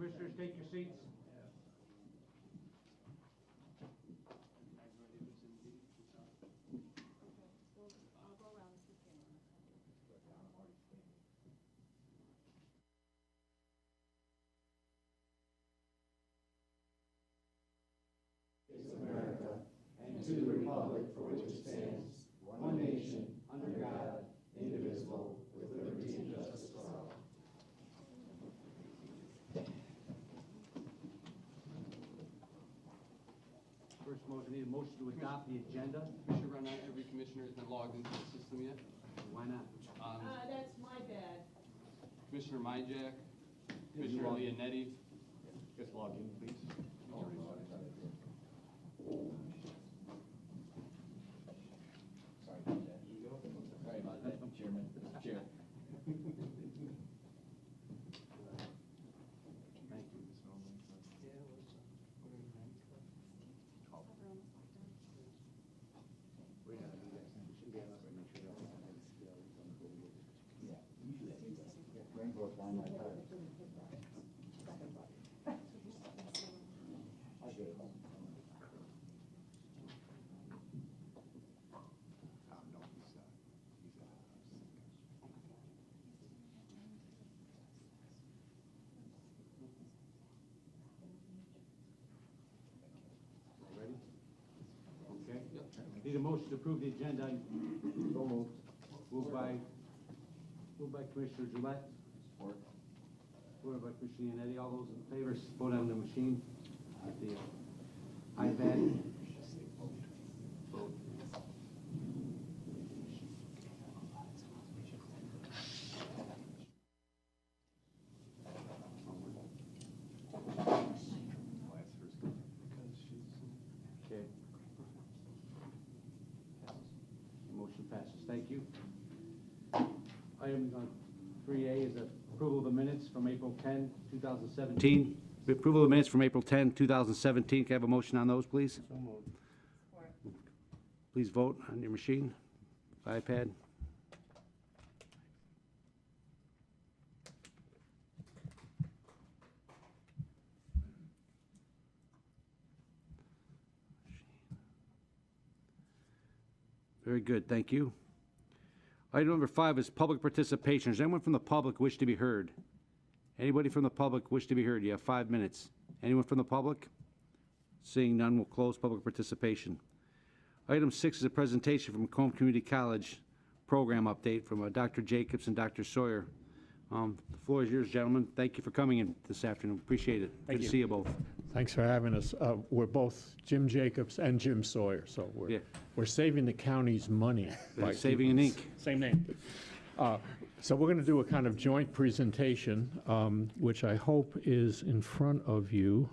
Commissioners, take your seats. To the republic for which it stands, one nation, under God, indivisible, with liberty and justice for all. First motion, need a motion to adopt the agenda. Commissioner Arnott, every commissioner has not logged into the system yet. Why not? That's my bad. Commissioner Myjack, Commissioner Leonetti. Just log in, please. Sorry about that, Chairman. Chair. Thank you. Need a motion to approve the agenda. So moved. Moved by Commissioner Gillette. Support. Supported by Commissioner Leonetti. All those in favor, vote on the machine. The iPad. Vote. Okay. Motion passes. Thank you. Item 3A is approval of the minutes from April 10, 2017. Approval of the minutes from April 10, 2017. Can I have a motion on those, please? So moved. Please vote on your machine, iPad. Very good, thank you. Item number 5 is public participation. Does anyone from the public wish to be heard? Anybody from the public wish to be heard? You have 5 minutes. Anyone from the public? Seeing none, we'll close public participation. Item 6 is a presentation from Macomb Community College program update from Dr. Jacobs and Dr. Sawyer. The floor is yours, gentlemen. Thank you for coming in this afternoon. Appreciate it. Good to see you both. Thanks for having us. We're both Jim Jacobs and Jim Sawyer, so we're saving the county's money. by Saving an ink. Same name. So we're going to do a kind of joint presentation, which I hope is in front of you.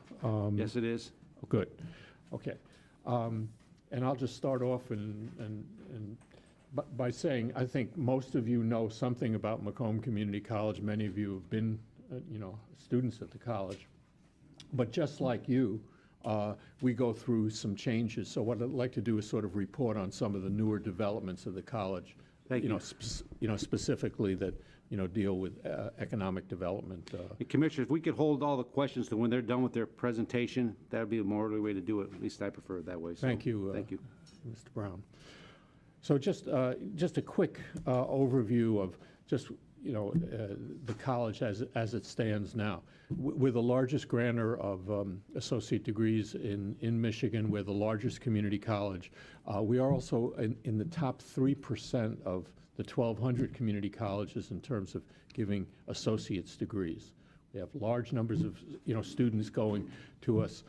Yes, it is. Good. Okay. And I'll just start off by saying I think most of you know something about Macomb Community College. Many of you have been, students at the college. But just like you, we go through some changes. So what I'd like to do is sort of report on some of the newer developments of the college. Thank you. Specifically that deal with economic development. Commissioner, if we could hold all the questions to when they're done with their presentation, that would be a more orderly way to do it. At least I prefer it that way. So, thank you. Thank you, Mr. Brown. So just a quick overview of just the college as it stands now. We're the largest grantor of associate degrees in Michigan. We're the largest community college. We are also in the top 3% of the 1,200 community colleges in terms of giving associate's degrees. We have large numbers of students going to us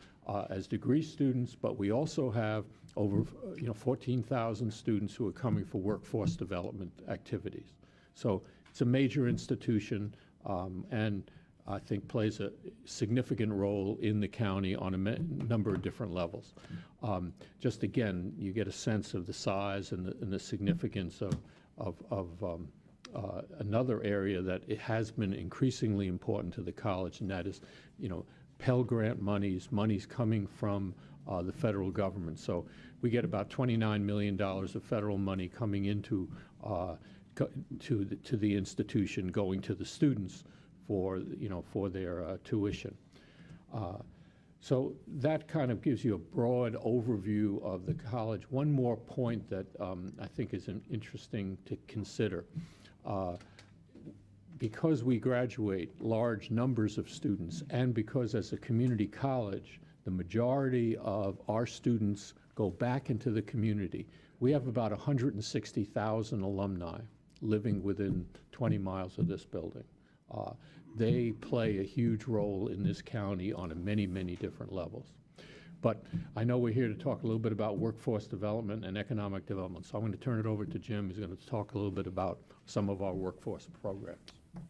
as degree students, but we also have over 14,000 students who are coming for workforce development activities. So it's a major institution and I think plays a significant role in the county on a number of different levels. Just again, you get a sense of the size and the significance of another area that it has been increasingly important to the college, and that is, Pell Grant monies coming from the federal government. So we get about $29 million of federal money coming into to the institution, going to the students for, for their tuition. So that kind of gives you a broad overview of the college. One more point that I think is interesting to consider. Because we graduate large numbers of students, and because as a community college, the majority of our students go back into the community, we have about 160,000 alumni living within 20 miles of this building. They play a huge role in this county on many, many different levels. But I know we're here to talk a little bit about workforce development and economic development, so I'm going to turn it over to Jim. He's going to talk a little bit about some of our workforce programs.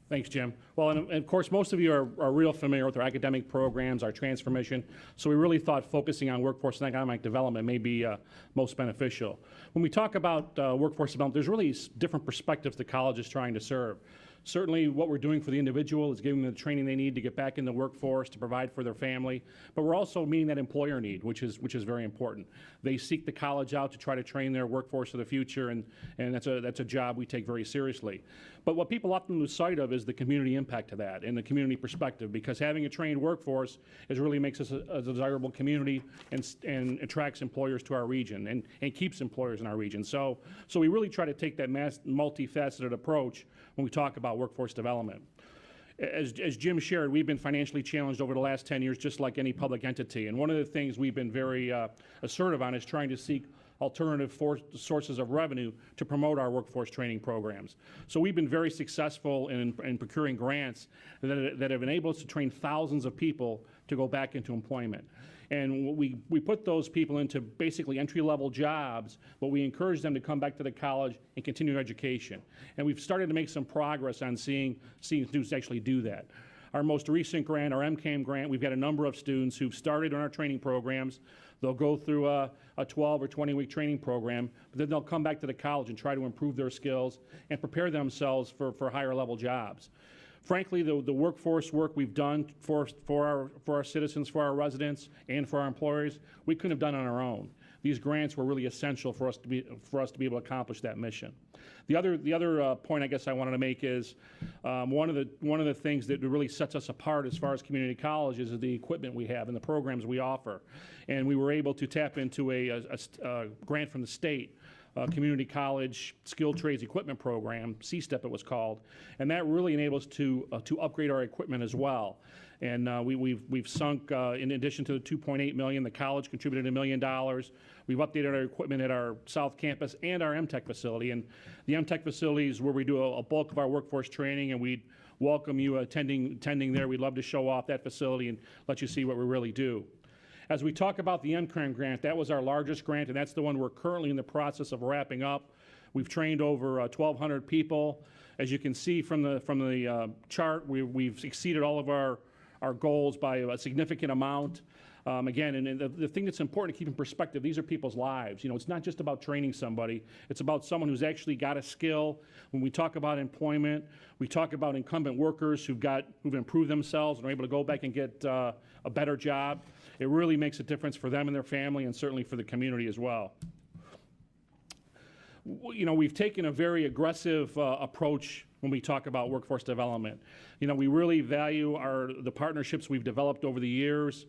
Thanks, Jim. Well, and of course, most of you are real familiar with our academic programs, our transformation, so we really thought focusing on workforce and economic development may be most beneficial. When we talk about workforce development, there's really different perspectives the college is trying to serve. Certainly what we're doing for the individual is giving them the training they need to get back in the workforce, to provide for their family, but we're also meeting that employer need, which is very important. They seek the college out to try to train their workforce of the future, and that's a job we take very seriously. But what people often lose sight of is the community impact of that and the community perspective, because having a trained workforce really makes us a desirable community and attracts employers to our region and keeps employers in our region. So we really try to take that multifaceted approach when we talk about workforce development. As Jim shared, we've been financially challenged over the last 10 years, just like any public entity. And one of the things we've been very assertive on is trying to seek alternative sources of revenue to promote our workforce training programs. So we've been very successful in procuring grants that have enabled us to train thousands of people to go back into employment. And we put those people into basically entry-level jobs, but we encourage them to come back to the college and continue education. And we've started to make some progress on seeing students actually do that. Our most recent grant, our Macomb grant, we've got a number of students who've started on our training programs. They'll go through a 12 or 20-week training program, but then they'll come back to the college and try to improve their skills and prepare themselves for higher level jobs. Frankly, the workforce work we've done for our citizens, for our residents, and for our employers, we couldn't have done on our own. These grants were really essential for us to be able to accomplish that mission. The other point I guess I wanted to make is one of the things that really sets us apart as far as community colleges is the equipment we have and the programs we offer. And we were able to tap into a grant from the state, Community College Skilled Trades Equipment Program, CSTEP it was called, and that really enables us to upgrade our equipment as well. And we've sunk, in addition to the $2.8 million, the college contributed $1 million. We've updated our equipment at our South Campus and our MTech facility. And the MTech facility is where we do a bulk of our workforce training, and we'd welcome you attending there. We'd love to show off that facility and let you see what we really do. As we talk about the MCRAM grant, that was our largest grant, and that's the one we're currently in the process of wrapping up. We've trained over 1,200 people. As you can see from the chart, we've exceeded all of our goals by a significant amount. Again, and the thing that's important to keep in perspective, these are people's lives. You know, it's not just about training somebody. It's about someone who's actually got a skill. When we talk about employment, we talk about incumbent workers who've improved themselves and are able to go back and get a better job. It really makes a difference for them and their family, and certainly for the community as well. You know, we've taken a very aggressive approach when we talk about workforce development. You know, we really value the partnerships we've developed over the years.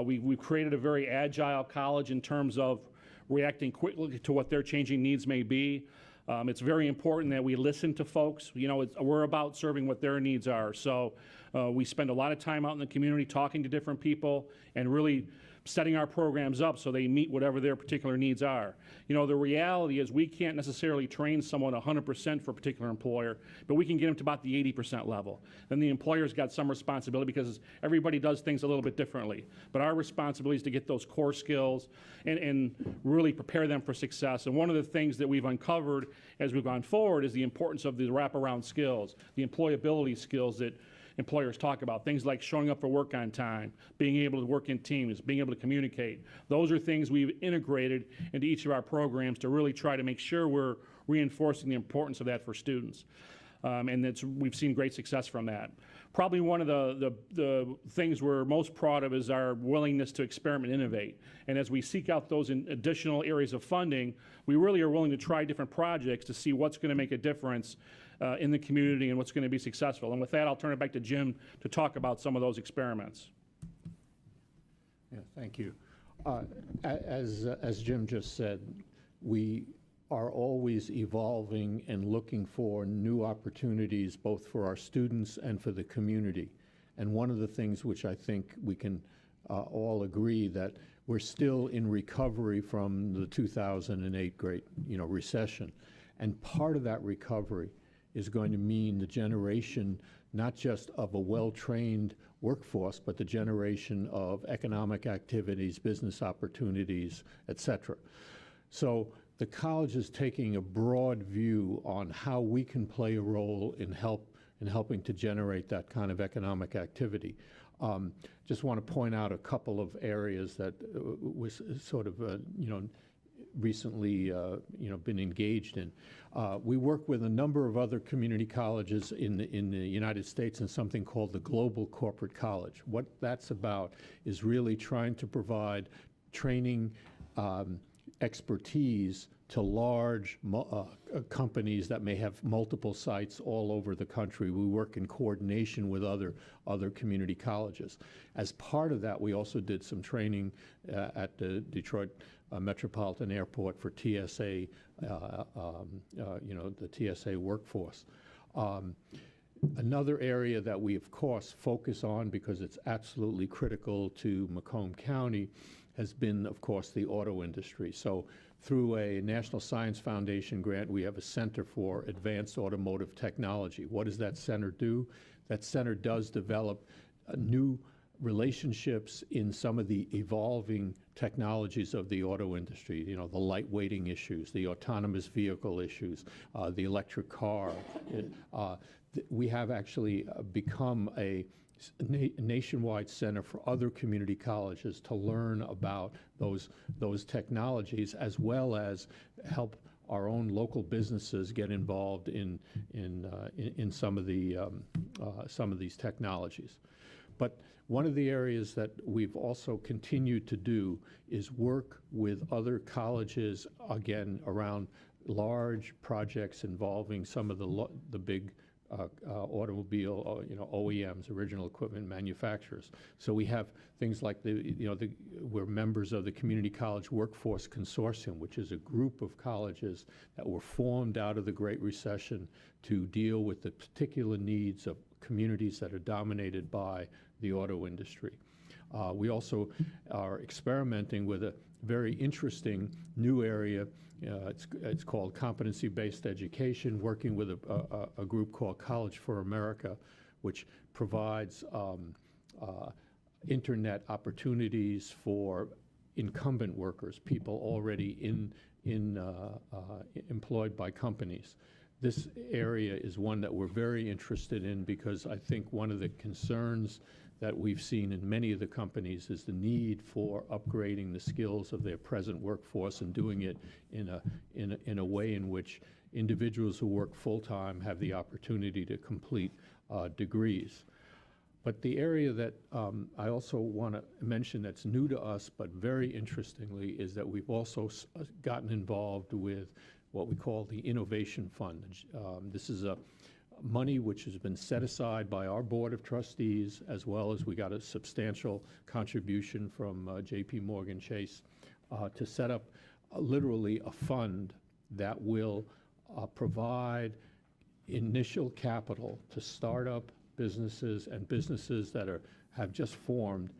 We've created a very agile college in terms of reacting quickly to what their changing needs may be. It's very important that we listen to folks. You know, we're about serving what their needs are. So we spend a lot of time out in the community talking to different people and really setting our programs up so they meet whatever their particular needs are. You know, the reality is we can't necessarily train someone 100% for a particular employer, but we can get them to about the 80% level. Then the employer's got some responsibility because everybody does things a little bit differently. But our responsibility is to get those core skills and really prepare them for success. And one of the things that we've uncovered as we've gone forward is the importance of the wraparound skills, the employability skills that employers talk about, things like showing up for work on time, being able to work in teams, being able to communicate. Those are things we've integrated into each of our programs to really try to make sure we're reinforcing the importance of that for students. And we've seen great success from that. Probably one of the things we're most proud of is our willingness to experiment and innovate. And as we seek out those additional areas of funding, we really are willing to try different projects to see what's going to make a difference in the community and what's going to be successful. And with that, I'll turn it back to Jim to talk about some of those experiments. Yeah, thank you. As Jim just said, we are always evolving and looking for new opportunities both for our students and for the community. And one of the things which I think we can all agree that we're still in recovery from the 2008 great recession. And part of that recovery is going to mean the generation not just of a well-trained workforce, but the generation of economic activities, business opportunities, et cetera. So the college is taking a broad view on how we can play a role in helping to generate that kind of economic activity. Just want to point out a couple of areas that was sort of recently been engaged in. We work with a number of other community colleges in the United States in something called the Global Corporate College. What that's about is really trying to provide training expertise to large companies that may have multiple sites all over the country. We work in coordination with other community colleges. As part of that, we also did some training at the Detroit Metropolitan Airport for TSA, the TSA workforce. Another area that we, of course, focus on because it's absolutely critical to Macomb County has been, of course, the auto industry. So through a National Science Foundation grant, we have a Center for Advanced Automotive Technology. What does that center do? That center does develop new relationships in some of the evolving technologies of the auto industry, the lightweighting issues, the autonomous vehicle issues, the electric car. We have actually become a nationwide center for other community colleges to learn about those technologies, as well as help our own local businesses get involved in some of these technologies. But one of the areas that we've also continued to do is work with other colleges, again, around large projects involving some of the big automobile, OEMs, original equipment manufacturers. So we have things like we're members of the Community College Workforce Consortium, which is a group of colleges that were formed out of the Great Recession to deal with the particular needs of communities that are dominated by the auto industry. We also are experimenting with a very interesting new area. It's called competency-based education, working with a group called College for America, which provides internet opportunities for incumbent workers, people already employed by companies. This area is one that we're very interested in because I think one of the concerns that we've seen in many of the companies is the need for upgrading the skills of their present workforce and doing it in a way in which individuals who work full-time have the opportunity to complete degrees. But the area that I also want to mention that's new to us, but very interestingly, is that we've also gotten involved with what we call the Innovation Fund. This is money which has been set aside by our Board of Trustees, as well as we got a substantial contribution from J.P. Morgan Chase to set up literally a fund that will provide initial capital to startup businesses and businesses that have just formed,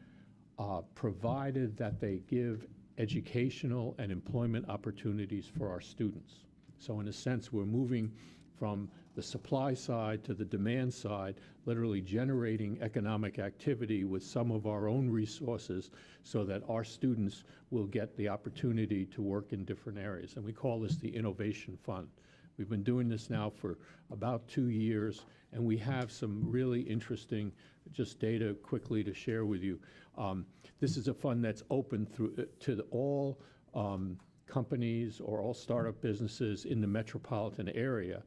provided that they give educational and employment opportunities for our students. So in a sense, we're moving from the supply side to the demand side, literally generating economic activity with some of our own resources so that our students will get the opportunity to work in different areas. And we call this the Innovation Fund. We've been doing this now for about 2 years, and we have some really interesting just data quickly to share with you. This is a fund that's open to all companies or all startup businesses in the metropolitan area.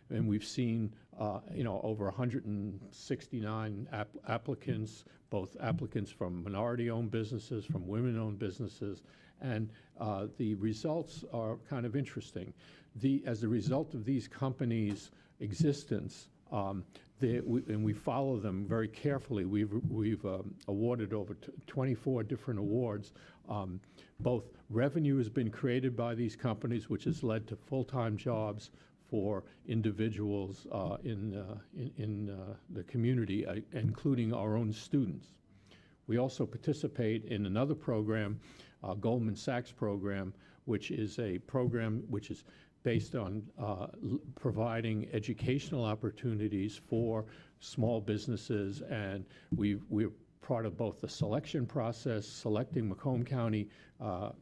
And we've seen, over 169 applicants, both applicants from minority-owned businesses, from women-owned businesses, and the results are kind of interesting. As a result of these companies existence, and we follow them very carefully. We've awarded over 24 different awards. Both revenue has been created by these companies, which has led to full-time jobs for individuals in the community, including our own students. We also participate in another program, Goldman Sachs program, which is a program which is based on providing educational opportunities for small businesses, and we're part of both the selection process, selecting Macomb County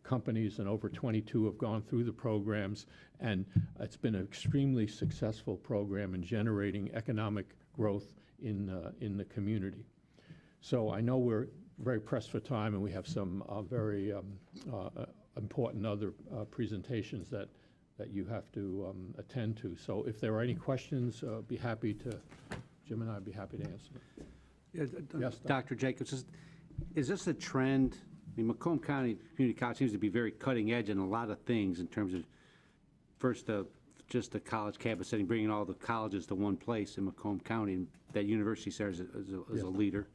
companies, and over 22 have gone through the programs, and it's been an extremely successful program in generating economic growth in the community. So I know we're very pressed for time, and we have some very important other presentations that you have to attend to. So if there are any questions, be happy to, Jim and I would be happy to answer them. Yes, Dr. Jacobs, is this a trend? I mean, Macomb County Community College seems to be very cutting edge in a lot of things in terms of, first, just the college campus setting, bringing all the colleges to one place in Macomb County, and that university serves as a leader.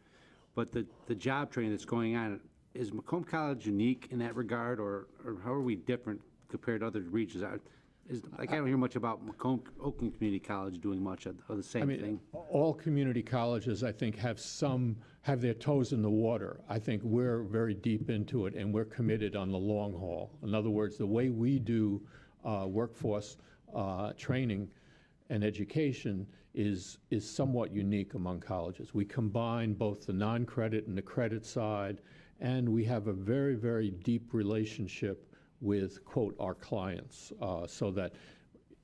But the job training that's going on, is Macomb College unique in that regard, or how are we different compared to other regions? I don't hear much about Macomb Oakland Community College doing much of the same thing. All community colleges, I think, have their toes in the water. I think we're very deep into it, and we're committed on the long haul. In other words, the way we do workforce training and education is somewhat unique among colleges. We combine both the non-credit and the credit side, and we have a very, very deep relationship with, quote, our clients, so that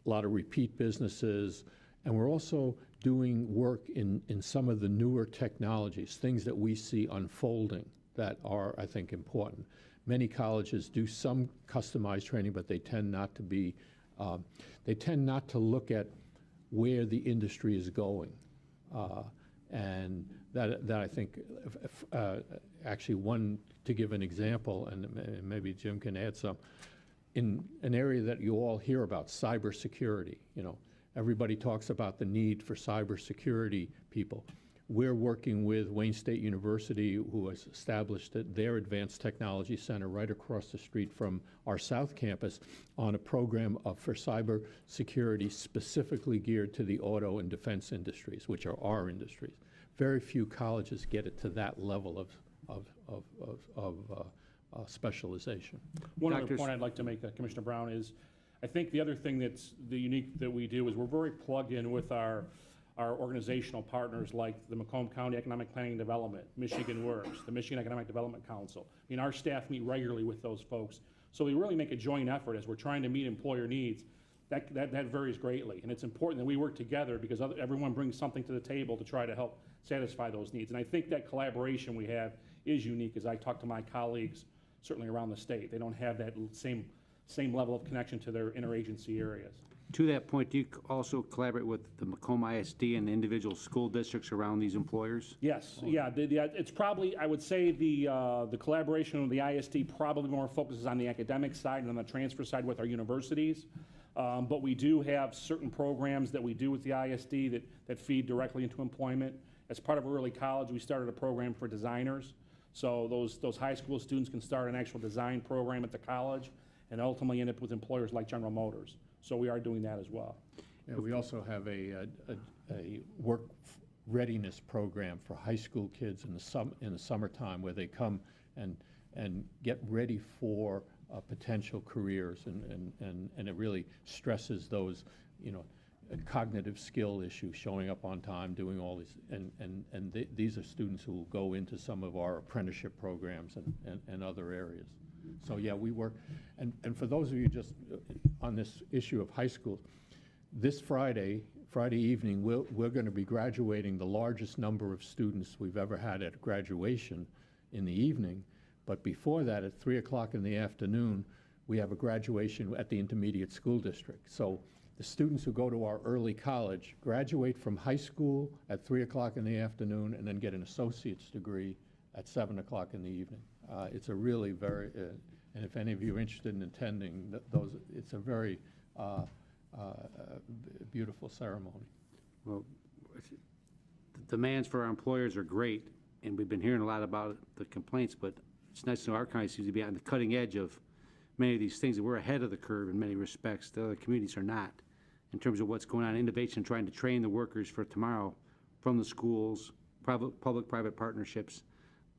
a lot of repeat businesses, and we're also doing work in some of the newer technologies, things that we see unfolding that are, I think, important. Many colleges do some customized training, but they tend not to be, they tend not to look at where the industry is going. And that I think, actually one, to give an example, and maybe Jim can add some, in an area that you all hear about, cybersecurity. Everybody talks about the need for cybersecurity people. We're working with Wayne State University, who has established their Advanced Technology Center right across the street from our South Campus on a program for cybersecurity specifically geared to the auto and defense industries, which are our industries. Very few colleges get it to that level of specialization. One other point I'd like to make, Commissioner Brown, is I think the other thing that's the unique that we do is we're very plugged in with our organizational partners like the Macomb County Economic Planning and Development, Michigan Works, the Michigan Economic Development Council. I mean, our staff meet regularly with those folks. So we really make a joint effort as we're trying to meet employer needs. That varies greatly. And it's important that we work together because everyone brings something to the table to try to help satisfy those needs. And I think that collaboration we have is unique as I talk to my colleagues, certainly around the state. They don't have that same level of connection to their interagency areas. To that point, do you also collaborate with the Macomb ISD and the individual school districts around these employers? Yes, yeah, it's probably, I would say the collaboration with the ISD probably more focuses on the academic side and on the transfer side with our universities. But we do have certain programs that we do with the ISD that feed directly into employment. As part of early college, we started a program for designers. So those high school students can start an actual design program at the college and ultimately end up with employers like General Motors. So we are doing that as well. Yeah, we also have a work readiness program for high school kids in the summertime where they come and get ready for potential careers, and it really stresses those, cognitive skill issues, showing up on time, doing all these, and these are students who will go into some of our apprenticeship programs and other areas. So yeah, we work, and for those of you just on this issue of high school, this Friday evening, we're going to be graduating the largest number of students we've ever had at graduation in the evening. But before that, at 3 o'clock in the afternoon, we have a graduation at the intermediate school district. So the students who go to our early college graduate from high school at 3 o'clock in the afternoon and then get an associate's degree at 7 o'clock in the evening. It's a really very, and if any of you are interested in attending those, it's a very beautiful ceremony. Well, the demands for our employers are great, and we've been hearing a lot about the complaints, but it's nice to know our county seems to be on the cutting edge of many of these things, that we're ahead of the curve in many respects. The other communities are not, in terms of what's going on, innovation, trying to train the workers for tomorrow from the schools, public-private partnerships.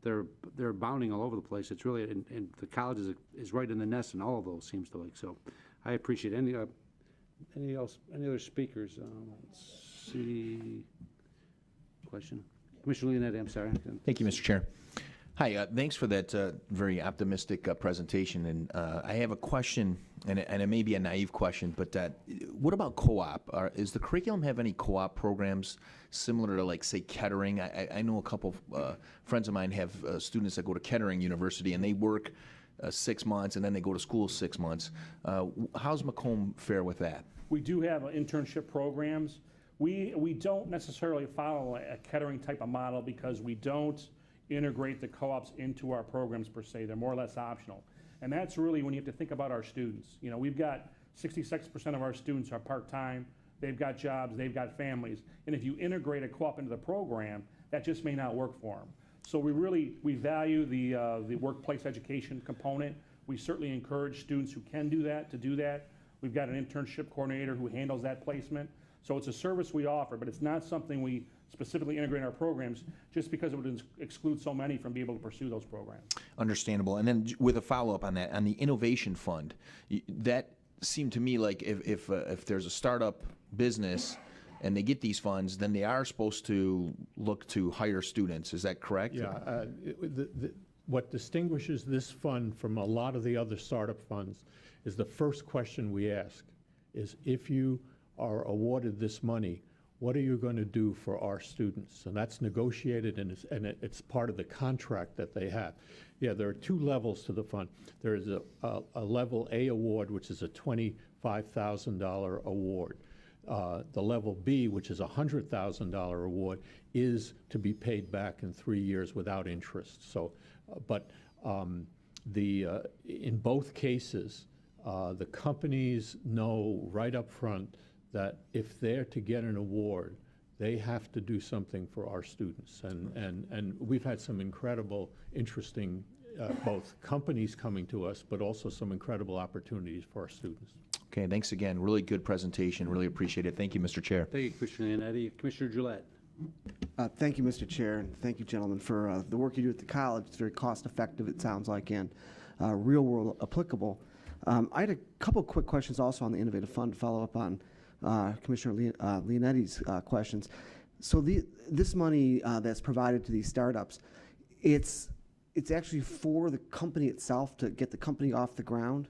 They're abounding all over the place. It's really, and the college is right in the nest in all of those, seems to like. So I appreciate it. Any other speakers? Let's see. Question? Commissioner Leonetti, I'm sorry. Thank you, Mr. Chair. Hi, thanks for that very optimistic presentation. And I have a question, and it may be a naive question, but what about co-op? Is the curriculum have any co-op programs similar to, like, say, Kettering? I know a couple friends of mine have students that go to Kettering University, and they work 6 months, and then they go to school 6 months. How's Macomb fare with that? We do have internship programs. We don't necessarily follow a Kettering type of model because we don't integrate the co-ops into our programs per se. They're more or less optional. And that's really when you have to think about our students. You know, we've got 66% of our students are part-time, they've got jobs, they've got families. And if you integrate a co-op into the program, that just may not work for them. So we value the workplace education component. We certainly encourage students who can do that to do that. We've got an internship coordinator who handles that placement. So it's a service we offer, but it's not something we specifically integrate in our programs just because it would exclude so many from being able to pursue those programs. Understandable. And then with a follow-up on that, on the innovation fund, that seemed to me like if there's a startup business and they get these funds, then they are supposed to look to hire students. Is that correct? Yeah. What distinguishes this fund from a lot of the other startup funds is the first question we ask is, if you are awarded this money, what are you going to do for our students? And that's negotiated, and it's part of the contract that they have. Yeah, there are two levels to the fund. There is a level A award, which is a $25,000 award. The level B, which is a $100,000 award, is to be paid back in 3 years without interest. So, in both cases, the companies know right up front that if they're to get an award, they have to do something for our students. And we've had some incredible, interesting, both companies coming to us, but also some incredible opportunities for our students. Okay, thanks again. Really good presentation. Really appreciate it. Thank you, Mr. Chair. Thank you, Commissioner Leonetti. Commissioner Gillette. Thank you, Mr. Chair, and thank you, gentlemen, for the work you do at the college. It's very cost-effective, it sounds like, and real-world applicable. I had a couple quick questions also on the Innovative Fund to follow up on Commissioner Leonetti's questions. So this money that's provided to these startups, it's actually for the company itself to get the company off the ground?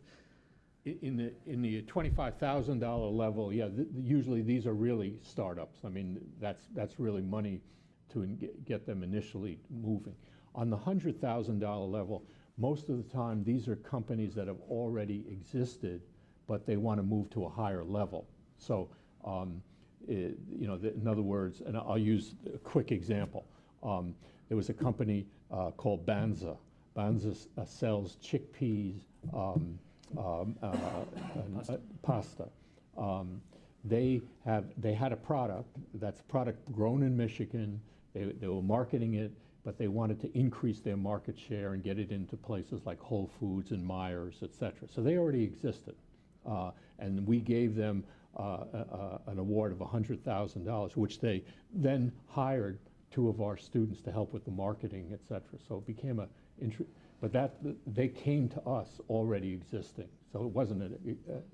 In the $25,000 level, yeah, usually these are really startups. I mean, that's really money to get them initially moving. On the $100,000 level, most of the time these are companies that have already existed, but they want to move to a higher level. So, you know, in other words, and I'll use a quick example. There was a company called Banza. Banza sells chickpeas, pasta. They had a product. That's a product grown in Michigan. They were marketing it, but they wanted to increase their market share and get it into places like Whole Foods and Myers, et cetera. So they already existed. And we gave them an award of $100,000, which they then hired 2 of our students to help with the marketing, et cetera. So it became but they came to us already existing. So it wasn't,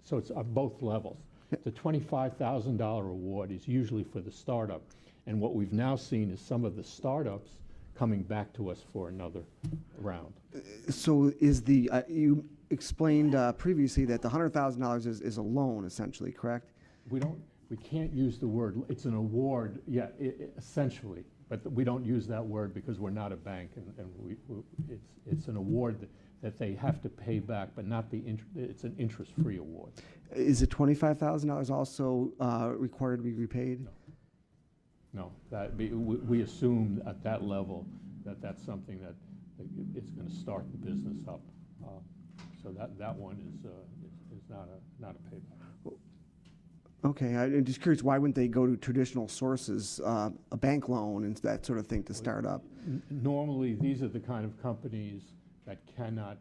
so it's at both levels. The $25,000 award is usually for the startup. And what we've now seen is some of the startups coming back to us for another round. So is you explained previously that the $100,000 is a loan, essentially, correct? We can't use the word, it's an award, yeah, essentially, but we don't use that word because we're not a bank, and it's an award that they have to pay back, but not it's an interest-free award. Is it $25,000 also required to be repaid? No, we assume at that level that that's something that it's going to start the business up. So that one is not a payback. Okay, I'm just curious, why wouldn't they go to traditional sources, a bank loan and that sort of thing to start up? Normally, these are the kind of companies that cannot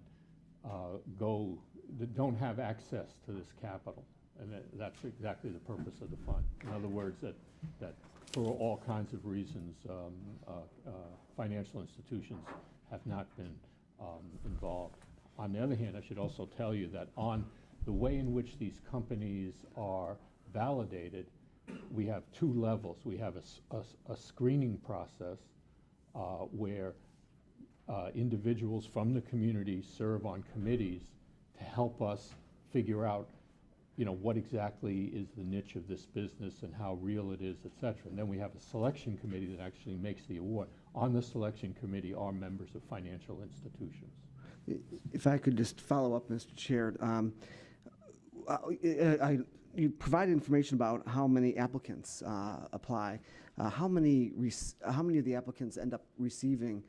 that don't have access to this capital. And that's exactly the purpose of the fund. In other words, that for all kinds of reasons, financial institutions have not been involved. On the other hand, I should also tell you that on the way in which these companies are validated, we have two levels. We have a screening process where individuals from the community serve on committees to help us figure out, what exactly is the niche of this business and how real it is, et cetera. And then we have a selection committee that actually makes the award. On the selection committee are members of financial institutions. If I could just follow up, Mr. Chair, you provided information about how many applicants apply. How many of the applicants end up receiving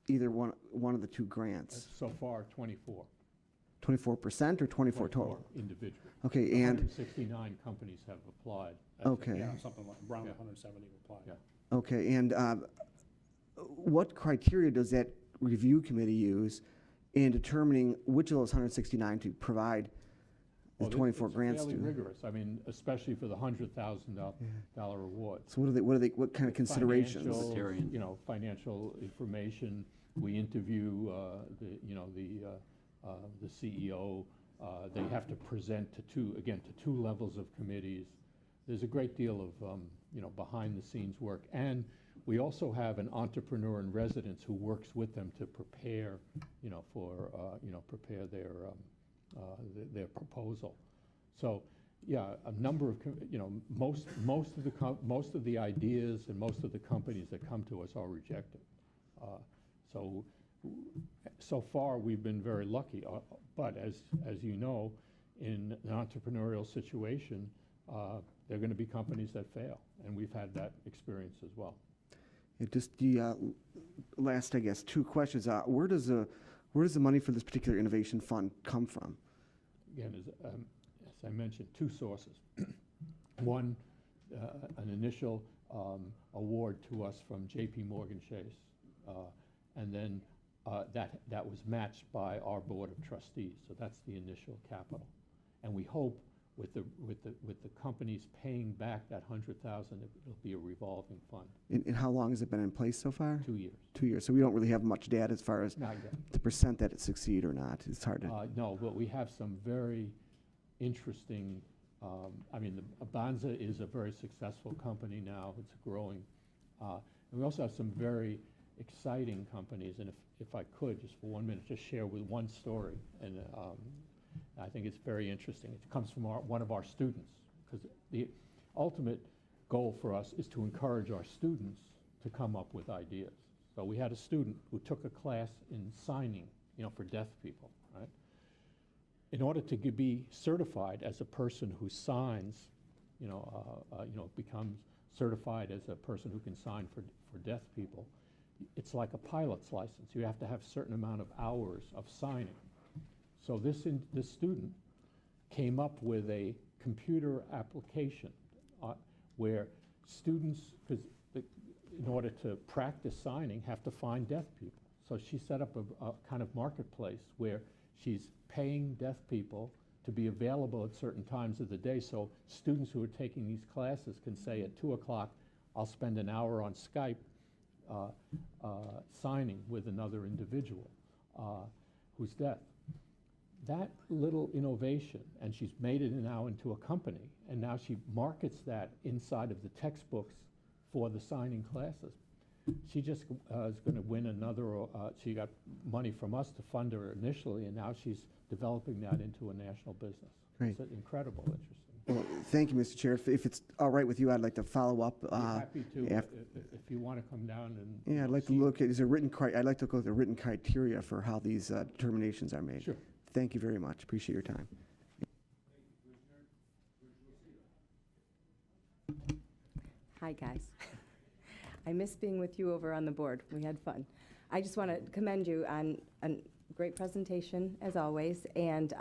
either one of the two grants? So far, 24. 24% or 24 total? Individual. Okay, and 169 companies have applied. okay. Yeah, something like around 170 applied. Yeah. Okay, and what criteria does that review committee use in determining which of those 169 to provide the 24 grants to? It's fairly rigorous. I mean, especially for the $100,000 award. So what kind of considerations? Financial information. We interview the CEO. They have to present to two levels of committees. There's a great deal of behind-the-scenes work, and we also have an entrepreneur in residence who works with them to prepare, prepare their proposal. So, yeah, a number of most of the ideas and most of the companies that come to us are rejected. So far, we've been very lucky. But as you know, in an entrepreneurial situation, there are going to be companies that fail, and we've had that experience as well. Just the last, I guess, two questions. Where does the money for this particular innovation fund come from? Again, as I mentioned, two sources. One, an initial award to us from J.P. Morgan Chase, and then that was matched by our board of trustees. So that's the initial capital, and we hope with the companies paying back that $100,000, it'll be a revolving fund. And how long has it been in place so far? 2 years. 2 years. So we don't really have much data as far as Not yet. the percent that it succeed or not. It's hard to. No, but we have some very interesting. The Abanza is a very successful company now. It's growing, and we also have some very exciting companies. And if I could, just for 1 minute, just share with one story, and I think it's very interesting. It comes from one of our students, because the ultimate goal for us is to encourage our students to come up with ideas. So we had a student who took a class in signing, for deaf people, right? In order to be certified as a person who signs, becomes certified as a person who can sign for deaf people, it's like a pilot's license. You have to have a certain amount of hours of signing. So this student came up with a computer application where students, because in order to practice signing, have to find deaf people. So she set up a kind of marketplace where she's paying deaf people to be available at certain times of the day. So students who are taking these classes can say at 2 o'clock, I'll spend an hour on Skype signing with another individual who's deaf. That little innovation, and she's made it now into a company, and now she markets that inside of the textbooks for the signing classes. She just is going to win another, she got money from us to fund her initially, and now she's developing that into a national business. Great. It's incredible, interesting. Well, thank you, Mr. Chair. If it's all right with you, I'd like to follow up. I'm happy to, if you want to come down and. Yeah, I'd like to look at, I'd like to go at the written criteria for how these determinations are made. Sure. Thank you very much. Appreciate your time. Hi, guys. I miss being with you over on the board. We had fun. I just want to commend you on a great presentation, as always, and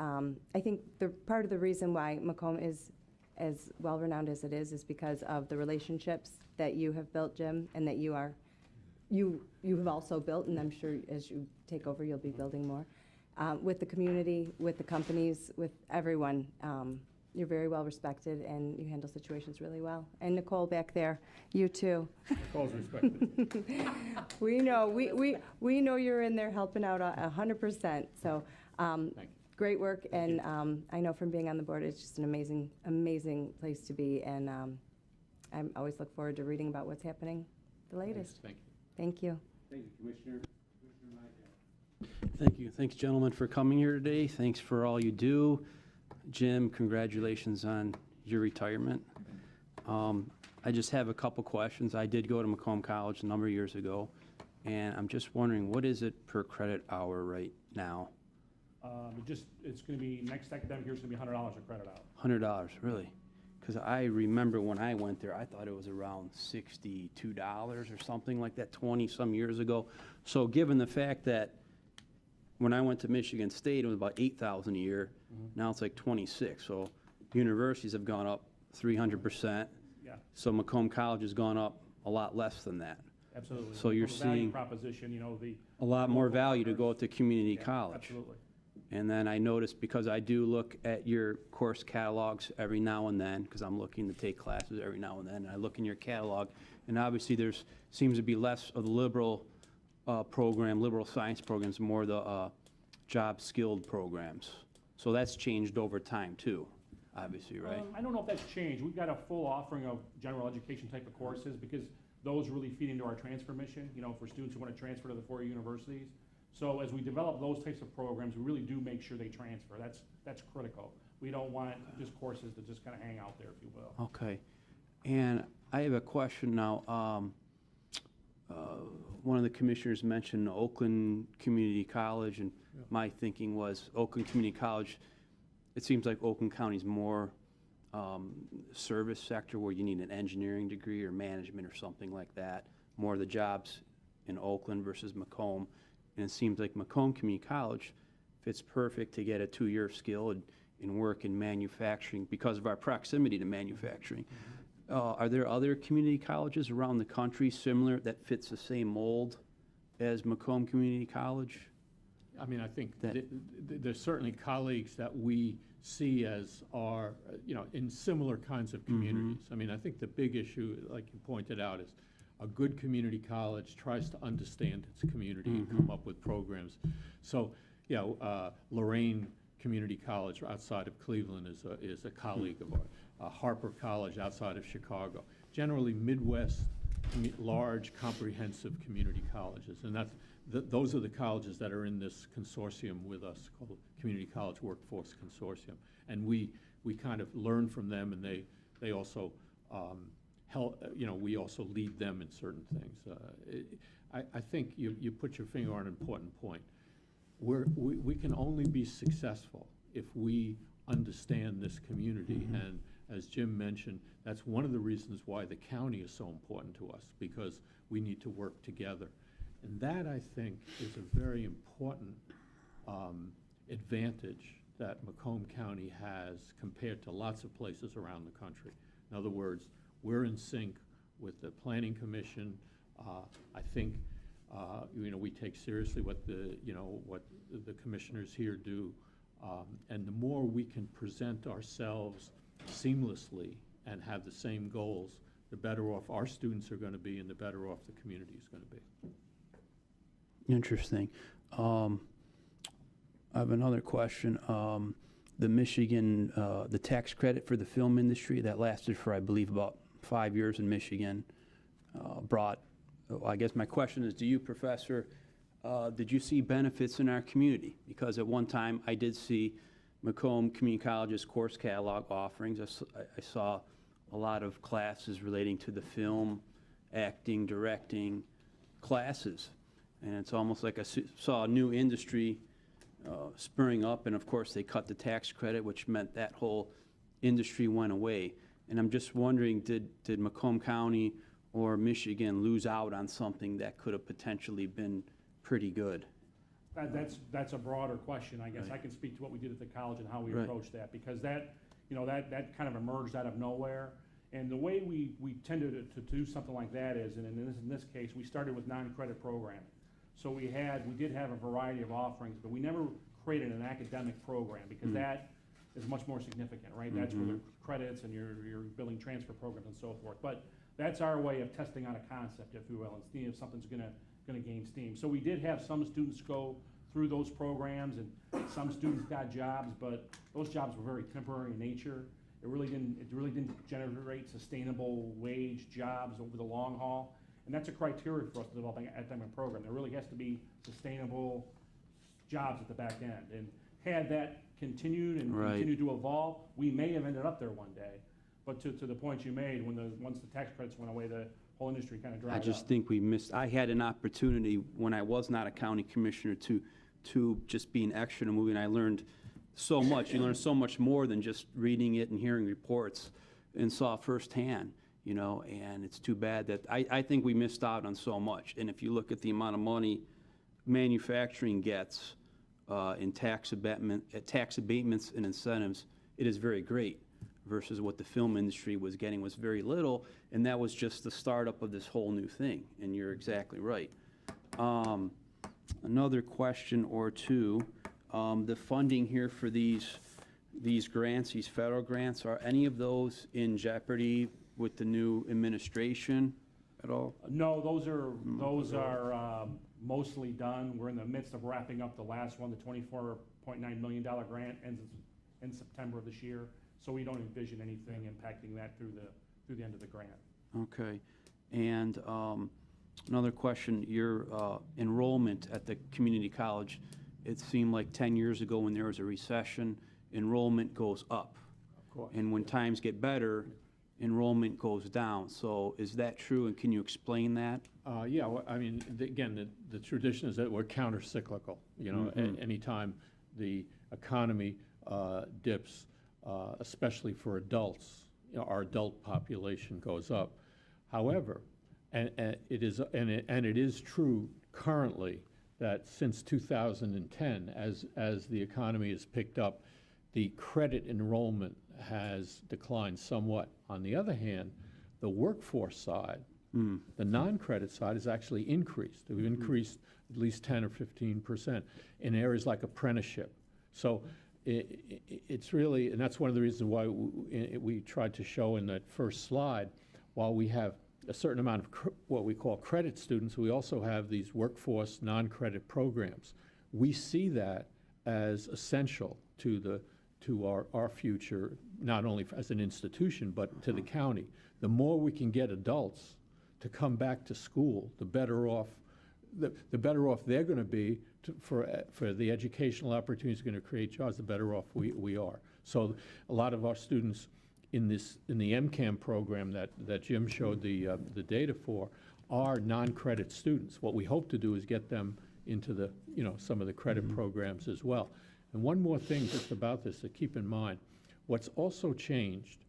I think part of the reason why Macomb is as well-renowned as it is because of the relationships that you have built, Jim, and that you have also built, and I'm sure as you take over, you'll be building more, with the community, with the companies, with everyone. You're very well respected, and you handle situations really well. And Nicole back there, you too. Nicole's respected. We know, we know you're in there helping out 100%. So, Thank you. great work, and I know from being on the board, it's just an amazing, amazing place to be, and I always look forward to reading about what's happening, the latest. Thank you. Thank you. Thank you, Commissioner. Commissioner Majak. Thank you. Thanks, gentlemen, for coming here today. Thanks for all you do. Jim, congratulations on your retirement. I just have a couple questions. I did go to Macomb College a number of years ago, and I'm just wondering, what is it per credit hour right now? It's going to be, next academic year is going to be $100 a credit hour. $100, really? Because I remember when I went there, I thought it was around $62 or something like that 20-some years ago. So given the fact that when I went to Michigan State, it was about $8,000 a year. Now it's like 26. So universities have gone up 300%. Yeah, So Macomb College has gone up a lot less than that. absolutely. So you're From a value seeing proposition, you know, the. a lot more local value to partners. go to community Yeah, college. Absolutely. And then I noticed, because I do look at your course catalogs every now and then, because I'm looking to take classes every now and then, and I look in your catalog, and obviously there's, seems to be less of the liberal liberal science programs, more the job-skilled programs. So that's changed over time too, obviously, right? I don't know if that's changed. We've got a full offering of general education type of courses because those really feed into our transfer mission, you know, for students who want to transfer to the four universities. So as we develop those types of programs, we really do make sure they transfer. That's critical. We don't want just courses to just kind of hang out there, if you will. Okay. And I have a question now. One of the commissioners mentioned Oakland Community College, and my thinking was Oakland Community College, it seems like Oakland County's more service sector where you need an engineering degree or management or something like that. More of the jobs in Oakland versus Macomb. And it seems like Macomb Community College fits perfect to get a 2-year skill and work in manufacturing because of our proximity to manufacturing. Are there other community colleges around the country similar that fits the same mold as Macomb Community College? I mean, I think That- there's certainly colleagues that we see as are, in similar kinds of communities. I mean, I think the big issue, like you pointed out, is a good community college tries to understand its community and come up with programs. So, Lorraine Community College outside of Cleveland is a colleague of ours. Arbor College outside of Chicago. Generally, Midwest, large, comprehensive community colleges. And those are the colleges that are in this consortium with us called Community College Workforce Consortium. And we kind of learn from them, and they also help, we also lead them in certain things. I think you put your finger on an important point. We can only be successful if we understand this community. And as Jim mentioned, that's one of the reasons why the county is so important to us, because we need to work together. And that, I think, is a very important advantage that Macomb County has compared to lots of places around the country. In other words, we're in sync with the Planning Commission. I think we take seriously what the commissioners here do, and the more we can present ourselves seamlessly and have the same goals, the better off our students are going to be, and the better off the community is going to be. Interesting. I have another question. The Michigan, the tax credit for the film industry that lasted for, I believe, about 5 years in Michigan, I guess my question is, do you, Professor, did you see benefits in our community? Because at one time, I did see Macomb Community College's course catalog offerings. I saw a lot of classes relating to the film, acting, directing classes. And it's almost like I saw a new industry spurring up, and of course they cut the tax credit, which meant that whole industry went away. And I'm just wondering, did Macomb County or Michigan lose out on something that could have potentially been pretty good? That's a broader question, I guess. I can speak to what we did at the college and how we Right. approached that, because that that kind of emerged out of nowhere. And the way we tended to do something like that is, and in this case, we started with non-credit programming. So we did have a variety of offerings, but we never created an academic program because that is much more significant, right? That's where the credits and your billing transfer programs and so forth. But that's our way of testing out a concept, if you will, and seeing if something's gonna gain steam. So we did have some students go through those programs, and some students got jobs, but those jobs were very temporary in nature. It really didn't generate sustainable wage jobs over the long haul. And that's a criteria for us to develop an academic program. There really has to be sustainable jobs at the back end. And had that continued and continued to evolve, we may have ended up there one day. But to the point you made, once the tax credits went away, the whole industry kind of dried I up. just think we missed, I had an opportunity when I was not a county commissioner to just be an extra in a movie, and I learned so much. You learn so much more than just reading it and hearing reports, and saw firsthand, and it's too bad that, I think we missed out on so much. And if you look at the amount of money manufacturing gets in tax abatements and incentives, it is very great, versus what the film industry was getting was very little, and that was just the startup of this whole new thing, and you're exactly right. Another question or two, the funding here for these grants, these federal grants, are any of those in jeopardy with the new administration at all? No, those are mostly done. We're in the midst of wrapping up the last one. The $24.9 million grant ends in September of this year, so we don't envision anything impacting that through the end of the grant. Okay, and another question, your enrollment at the community college, it seemed like 10 years ago when there was a recession, enrollment goes up. Of course. And when times get better, enrollment goes down. So is that true, and can you explain that? Yeah, well, I mean, again, the tradition is that we're counter-cyclical. Anytime the economy dips, especially for adults, our adult population goes up. However, and it is true currently that since 2010, as the economy has picked up, the credit enrollment has declined somewhat. On the other hand, the workforce side, the non-credit side, has actually increased. We've increased at least 10 or 15% in areas like apprenticeship. So it's really, and that's one of the reasons why we tried to show in that first slide, while we have a certain amount of what we call credit students, we also have these workforce non-credit programs. We see that as essential to our future, not only as an institution, but to the county. The more we can get adults to come back to school, the better off they're going to be for the educational opportunities going to create jobs, the better off we are. So a lot of our students in the MCAM program that Jim showed the data for are non-credit students. What we hope to do is get them into some of the credit programs as well. And one more thing just about this to keep in mind, what's also changed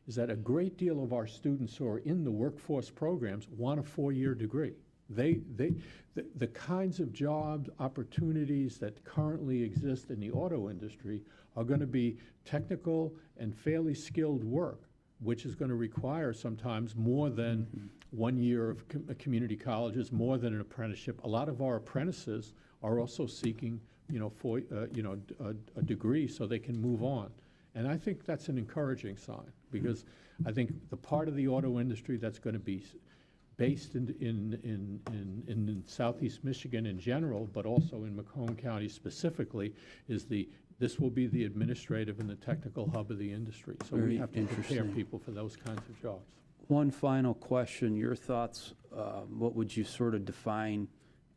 is that a great deal of our students who are in the workforce programs want a 4-year degree. The kinds of job opportunities that currently exist in the auto industry are going to be technical and fairly skilled work, which is going to require sometimes more than 1 year of community colleges, more than an apprenticeship. A lot of our apprentices are also seeking, a degree so they can move on. And I think that's an encouraging sign, because I think the part of the auto industry that's going to be based in Southeast Michigan in general, but also in Macomb County specifically, is this will be the administrative and the technical hub of the industry. So we have to prepare people for those kinds of jobs. One final question, your thoughts, what would you sort of define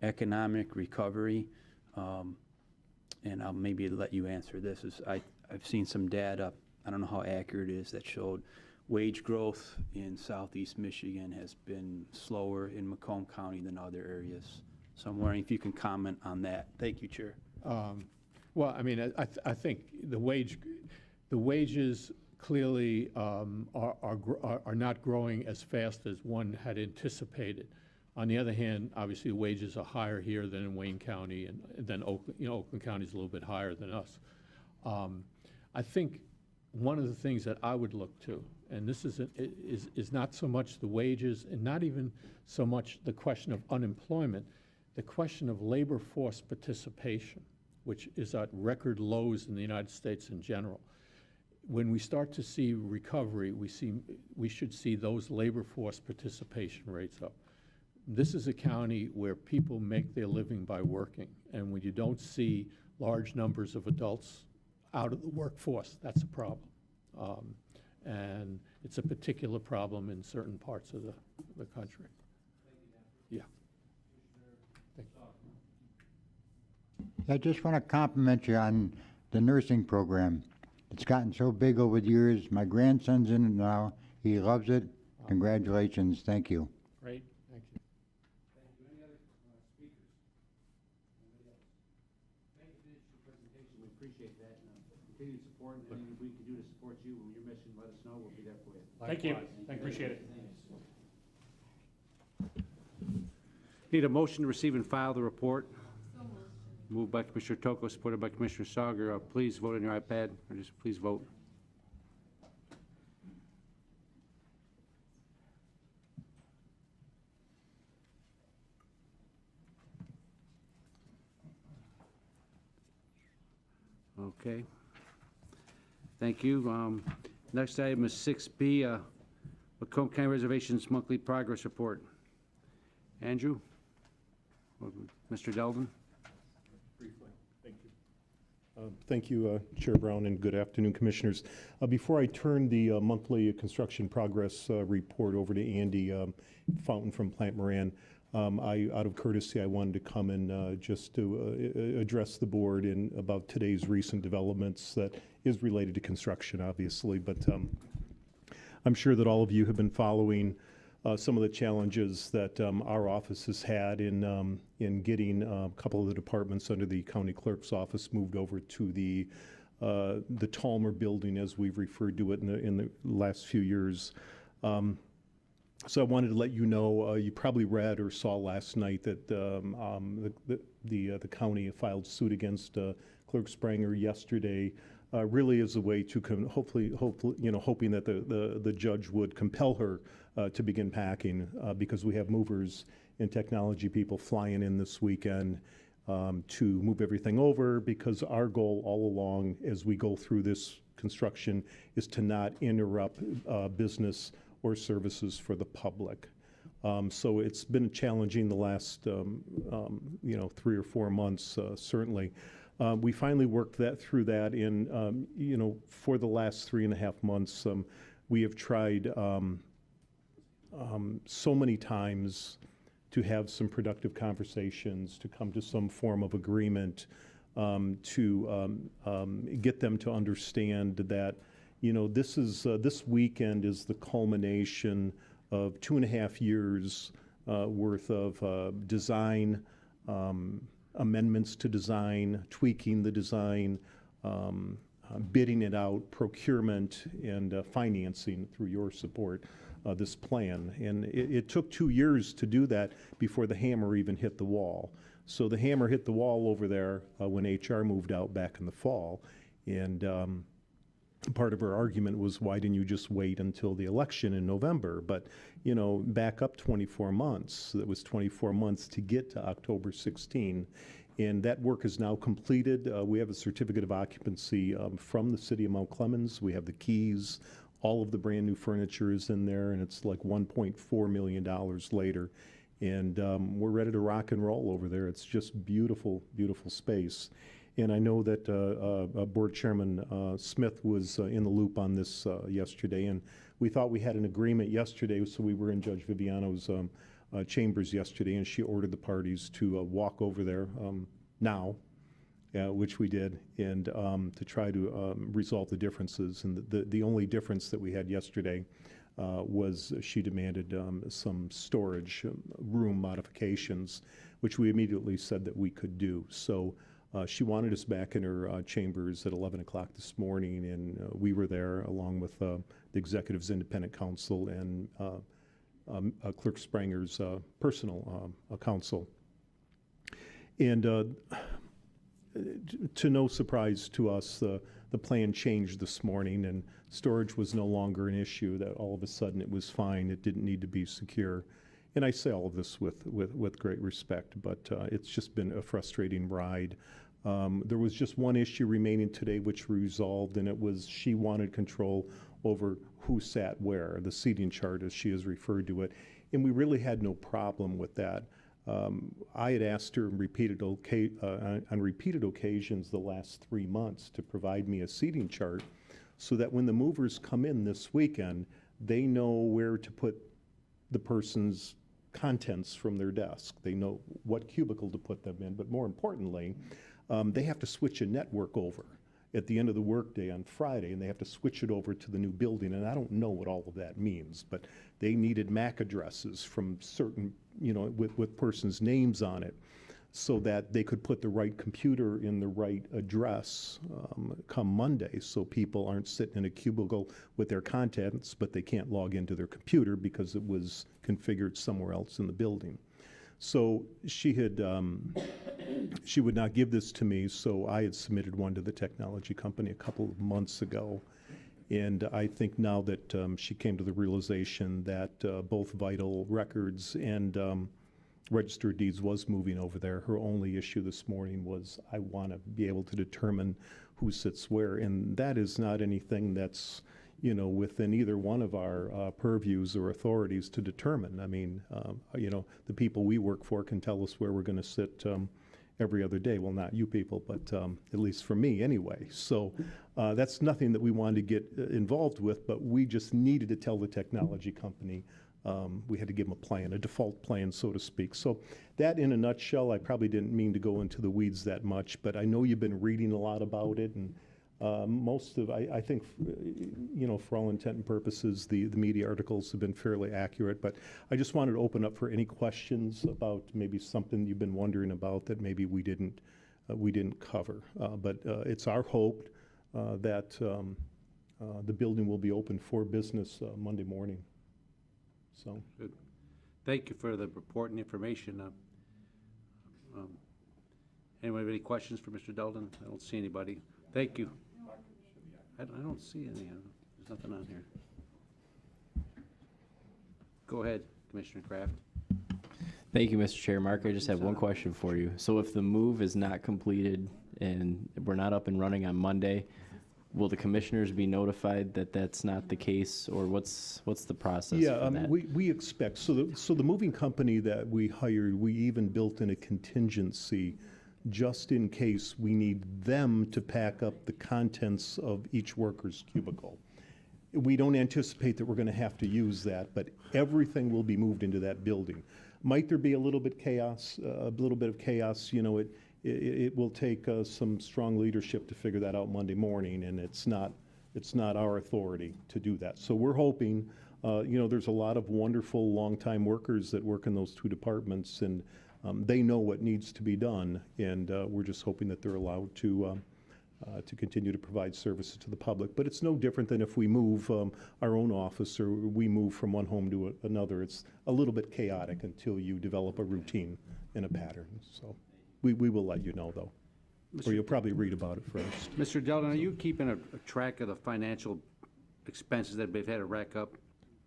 economic recovery? And I'll maybe let you answer this. I've seen some data, I don't know how accurate it is, that showed wage growth in Southeast Michigan has been slower in Macomb County than other areas. So I'm wondering if you can comment on that. Thank you, Chair. Well, I mean, I think the wages clearly are not growing as fast as one had anticipated. On the other hand, obviously, wages are higher here than in Wayne County, and then Oakland. Oakland County is a little bit higher than us. I think one of the things that I would look to, and this is not so much the wages and not even so much the question of unemployment, the question of labor force participation, which is at record lows in the United States in general. When we start to see recovery, we should see those labor force participation rates up. This is a county where people make their living by working, and when you don't see large numbers of adults out of the workforce, that's a problem. And it's a particular problem in certain parts of the country. Yeah. I just want to compliment you on the nursing program. It's gotten so big over the years. My grandson's in it now. He loves it. Congratulations. Thank you. Great. Thank you. Thank you. Any other speakers? Anybody else? Thank you for your presentation. We appreciate that. Continued support, and anything we can do to support you in your mission, let us know. We'll be there for you. Thank you. Appreciate it. Need a motion to receive and file the report. Moved by Commissioner Tocco, supported by Commissioner Sawyer. Please vote on your iPad, or just please vote. Okay. Thank you. Next item is 6B, Macomb County Reservations Monthly Progress Report. Andrew? Or Mr. Deldin? Briefly, thank you. Thank you, Chair Brown, and good afternoon, Commissioners. Before I turn the monthly construction progress report over to Andy Fountain from Plant Moran, out of courtesy, I wanted to come and just to address the board about today's recent developments that is related to construction, obviously, but I'm sure that all of you have been following some of the challenges that our office has had in getting a couple of the departments under the county clerk's office moved over to the Talmer building, as we've referred to it in the last few years. So I wanted to let you know, you probably read or saw last night that the county filed suit against Clerk Spranger yesterday, really as a way to hopefully, hoping that the judge would compel her to begin packing, because we have movers and technology people flying in this weekend to move everything over, because our goal all along as we go through this construction is to not interrupt business or services for the public. So it's been challenging the last 3 or 4 months, certainly. We finally worked through that in, for the last 3.5 months. We have tried so many times to have some productive conversations, to come to some form of agreement, to get them to understand that, this weekend is the culmination of 2.5 years worth of design, amendments to design, tweaking the design, bidding it out, procurement, and financing through your support, this plan. And it took 2 years to do that before the hammer even hit the wall. So the hammer hit the wall over there when HR moved out back in the fall. And part of her argument was, why didn't you just wait until the election in November? But, back up 24 months. That was 24 months to get to October 16. And that work is now completed. We have a certificate of occupancy from the city of Mount Clemens. We have the keys. All of the brand new furniture is in there, and it's like $1.4 million later. And we're ready to rock and roll over there. It's just beautiful, beautiful space. And I know that Board Chairman Smith was in the loop on this yesterday, and we thought we had an agreement yesterday, so we were in Judge Viviano's chambers yesterday, and she ordered the parties to walk over there now, which we did, and to try to resolve the differences. And the only difference that we had yesterday was she demanded some storage room modifications, which we immediately said that we could do. So she wanted us back in her chambers at 11 o'clock this morning, and we were there along with the Executive's Independent Counsel and Clerk Spranger's personal counsel. And to no surprise to us, the plan changed this morning, and storage was no longer an issue, that all of a sudden it was fine, it didn't need to be secure. And I say all of this with great respect, but it's just been a frustrating ride. There was just one issue remaining today which we resolved, and it was she wanted control over who sat where, the seating chart as she has referred to it, and we really had no problem with that. I had asked her on repeated occasions the last 3 months to provide me a seating chart so that when the movers come in this weekend, they know where to put the person's contents from their desk. They know what cubicle to put them in, but more importantly, they have to switch a network over at the end of the workday on Friday, and they have to switch it over to the new building, and I don't know what all of that means, but they needed MAC addresses from certain, with persons' names on it, so that they could put the right computer in the right address come Monday, so people aren't sitting in a cubicle with their contents, but they can't log into their computer because it was configured somewhere else in the building. So she would not give this to me, so I had submitted one to the technology company a couple of months ago. And I think now that she came to the realization that both Vital Records and Register of Deeds was moving over there, her only issue this morning was, I want to be able to determine who sits where. And that is not anything that's, within either one of our purviews or authorities to determine. I mean, the people we work for can tell us where we're going to sit every other day. Well, not you people, but at least for me anyway. So that's nothing that we wanted to get involved with, but we just needed to tell the technology company. We had to give them a plan, a default plan, so to speak. So that in a nutshell, I probably didn't mean to go into the weeds that much, but I know you've been reading a lot about it, and most of, I think, for all intent and purposes, the media articles have been fairly accurate, but I just wanted to open up for any questions about maybe something you've been wondering about that maybe we didn't cover. But it's our hope that the building will be open for business Monday morning. So. Good. Thank you for the report and information. Anyone have any questions for Mr. Deldin? I don't see anybody. Thank you. I don't see any. There's nothing on here. Go ahead, Commissioner Kraft. Thank you, Mr. Chair. Mark, I just have one question for you. So if the move is not completed and we're not up and running on Monday, will the commissioners be notified that that's not the case, or what's the process for that? We expect, so the moving company that we hired, we even built in a contingency just in case we need them to pack up the contents of each worker's cubicle. We don't anticipate that we're going to have to use that, but everything will be moved into that building. Might there be a little bit of chaos? It will take some strong leadership to figure that out Monday morning, and it's not our authority to do that. So we're hoping, there's a lot of wonderful longtime workers that work in those two departments, and they know what needs to be done, and we're just hoping that they're allowed to continue to provide services to the public. But it's no different than if we move our own office or we move from one home to another. It's a little bit chaotic until you develop a routine and a pattern. So we will let you know, though, or you'll probably read about it first. Mr. Deldin, are you keeping a track of the financial expenses that they've had to rack up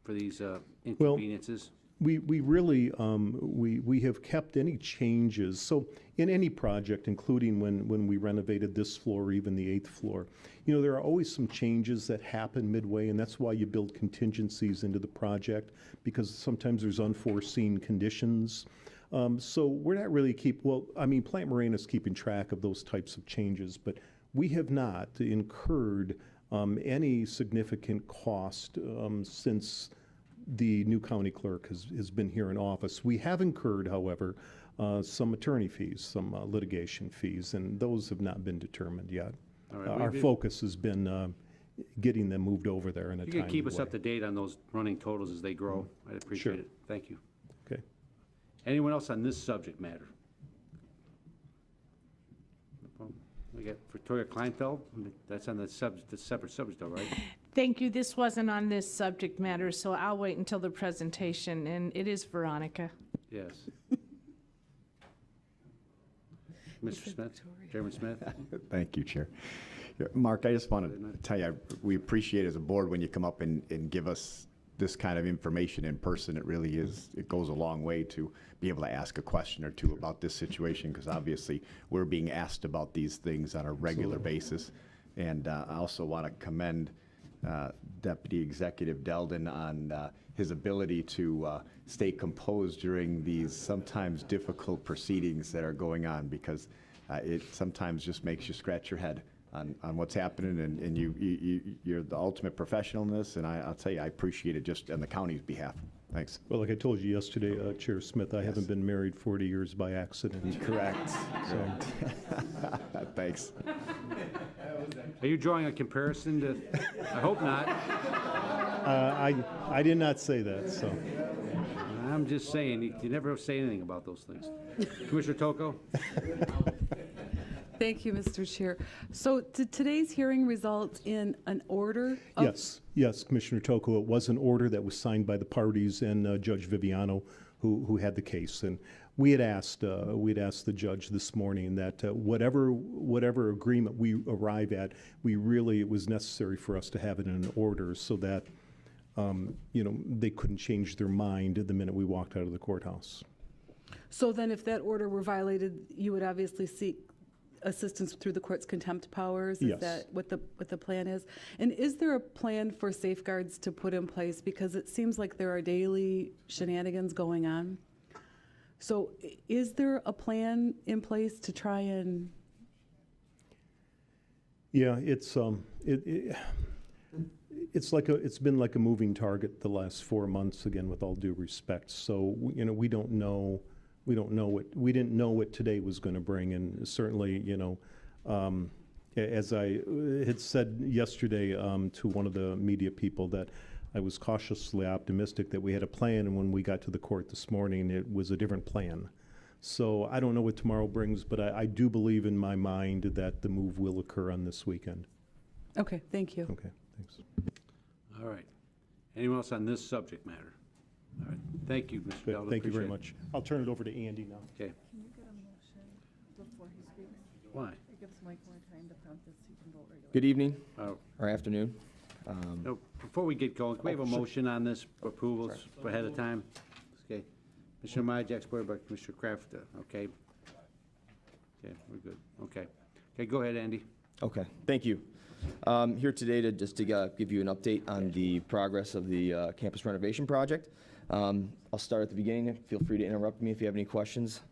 for these inconveniences? We really, we have kept any changes. So in any project, including when we renovated this floor, or even the 8th floor, there are always some changes that happen midway, and that's why you build contingencies into the project, because sometimes there's unforeseen conditions. So we're not really Plant Moran is keeping track of those types of changes, but we have not incurred any significant cost since the new county clerk has been here in office. We have incurred, however, some attorney fees, some litigation fees, and those have not been determined yet. All right, our focus has been getting them moved over there in a timely way. You can keep us up to date on those running totals as they grow. I'd appreciate it. Thank you. Okay. Anyone else on this subject matter? We got Victoria Kleinfeld. That's on the separate subject, though, right? Thank you. This wasn't on this subject matter, so I'll wait until the presentation, and it is Veronica. Yes. Mr. Smith, Chairman Smith. Thank you, Chair. Yeah, Mark, I just want to tell you, we appreciate as a board when you come up and give us this kind of information in person. It really is, it goes a long way to be able to ask a question or two about this situation, because obviously we're being asked about these things on a regular basis. And I also want to commend Deputy Executive Deldin on his ability to stay composed during these sometimes difficult proceedings that are going on, because it sometimes just makes you scratch your head on what's happening, and you're the ultimate professional in this, and I'll tell you, I appreciate it just on the county's behalf. Thanks. Well, like I told you yesterday, Chair Smith, I haven't been married 40 years by accident. Correct. Thanks. Are you drawing a comparison to, I hope not. I did not say that, so. I'm just saying, you never say anything about those things. Commissioner Tocco? Thank you, Mr. Chair. So did today's hearing result in an order? Yes, Commissioner Tocco, it was an order that was signed by the parties and Judge Viviano, who had the case. And we had asked the judge this morning that whatever agreement we arrive at, it was necessary for us to have it in an order so that, they couldn't change their mind the minute we walked out of the courthouse. So then if that order were violated, you would obviously seek assistance through the court's contempt powers? Is Yes. that what the plan is? And is there a plan for safeguards to put in place? Because it seems like there are daily shenanigans going on. So is there a plan in place to try and? Yeah, it's been like a moving target the last 4 months, again, with all due respect. So, we didn't know what today was going to bring, and certainly, as I had said yesterday to one of the media people, that I was cautiously optimistic that we had a plan, and when we got to the court this morning, it was a different plan. So I don't know what tomorrow brings, but I do believe in my mind that the move will occur on this weekend. Okay, thank you. Okay, thanks. All right. Anyone else on this subject matter? All right. Thank you, Mr. Good. Deldin. Thank you very Appreciate much. I'll turn it over to Andy now. Okay. Can you get a motion before he speaks? Why? It gives Mike more time to prompt this, he can vote right away. Good evening, Oh, or afternoon. no, before we get going, can we have a motion on this approvals ahead of time? Okay. Commissioner Majak, supported by Commissioner Kraft, okay? Okay, we're good. Okay. Okay, go ahead, Andy. Okay, thank you. Here today to give you an update on the progress of the campus renovation project. I'll start at the beginning. Feel free to interrupt me if you have any questions.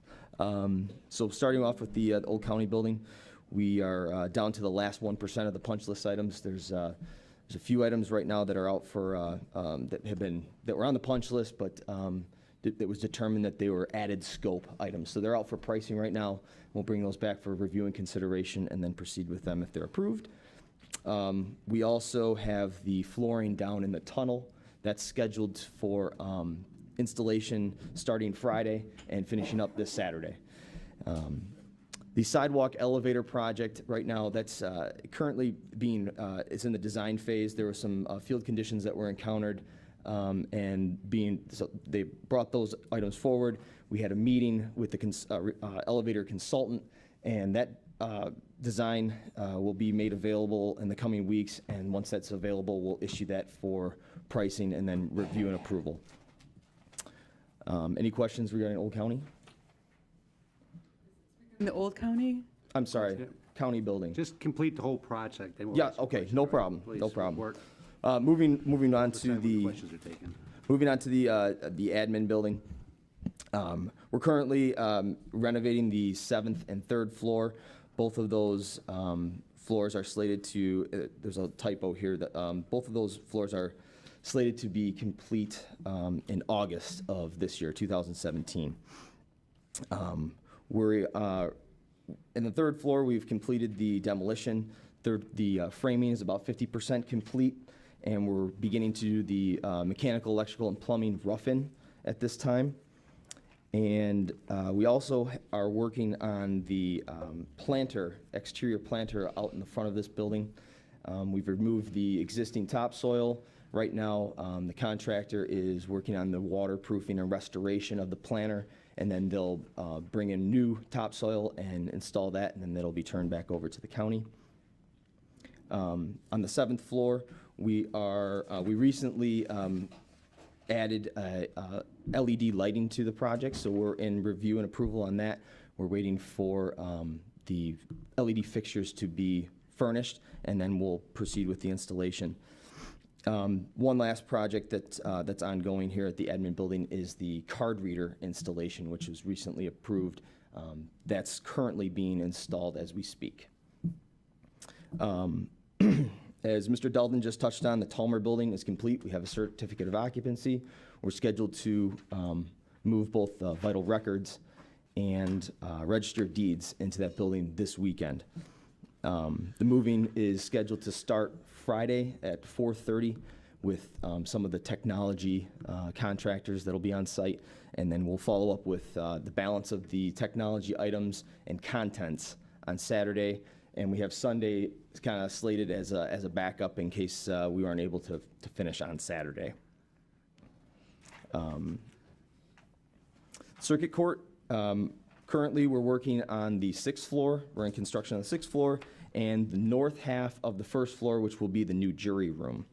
So starting off with the Old County building, we are down to the last 1% of the punch list items. There's a few items right now that are out for that were on the punch list, but it was determined that they were added scope items. So they're out for pricing right now. We'll bring those back for review and consideration, and then proceed with them if they're approved. We also have the flooring down in the tunnel. That's scheduled for installation starting Friday and finishing up this Saturday. The sidewalk elevator project right now, that's currently it's in the design phase. There were some field conditions that were encountered, so they brought those items forward. We had a meeting with the elevator consultant, and that design will be made available in the coming weeks, and once that's available, we'll issue that for pricing and then review and approval. Any questions regarding Old County? In the Old County? I'm sorry, county building. Just complete the whole project. then we'll Yeah, ask some okay, questions. no All right, problem, please, no problem. work. Moving on to the Questions are taken. the admin building. We're currently renovating the 7th and 3rd floor. Both of those floors are slated to, there's a typo here, that both of those floors are slated to be complete in August of this year, 2017. We're in the 3rd floor, we've completed the demolition. The framing is about 50% complete, and we're beginning to do the mechanical, electrical, and plumbing rough-in at this time. And we also are working on the exterior planter out in the front of this building. We've removed the existing topsoil. Right now, the contractor is working on the waterproofing and restoration of the planter and then they'll bring in new topsoil and install that, and then that'll be turned back over to the county. On the 7th floor, we recently added LED lighting to the project, so we're in review and approval on that. We're waiting for the LED fixtures to be furnished, and then we'll proceed with the installation. One last project that's ongoing here at the admin building is the card reader installation, which was recently approved. That's currently being installed as we speak. As Mr. Deldin just touched on, the Talmer building is complete. We have a certificate of occupancy. We're scheduled to move both vital records and register of deeds into that building this weekend. The moving is scheduled to start Friday at 4:30 with some of the technology contractors that'll be on site, and then we'll follow up with the balance of the technology items and contents on Saturday. And we have Sunday kind of slated as a backup in case we weren't able to finish on Saturday. Circuit Court, currently we're working on the 6th floor. We're in construction on the 6th floor, and the north half of the 1st floor, which will be the new jury room.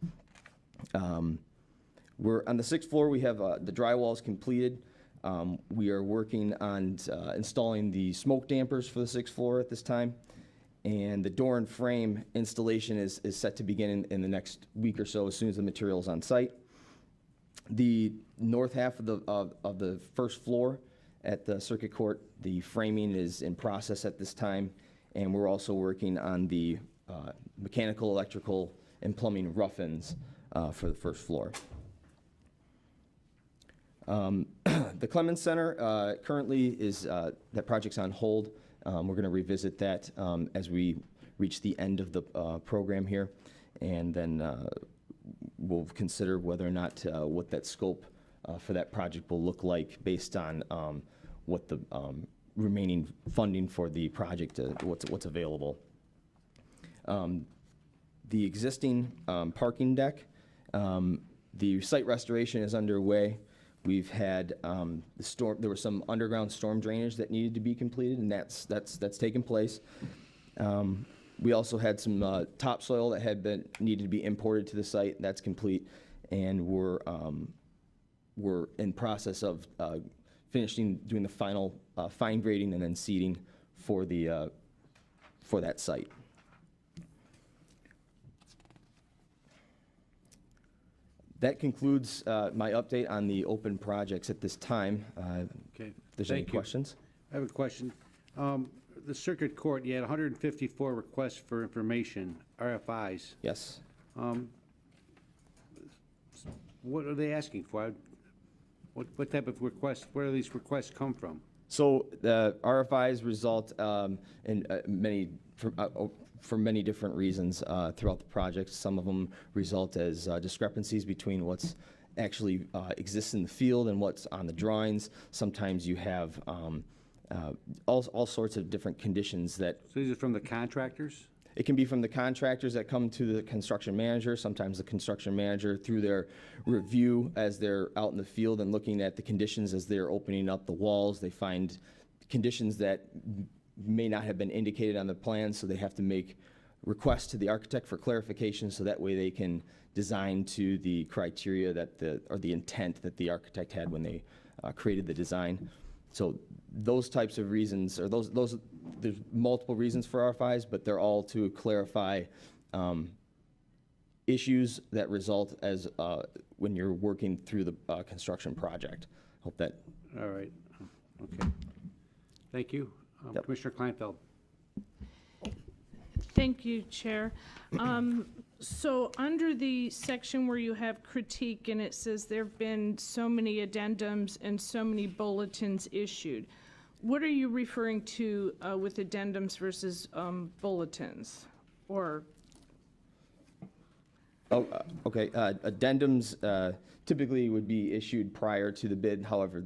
We're on the 6th floor. We have the drywalls completed. We are working on installing the smoke dampers for the 6th floor at this time. And the door and frame installation is set to begin in the next week or so as soon as the material is on site. The north half of the 1st floor at the Circuit Court, the framing is in process at this time, and we're also working on the mechanical, electrical, and plumbing rough-ins for the 1st floor. The Clemens Center currently is, that project's on hold. We're going to revisit that as we reach the end of the program here, and then we'll consider whether or not what that scope for that project will look like based on what the remaining funding for the project, what's available. The existing parking deck, the site restoration is underway. We've had there was some underground storm drainage that needed to be completed, and that's taken place. We also had some topsoil that needed to be imported to the site. That's complete, and we're in process of doing the final fine grading and then seeding for that site. That concludes my update on the open projects at this time. Okay. If there's any questions. I have a question. The Circuit Court, you had 154 requests for information, RFIs. Yes. What are they asking for? What type of requests, where do these requests come from? So the RFIs result in for many different reasons throughout the project. Some of them result as discrepancies between what's actually exists in the field and what's on the drawings. Sometimes you have all sorts of different conditions that... So these are from the contractors? It can be from the contractors that come to the construction manager. Sometimes the construction manager, through their review as they're out in the field and looking at the conditions as they're opening up the walls, they find conditions that may not have been indicated on the plan, so they have to make requests to the architect for clarification, so that way they can design to the criteria or the intent that the architect had when they created the design. So those types of reasons, or there's multiple reasons for RFIs, but they're all to clarify issues that result as when you're working through the construction project. Hope that. All right. Okay. Thank you. Yep. Commissioner Kleinfeld. Thank you, Chair. So under the section where you have critique and it says there have been so many addendums and so many bulletins issued, what are you referring to with addendums versus bulletins? Or? Oh, okay. Addendums typically would be issued prior to the bid. However,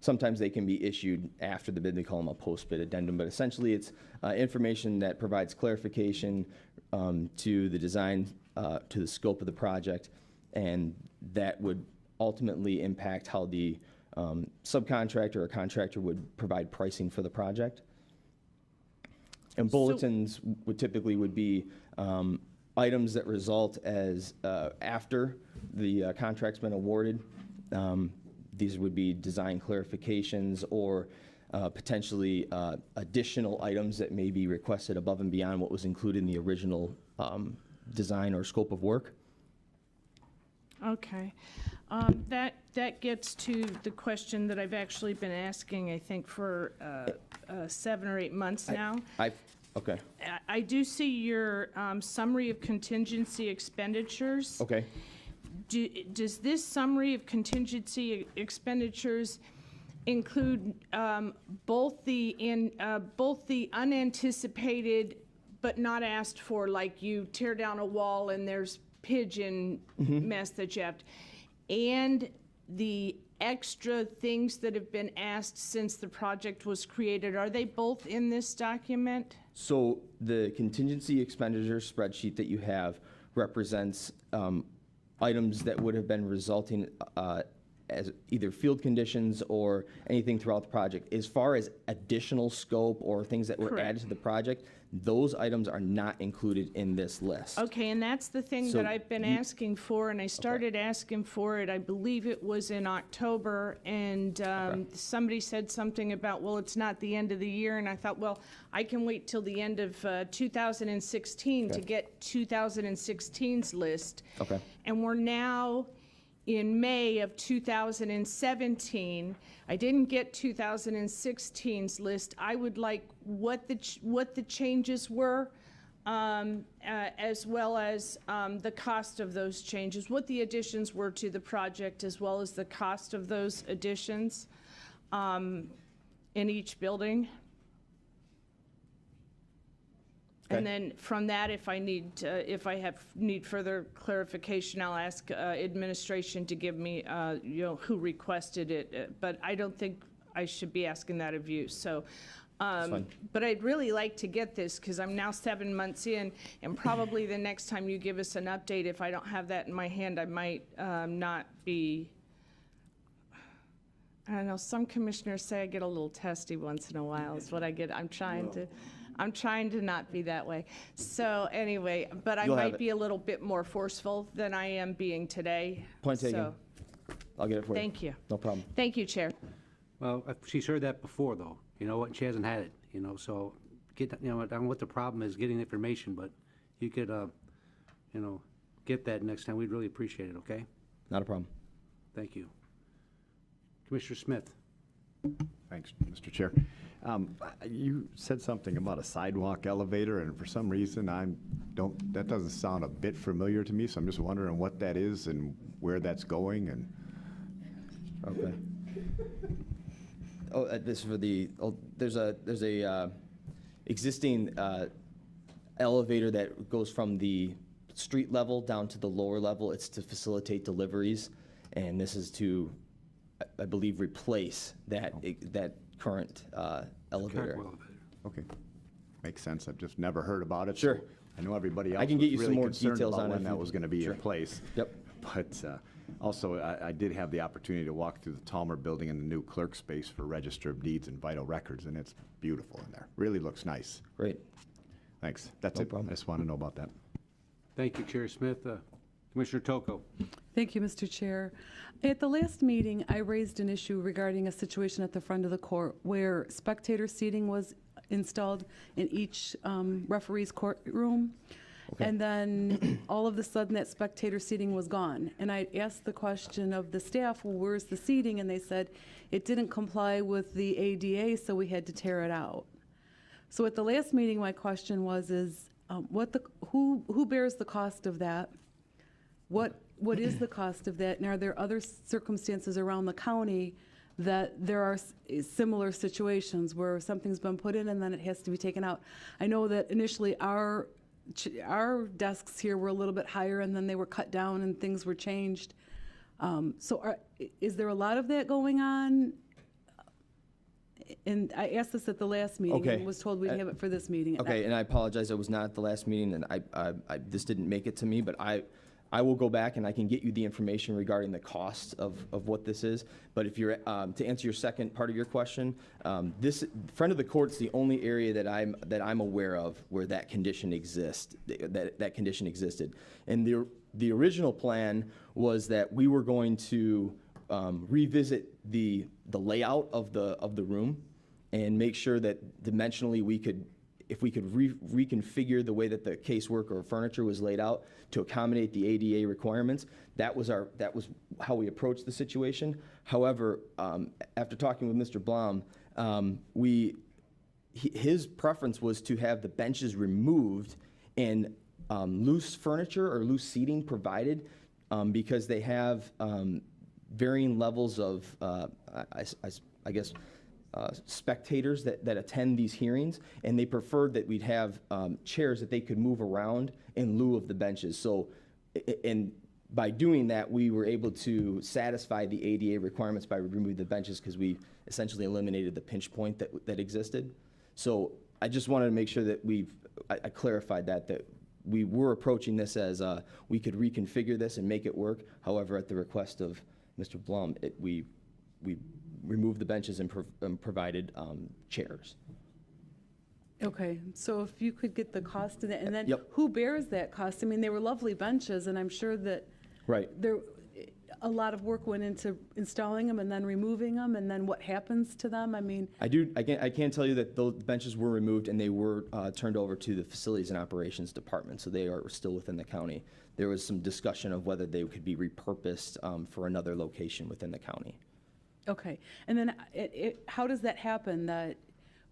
sometimes they can be issued after the bid. They call them a post-bid addendum. But essentially, it's information that provides clarification to the design, to the scope of the project, and that would ultimately impact how the subcontractor or contractor would provide pricing for the project. And bulletins would typically be items that result as after the contract's been awarded. These would be design clarifications or potentially additional items that may be requested above and beyond what was included in the original design or scope of work. Okay. That gets to the question that I've actually been asking, I think, for 7 or 8 months now. Okay. I do see your summary of contingency expenditures. Okay. Does this summary of contingency expenditures include both the unanticipated but not asked for, like you tear down a wall and there's pigeon mess that you have to, and the extra things that have been asked since the project was created? Are they both in this document? So the contingency expenditure spreadsheet that you have represents items that would have been resulting as either field conditions or anything throughout the project. As far as additional scope or things that were added to the project, those items are not included in this list. Okay, and that's the thing So that I've been asking for, and I started asking for it, I believe it was in October, and somebody said something about, well, it's not the end of the year, and I thought, well, I can wait till the end of 2016 to get 2016's list. Okay. And we're now in May of 2017. I didn't get 2016's list. I would like what the changes were, as well as the cost of those changes, what the additions were to the project, as well as the cost of those additions in each building. And then from that, if I need further clarification, I'll ask administration to give me, who requested it. But I don't think I should be asking that of you. So, but I'd really like to get this because I'm now 7 months in, and probably the next time you give us an update, if I don't have that in my hand, I might not be. I don't know. Some commissioners say I get a little testy once in a while. Is what I get. I'm trying to not be that way. So anyway, but I might be a little bit more forceful than I am being today. Point taken. I'll get it for you. Thank you. No problem. Thank you, Chair. Well, she's heard that before, though. You know what? And she hasn't had it. So I don't know what the problem is getting information, but you could, get that next time. We'd really appreciate it. Okay? Not a problem. Thank you, Commissioner Smith. Thanks, Mr. Chair. You said something about a sidewalk elevator, and for some reason that doesn't sound a bit familiar to me, so I'm just wondering what that is and where that's going. And okay. This is for the there's a existing elevator that goes from the street level down to the lower level. It's to facilitate deliveries, and this is to, I believe, replace that current elevator. Okay, makes sense. I've just never heard about it. Sure. So I know everybody else I can get was you some really more concerned details about on it when if that you- was going to be Sure. in place. Yep. But also, I did have the opportunity to walk through the Talmer building in the new clerk space for Register of Deeds and Vital Records, and it's beautiful in there. Really looks nice. Great. Thanks. That's No it. problem. I just want to know about that. Thank you, Chair Smith. Commissioner Toko. Thank you, Mr. Chair. At the last meeting, I raised an issue regarding a situation at the front of the court where spectator seating was installed in each referee's courtroom. Okay. And then all of a sudden that spectator seating was gone. And I asked the question of the staff, well, where's the seating? And they said it didn't comply with the ADA, so we had to tear it out. So at the last meeting, my question was, who bears the cost of that? What is the cost of that? And are there other circumstances around the county that there are similar situations where something's been put in and then it has to be taken out? I know that initially our desks here were a little bit higher and then they were cut down and things were changed. Is there a lot of that going on? And I asked this at the last meeting and was told we'd have it for this meeting. Okay, and I apologize, I was not at the last meeting, and I this didn't make it to me, but I will go back and I can get you the information regarding the cost of what this is. But if you're, to answer your second part of your question, this front of the court's the only area that I'm aware of where that condition exists, that condition existed. And the original plan was that we were going to revisit the layout of the room and make sure that dimensionally if we could reconfigure the way that the casework or furniture was laid out to accommodate the ADA requirements. That was how we approached the situation. However, after talking with Mr. Blom, his preference was to have the benches removed and loose furniture or loose seating provided because they have varying levels of, I guess, spectators that attend these hearings, and they preferred that we'd have chairs that they could move around in lieu of the benches. So, and by doing that, we were able to satisfy the ADA requirements by removing the benches because we essentially eliminated the pinch point that existed. So I just wanted to make sure that I clarified that we were approaching this as we could reconfigure this and make it work. However, at the request of Mr. Blum, we removed the benches and provided chairs. Okay, so if you could get the cost of that, and then Yep. who bears that cost? I mean, they were lovely benches, and I'm sure that Right. a lot of work went into installing them and then removing them, and then what happens to them? I mean, I can tell you that those benches were removed and they were turned over to the Facilities and Operations Department, so they are still within the county. There was some discussion of whether they could be repurposed for another location within the county. okay, and then how does that happen, that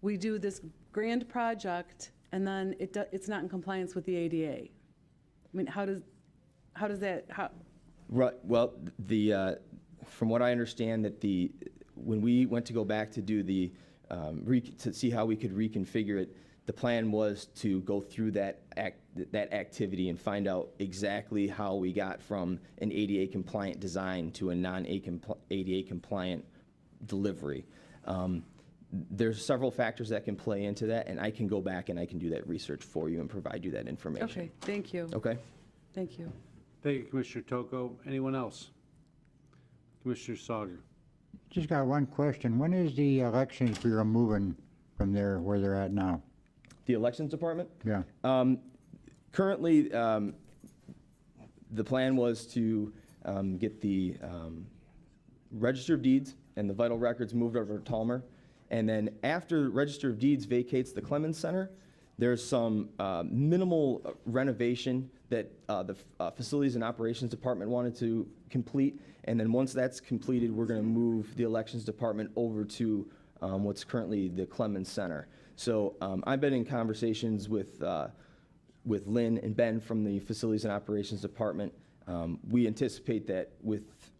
we do this grand project and then it's not in compliance with the ADA? I mean, how does that, Right. Well, from what I understand, that when we went to go back to do to see how we could reconfigure it, the plan was to go through that activity and find out exactly how we got from an ADA compliant design to a non-ADA compliant delivery. There's several factors that can play into that, and I can go back and I can do that research for you and provide you that information. okay, thank you. Okay. Thank you. Thank you, Commissioner Toko. Anyone else? Commissioner Sawyer. Just got one question. When is the Elections Bureau moving from there where they're at now? The Elections Department? Yeah. Currently, the plan was to get the Register of Deeds and the vital records moved over to Talmer. And then after Register of Deeds vacates the Clemens Center, there's some minimal renovation that the Facilities and Operations Department wanted to complete. And then once that's completed, we're going to move the Elections Department over to what's currently the Clemens Center. So I've been in conversations with Lynn and Ben from the Facilities and Operations Department. We anticipate that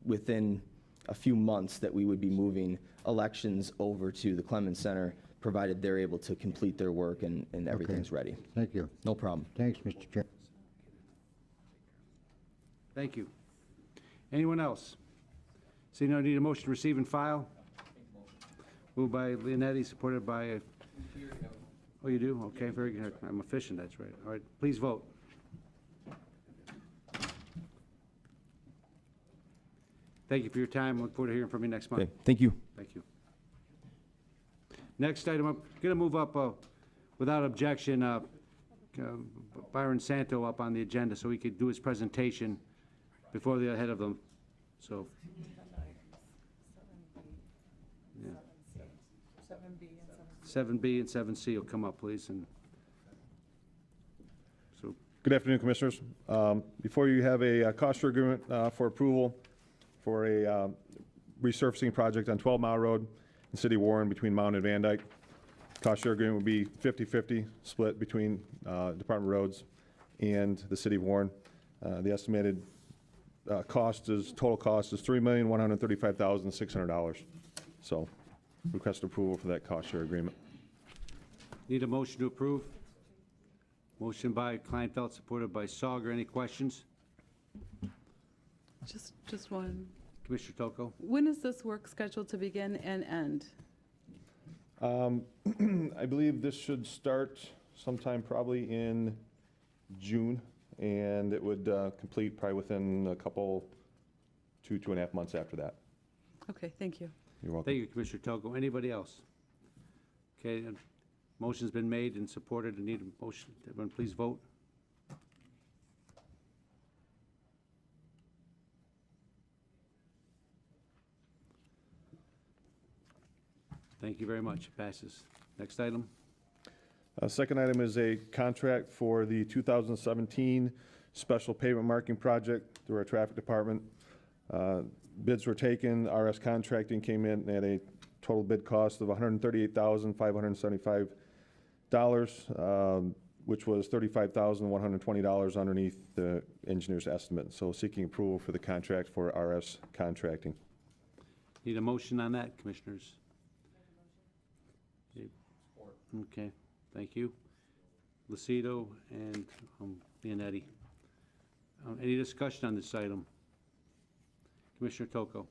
within a few months that we would be moving elections over to the Clemens Center, provided they're able to complete their work and everything's ready. Thank you. No problem. Thanks, Mr. Chair. Thank you. Anyone else? Seeing none, need a motion to receive and file? Moved by Leonetti, supported by, oh, you do? Okay, very good. I'm efficient, that's right. All right, please vote. Thank you for your time. Look forward to hearing from you next month. Okay, thank you. Thank you. Next item, I'm going to move up, without objection, Byron Santo up on the agenda so he could do his presentation before the head of them. So. Yeah. 7B and 7C will come up, please. And so. Good afternoon, Commissioners. Before you have a cost share agreement for approval for a resurfacing project on 12 Mile Road in City of Warren between Mound and Van Dyke. Cost share agreement would be 50-50 split between Department of Roads and the City of Warren. The estimated total cost is $3,135,600. So request approval for that cost share agreement. Need a motion to approve? Motion by Kleinfeld, supported by Sawyer. Any questions? Just one. Commissioner Toko? When is this work scheduled to begin and end? I believe this should start sometime probably in June and it would complete probably within a couple, 2.5 months after that. Okay, thank you. You're welcome. Thank you, Commissioner Togo. Anybody else? Okay, motion's been made and supported. I need a motion. Everyone please vote. Thank you very much. It passes. Next item. Second item is a contract for the 2017 Special Pavement Marking Project through our Traffic Department. Bids were taken. RS Contracting came in at a total bid cost of $138,575, which was $35,120 underneath the engineer's estimate. So seeking approval for the contract for RS Contracting. Need a motion on that, Commissioners? Okay, thank you. Lucido and Leonetti. Any discussion on this item? Commissioner Tocco.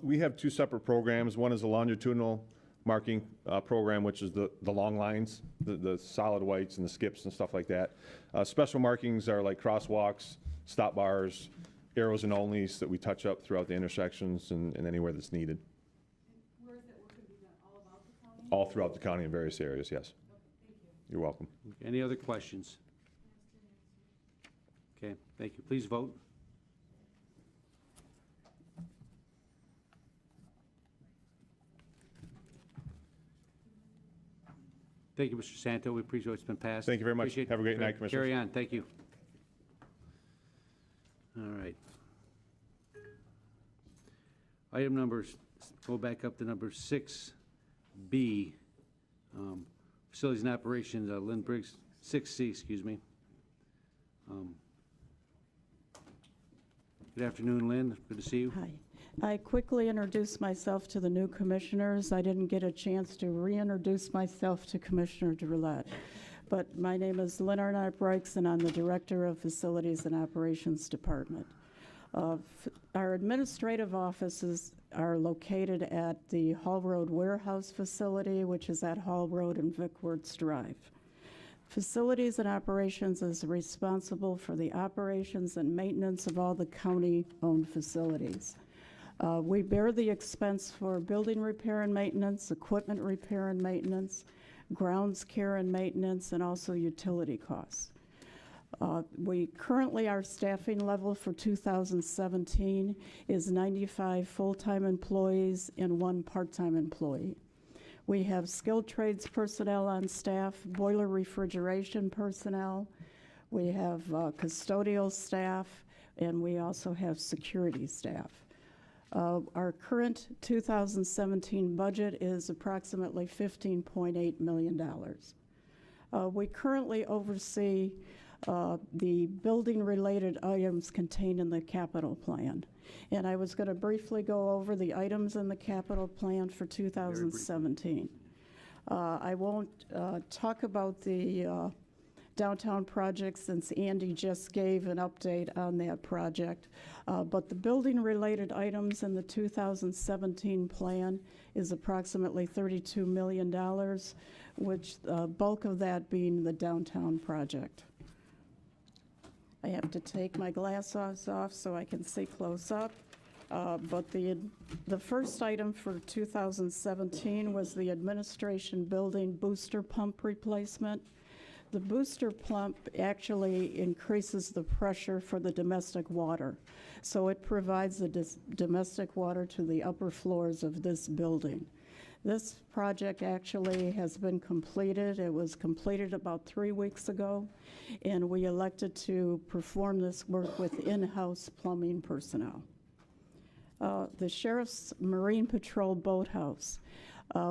We have two separate programs. One is a longitudinal marking program, which is the long lines, the solid whites and the skips and stuff like that. Special markings are like crosswalks, stop bars, arrows and onlys that we touch up throughout the intersections and anywhere that's needed. Where is that work going to be done? All about the county? All throughout the county in various areas, yes. Okay, thank you. You're welcome. Any other questions? Okay, thank you. Please vote. Thank you, Mr. Santo. We appreciate it's been passed. Thank you very much. Appreciate Have a great night, Commissioners. Carry on. Thank you. All right. Item numbers, go back up to number 6B, Facilities and Operations, Lynn Briggs, 6C, excuse me. Good afternoon, Lynn. Good to see you. Hi. I quickly introduced myself to the new commissioners. I didn't get a chance to reintroduce myself to Commissioner Drulette. But my name is Lynn Arnott-Bryks, and I'm the Director of Facilities and Operations Department. Our administrative offices are located at the Hall Road Warehouse Facility, which is at Hall Road and Vickwards Drive. Facilities and Operations is responsible for the operations and maintenance of all the county-owned facilities. We bear the expense for building repair and maintenance, equipment repair and maintenance, grounds care and maintenance, and also utility costs. We currently, our staffing level for 2017 is 95 full-time employees and 1 part-time employee. We have skilled trades personnel on staff, boiler refrigeration personnel, we have custodial staff, and we also have security staff. Our current 2017 budget is approximately $15.8 million. We currently oversee the building-related items contained in the capital plan. And I was going to briefly go over the items in the capital plan for 2017. I won't talk about the downtown project since Andy just gave an update on that project. But the building-related items in the 2017 plan is approximately $32 million, which bulk of that being the downtown project. I have to take my glasses off so I can see close up. But the first item for 2017 was the administration building booster pump replacement. The booster pump actually increases the pressure for the domestic water. So it provides the domestic water to the upper floors of this building. This project actually has been completed. It was completed about 3 weeks ago, and we elected to perform this work with in-house plumbing personnel. The Sheriff's Marine Patrol Boathouse.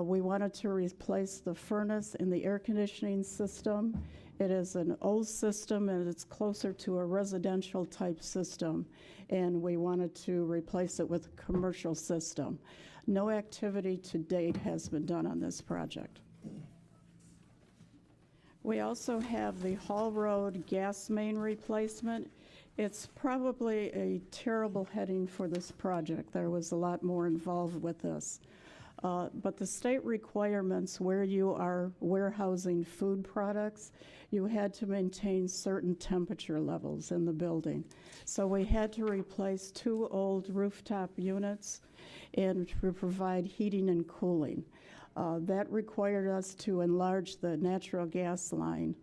We wanted to replace the furnace in the air conditioning system. It is an old system, and it's closer to a residential type system, and we wanted to replace it with a commercial system. No activity to date has been done on this project. We also have the Hall Road gas main replacement. It's probably a terrible heading for this project. There was a lot more involved with this. But the state requirements where you are warehousing food products, you had to maintain certain temperature levels in the building. So we had to replace 2 old rooftop units and to provide heating and cooling. That required us to enlarge the natural gas line.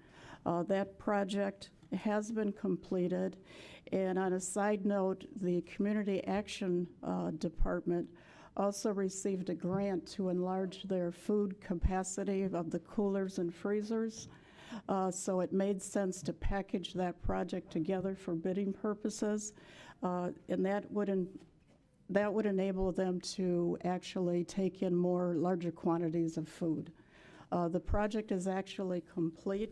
That project has been completed. And on a side note, the Community Action Department also received a grant to enlarge their food capacity of the coolers and freezers. So it made sense to package that project together for bidding purposes. And that would enable them to actually take in larger quantities of food. The project is actually complete,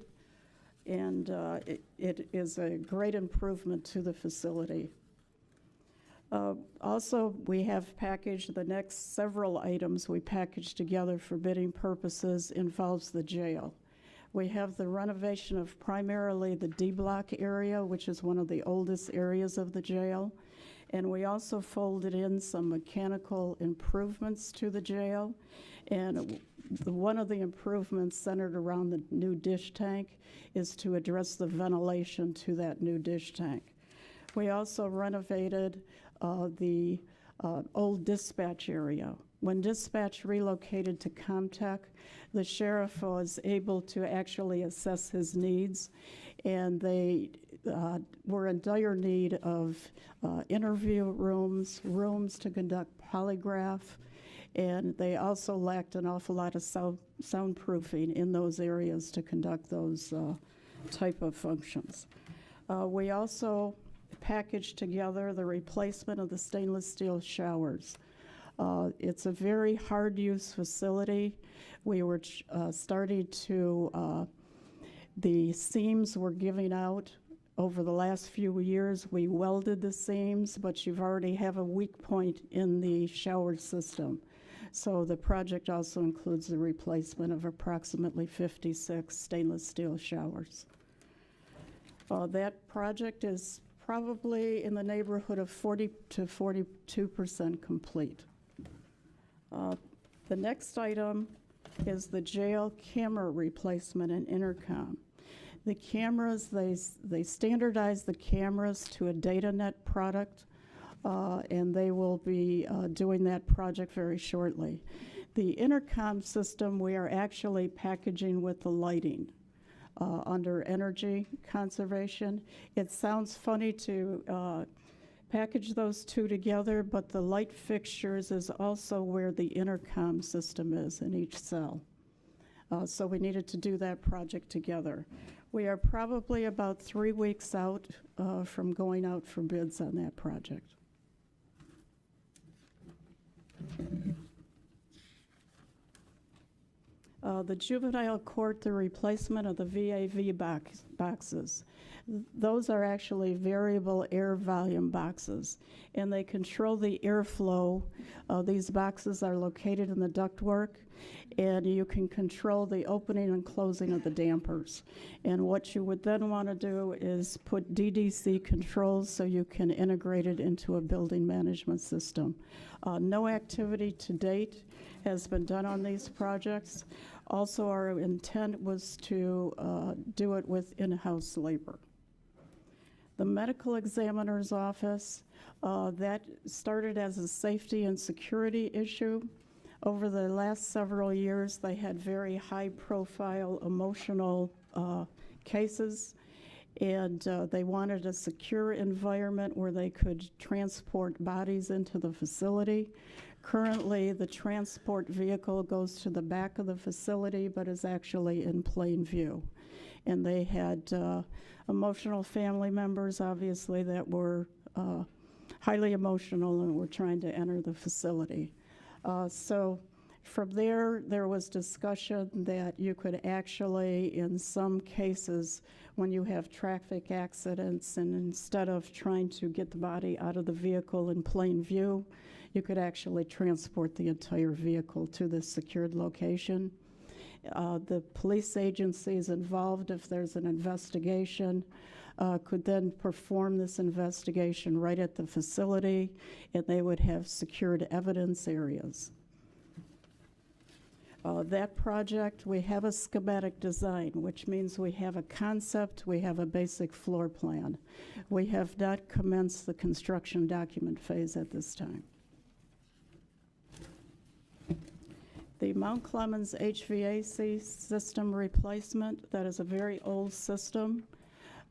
and it is a great improvement to the facility. Also, we have packaged the next several items we packaged together for bidding purposes involves the jail. We have the renovation of primarily the D block area, which is one of the oldest areas of the jail. And we also folded in some mechanical improvements to the jail. And one of the improvements centered around the new dish tank is to address the ventilation to that new dish tank. We also renovated the old dispatch area. When dispatch relocated to Comtech, the sheriff was able to actually assess his needs, and they were in dire need of interview rooms, rooms to conduct polygraph, and they also lacked an awful lot of soundproofing in those areas to conduct those type of functions. We also packaged together the replacement of the stainless steel showers. It's a very hard-use facility. We were starting to, the seams were giving out. Over the last few years, we welded the seams, but you've already have a weak point in the shower system. So the project also includes the replacement of approximately 56 stainless steel showers. That project is probably in the neighborhood of 40 to 42% complete. The next item is the jail camera replacement and intercom. The cameras, they standardized the cameras to a DataNet product, and they will be doing that project very shortly. The intercom system we are actually packaging with the lighting under energy conservation. It sounds funny to package those two together, but the light fixtures is also where the intercom system is in each cell. So we needed to do that project together. We are probably about 3 weeks out from going out for bids on that project. The juvenile court, the replacement of the VAV boxes. Those are actually variable air volume boxes, and they control the airflow. These boxes are located in the ductwork, and you can control the opening and closing of the dampers. And what you would then want to do is put DDC controls so you can integrate it into a building management system. No activity to date has been done on these projects. Also, our intent was to do it with in-house labor. The medical examiner's office, that started as a safety and security issue. Over the last several years, they had very high-profile emotional cases, and they wanted a secure environment where they could transport bodies into the facility. Currently, the transport vehicle goes to the back of the facility, but is actually in plain view. And they had emotional family members, obviously, that were highly emotional and were trying to enter the facility. So from there was discussion that you could actually, in some cases, when you have traffic accidents, and instead of trying to get the body out of the vehicle in plain view, you could actually transport the entire vehicle to the secured location. The police agencies involved, if there's an investigation, could then perform this investigation right at the facility, and they would have secured evidence areas. That project, we have a schematic design, which means we have a concept, we have a basic floor plan. We have not commenced the construction document phase at this time. The Mount Clemens HVAC system replacement, that is a very old system.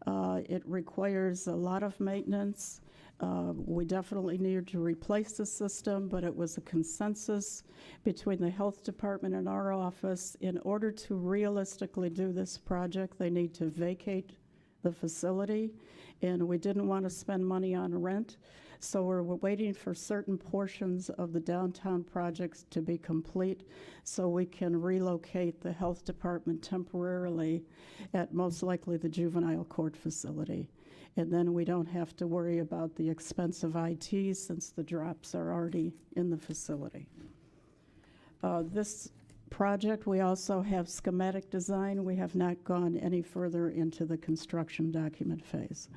It requires a lot of maintenance. We definitely needed to replace the system, but it was a consensus between the health department and our office. In order to realistically do this project, they need to vacate the facility, and we didn't want to spend money on rent. So we're waiting for certain portions of the downtown projects to be complete so we can relocate the health department temporarily at most likely the juvenile court facility. And then we don't have to worry about the expense of IT since the drops are already in the facility. This project, we also have schematic design. We have not gone any further into the construction document phase.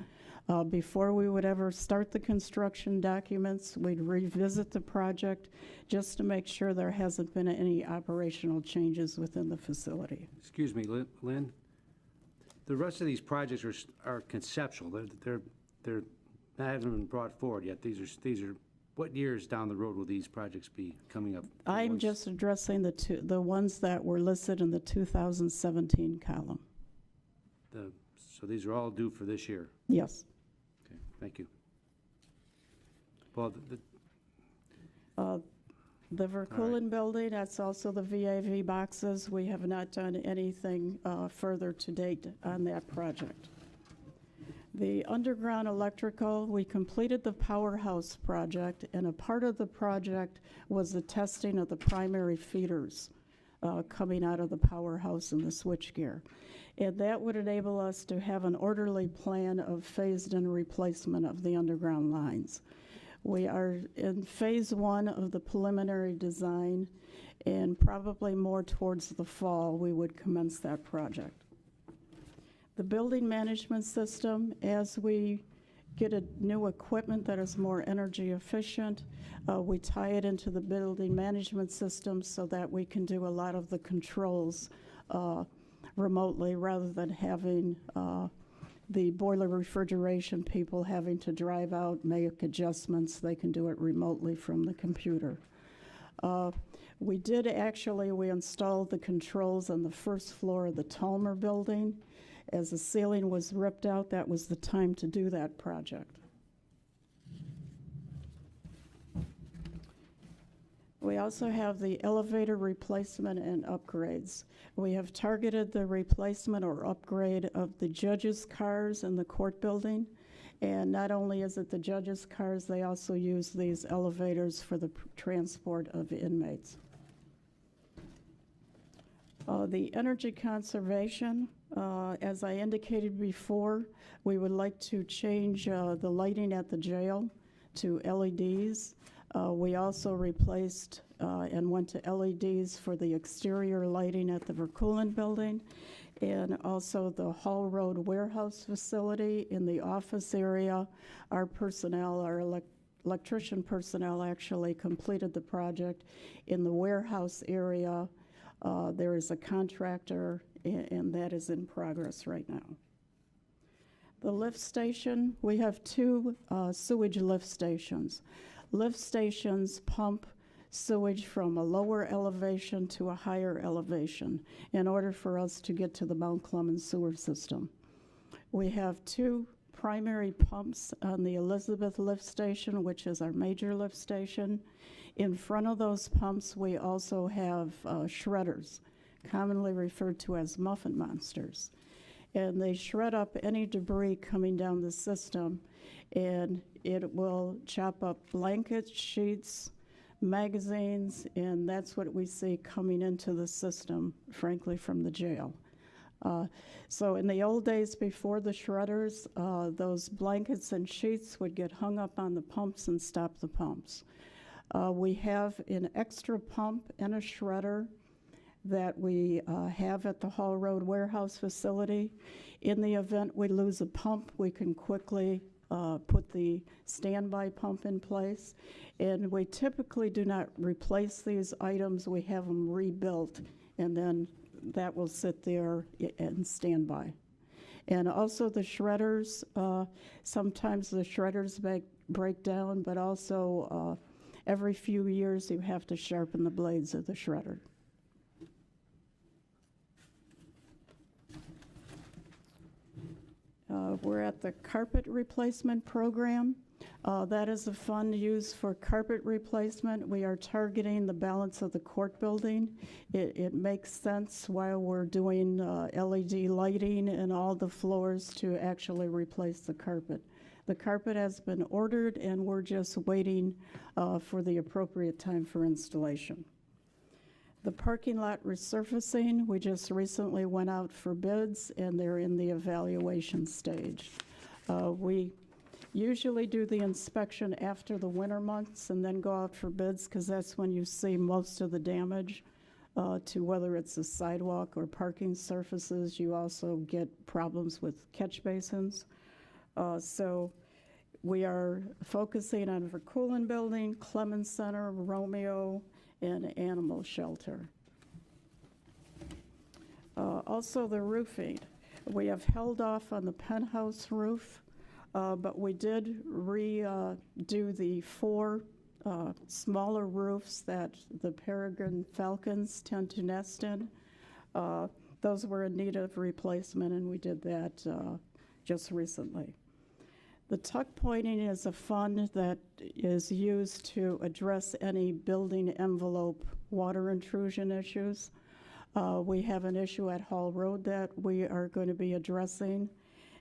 Before we would ever start the construction documents, we'd revisit the project just to make sure there hasn't been any operational changes within the facility. Excuse me, Lynn. The rest of these projects are conceptual. They're not haven't been brought forward yet. These are what years down the road will these projects be coming up? I'm just addressing the ones that were listed in the 2017 column. So these are all due for this year. Yes. Okay, thank you. Well, the Verkulen building, that's also the VAV boxes. We have not done anything further to date on that project. The underground electrical, we completed the powerhouse project, and a part of the project was the testing of the primary feeders coming out of the powerhouse and the switchgear. And that would enable us to have an orderly plan of phased-in replacement of the underground lines. We are in phase 1 of the preliminary design, and probably more towards the fall, we would commence that project. The building management system, as we get a new equipment that is more energy efficient, we tie it into the building management system so that we can do a lot of the controls remotely rather than having the boiler refrigeration people having to drive out, make adjustments. They can do it remotely from the computer. We installed the controls on the first floor of the Talmer building. As the ceiling was ripped out, that was the time to do that project. We also have the elevator replacement and upgrades. We have targeted the replacement or upgrade of the judges' cars in the court building. And not only is it the judges' cars, they also use these elevators for the transport of inmates. The energy conservation, as I indicated before, we would like to change the lighting at the jail to LEDs. We also replaced and went to LEDs for the exterior lighting at the Verkulen building, and also the Hall Road warehouse facility in the office area. Our personnel, our electrician personnel actually completed the project. In the warehouse area, there is a contractor, and that is in progress right now. The lift station, we have 2 sewage lift stations. Lift stations pump sewage from a lower elevation to a higher elevation in order for us to get to the Mount Clemens sewer system. We have 2 primary pumps on the Elizabeth lift station, which is our major lift station. In front of those pumps, we also have shredders, commonly referred to as muffin monsters. And they shred up any debris coming down the system, and it will chop up blankets, sheets, magazines, and that's what we see coming into the system, frankly, from the jail. So in the old days before the shredders, those blankets and sheets would get hung up on the pumps and stop the pumps. We have an extra pump and a shredder that we have at the Hall Road warehouse facility. In the event we lose a pump, we can quickly put the standby pump in place. And we typically do not replace these items. We have them rebuilt, and then that will sit there and standby. And also the shredders, sometimes the shredders break down, but also every few years you have to sharpen the blades of the shredder. We're at the carpet replacement program. That is a fund used for carpet replacement. We are targeting the balance of the court building. It makes sense while we're doing LED lighting in all the floors to actually replace the carpet. The carpet has been ordered, and we're just waiting for the appropriate time for installation. The parking lot resurfacing, we just recently went out for bids, and they're in the evaluation stage. We usually do the inspection after the winter months and then go out for bids, because that's when you see most of the damage to whether it's a sidewalk or parking surfaces. You also get problems with catch basins. So we are focusing on Verkulen Building, Clemens Center, Romeo, and Animal Shelter. Also the roofing. We have held off on the penthouse roof, but we did redo the 4 smaller roofs that the peregrine falcons tend to nest in. Those were in need of replacement, and we did that just recently. The tuck pointing is a fund that is used to address any building envelope water intrusion issues. We have an issue at Hall Road that we are going to be addressing,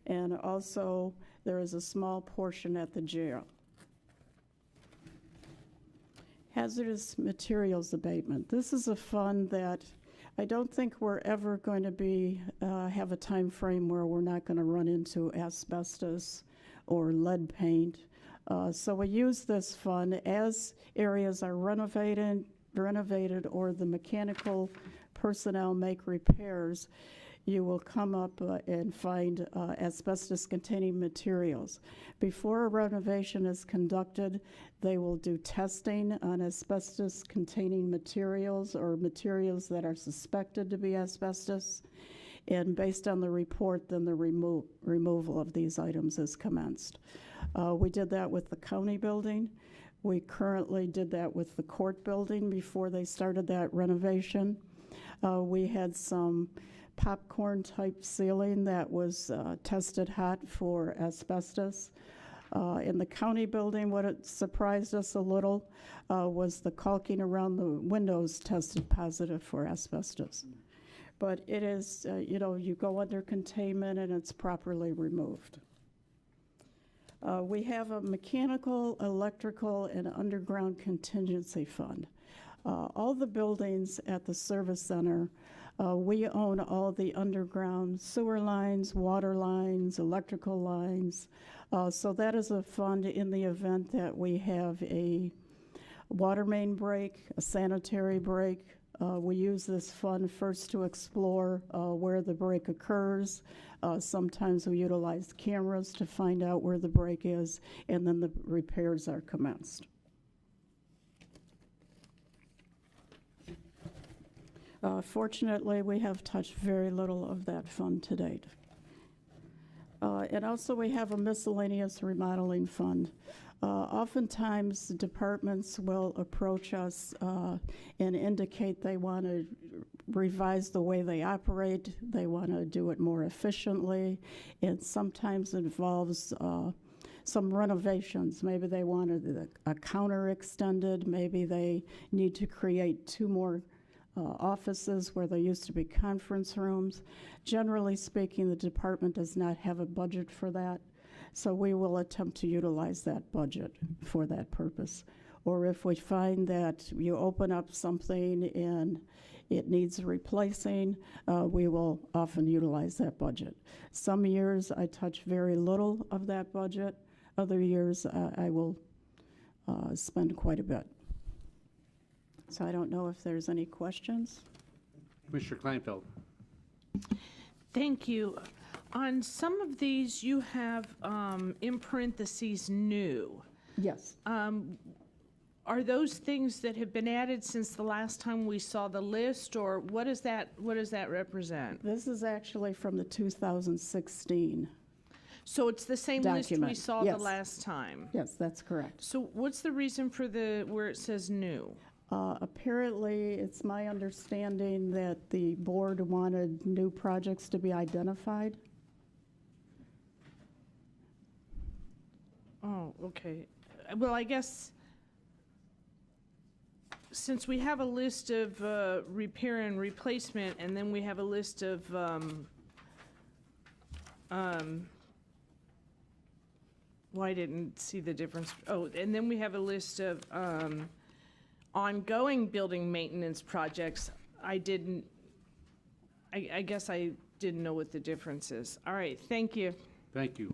and also there is a small portion at the jail. Hazardous materials abatement. This is a fund that I don't think we're ever going to be have a time frame where we're not going to run into asbestos or lead paint. So we use this fund as areas are renovated or the mechanical personnel make repairs. You will come up and find asbestos-containing materials. Before a renovation is conducted, they will do testing on asbestos-containing materials or materials that are suspected to be asbestos. And based on the report, then the removal of these items is commenced. We did that with the county building. We currently did that with the court building before they started that renovation. We had some popcorn-type ceiling that was tested hot for asbestos. In the county building, what it surprised us a little was the caulking around the windows tested positive for asbestos. But it is, you go under containment and it's properly removed. We have a mechanical, electrical, and underground contingency fund. All the buildings at the service center, we own all the underground sewer lines, water lines, electrical lines. So that is a fund in the event that we have a water main break, a sanitary break. We use this fund first to explore where the break occurs. Sometimes we utilize cameras to find out where the break is, and then the repairs are commenced. Fortunately, we have touched very little of that fund to date. And also we have a miscellaneous remodeling fund. Oftentimes, departments will approach us and indicate they want to revise the way they operate, they want to do it more efficiently, and sometimes it involves some renovations. Maybe they wanted a counter extended, maybe they need to create 2 more offices where there used to be conference rooms. Generally speaking, the department does not have a budget for that. So we will attempt to utilize that budget for that purpose. Or if we find that you open up something and it needs replacing, we will often utilize that budget. Some years I touch very little of that budget. Other years I will spend quite a bit. So I don't know if there's any questions. Commissioner Kleinfeld. Thank you. On some of these, you have in parentheses new. Yes. Are those things that have been added since the last time we saw the list, or what does that represent? This is actually from the 2016. So it's the same list we Document. saw Yes. the last time? Yes, that's correct. So what's the reason for where it says new? Apparently, it's my understanding that the board wanted new projects to be identified. Oh, okay. Well, I guess since we have a list of repair and replacement, and then we have a list of well, I didn't see the difference. Oh, and then we have a list of ongoing building maintenance projects. I guess I didn't know what the difference is. All right, thank you. Thank you.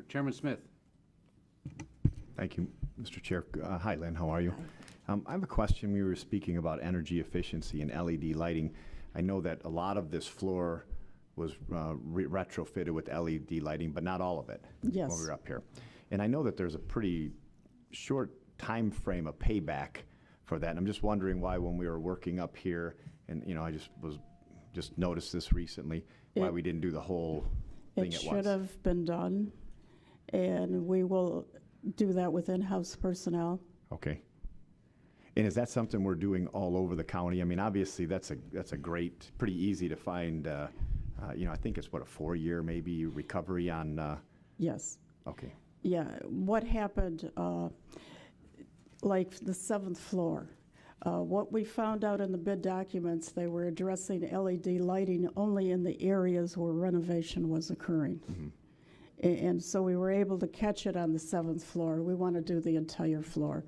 Chairman Smith. Thank you, Mr. Chair. Hi, Lynn, how are you? I have a question. We were speaking about energy efficiency and LED lighting. I know that a lot of this floor was retrofitted with LED lighting, but not all of it. Yes. When we were up here. And I know that there's a pretty short time frame of payback for that. And I'm just wondering why, when we were working up here, and I just noticed this recently, why we didn't do the whole thing at once. It should have been done, and we will do that with in-house personnel. Okay. And is that something we're doing all over the county? I mean, obviously, that's a great, pretty easy to find, I think it's a 4-year maybe recovery on. Yes. Okay. Yeah, what happened, like the 7th floor, what we found out in the bid documents, they were addressing LED lighting only in the areas where renovation was occurring. Mm-hmm. And so we were able to catch it on the 7th floor. We want to do the entire floor.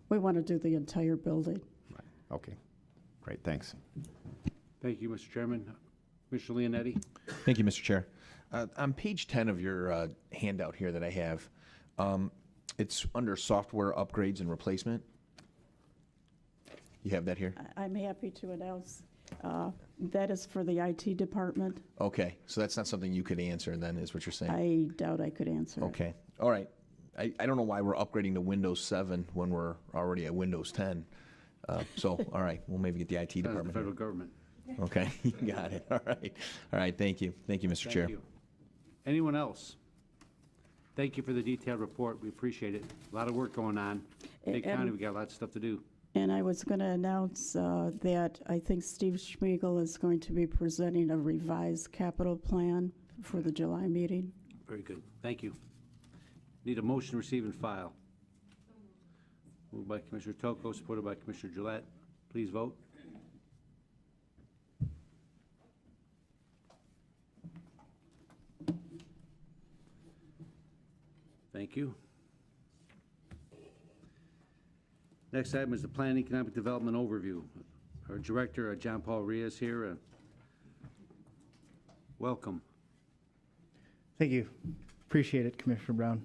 We want to do the entire building. Right. Okay. Great. Thanks. Thank you, Mr. Chairman. Commissioner Leonetti. Thank you, Mr. Chair. On page 10 of your handout here that I have, it's under software upgrades and replacement. You have that here? I'm happy to announce that is for the IT department. Okay, so that's not something you could answer then, is what you're saying? I doubt I could answer it. Okay, all right. I don't know why we're upgrading to Windows 7 when we're already at Windows 10. So, all right, we'll maybe get the IT department. The federal government. Okay, you got it. All right. Thank you, Mr. Chair. Thank you. Anyone else? Thank you for the detailed report. We appreciate it. A lot of work going on. Big county, we got lots of stuff to do. And I was going to announce that I think Steve Schmiegel is going to be presenting a revised capital plan for the July meeting. Very good. Thank you. Need a motion to receive and file. Moved by Commissioner Toko, supported by Commissioner Gillette. Please vote. Thank you. Next item is the Plan and Economic Development Overview. Our Director, John Paul Rios here. Welcome. Thank you. Appreciate it, Commissioner Brown.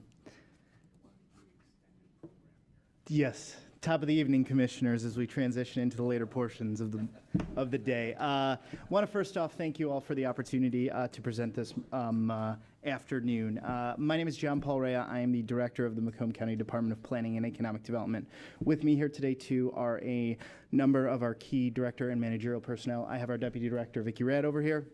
Yes, top of the evening, Commissioners, as we transition into the later portions of the day. Want to first off thank you all for the opportunity to present this afternoon. My name is John Paul Rea. I am the Director of the Macomb County Department of Planning and Economic Development. With me here today, too, are a number of our key director and managerial personnel. I have our Deputy Director, Vicki Rad, over here.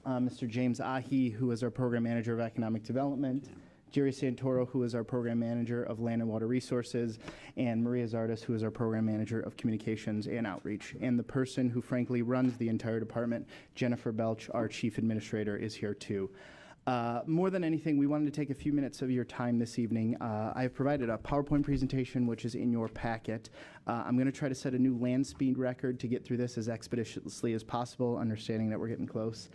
Mr. James Ahi, who is our Program Manager of Economic Development. Gerry Santoro, who is our Program Manager of Land and Water Resources, and Maria Zardes, who is our Program Manager of Communications and Outreach. And the person who frankly runs the entire department, Jennifer Belch, our Chief Administrator, is here too. More than anything, we wanted to take a few minutes of your time this evening. I have provided a PowerPoint presentation, which is in your packet. I'm going to try to set a new land speed record to get through this as expeditiously as possible, understanding that we're getting close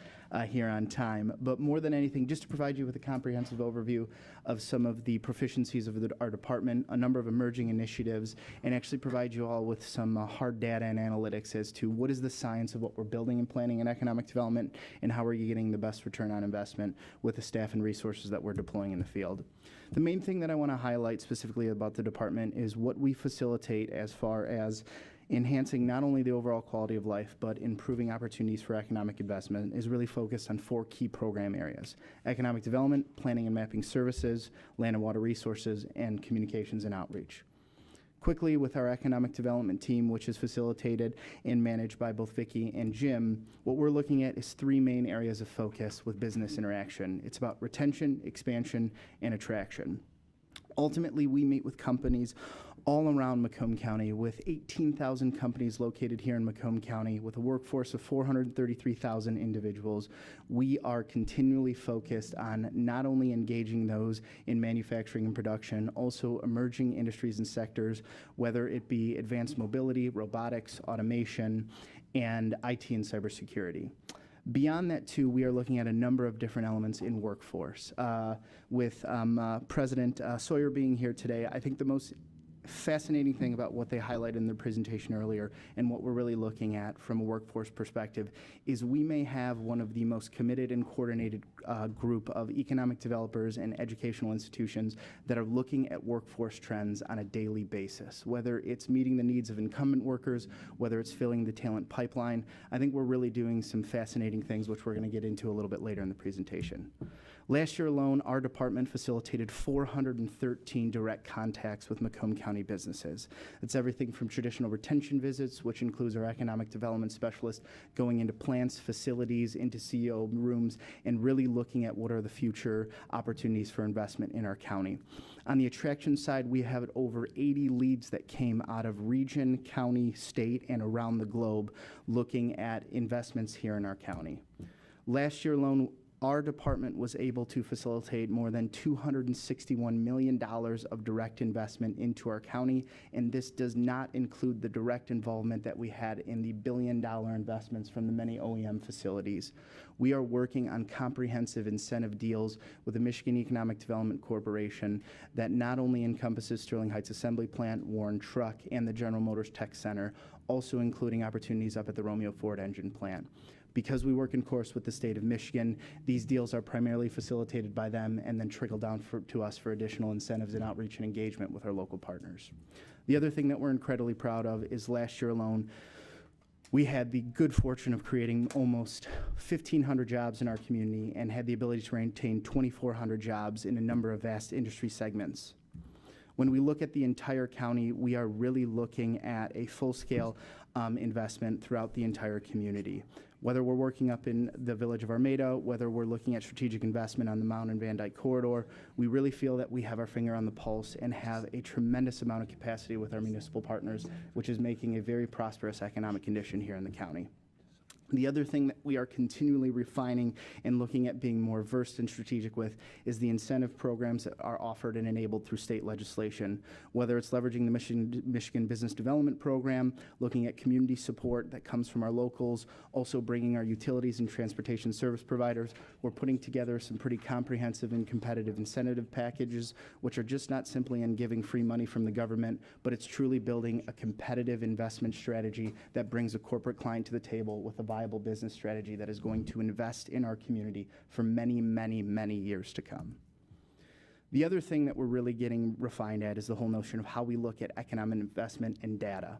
here on time. But more than anything, just to provide you with a comprehensive overview of some of the proficiencies of our department, a number of emerging initiatives, and actually provide you all with some hard data and analytics as to what is the science of what we're building and planning in economic development, and how are you getting the best return on investment with the staff and resources that we're deploying in the field. The main thing that I want to highlight specifically about the department is what we facilitate as far as Enhancing not only the overall quality of life, but improving opportunities for economic investment is really focused on 4 key program areas: economic development, planning and mapping services, land and water resources, and communications and outreach. Quickly, with our economic development team, which is facilitated and managed by both Vicki and Jim, what we're looking at is 3 main areas of focus with business interaction. It's about retention, expansion, and attraction. Ultimately, we meet with companies all around Macomb County, with 18,000 companies located here in Macomb County, with a workforce of 433,000 individuals. We are continually focused on not only engaging those in manufacturing and production, also emerging industries and sectors, whether it be advanced mobility, robotics, automation, and IT and cybersecurity. Beyond that, too, we are looking at a number of different elements in workforce. With President Sawyer being here today, I think the most fascinating thing about what they highlighted in their presentation earlier and what we're really looking at from a workforce perspective is we may have one of the most committed and coordinated group of economic developers and educational institutions that are looking at workforce trends on a daily basis, whether it's meeting the needs of incumbent workers, whether it's filling the talent pipeline. I think we're really doing some fascinating things, which we're going to get into a little bit later in the presentation. Last year alone, our department facilitated 413 direct contacts with Macomb County businesses. It's everything from traditional retention visits, which includes our economic development specialist going into plants, facilities, into CEO rooms, and really looking at what are the future opportunities for investment in our county. On the attraction side, we have over 80 leads that came out of region, county, state, and around the globe looking at investments here in our county. Last year alone, our department was able to facilitate more than $261 million of direct investment into our county, and this does not include the direct involvement that we had in the billion-dollar investments from the many OEM facilities. We are working on comprehensive incentive deals with the Michigan Economic Development Corporation that not only encompasses Sterling Heights Assembly Plant, Warren Truck, and the General Motors Tech Center, also including opportunities up at the Romeo Ford Engine Plant. Because we work in course with the state of Michigan, these deals are primarily facilitated by them and then trickle down to us for additional incentives and outreach and engagement with our local partners. The other thing that we're incredibly proud of is last year alone, we had the good fortune of creating almost 1,500 jobs in our community and had the ability to maintain 2,400 jobs in a number of vast industry segments. When we look at the entire county, we are really looking at a full-scale investment throughout the entire community. Whether we're working up in the village of Armada, whether we're looking at strategic investment on the Mountain and Van Dyke corridor, we really feel that we have our finger on the pulse and have a tremendous amount of capacity with our municipal partners, which is making a very prosperous economic condition here in the county. The other thing that we are continually refining and looking at being more versed and strategic with is the incentive programs that are offered and enabled through state legislation, whether it's leveraging the Michigan Business Development Program, looking at community support that comes from our locals, also bringing our utilities and transportation service providers. We're putting together some pretty comprehensive and competitive incentive packages, which are just not simply in giving free money from the government, but it's truly building a competitive investment strategy that brings a corporate client to the table with a viable business strategy that is going to invest in our community for many, many, many years to come. The other thing that we're really getting refined at is the whole notion of how we look at economic investment and data.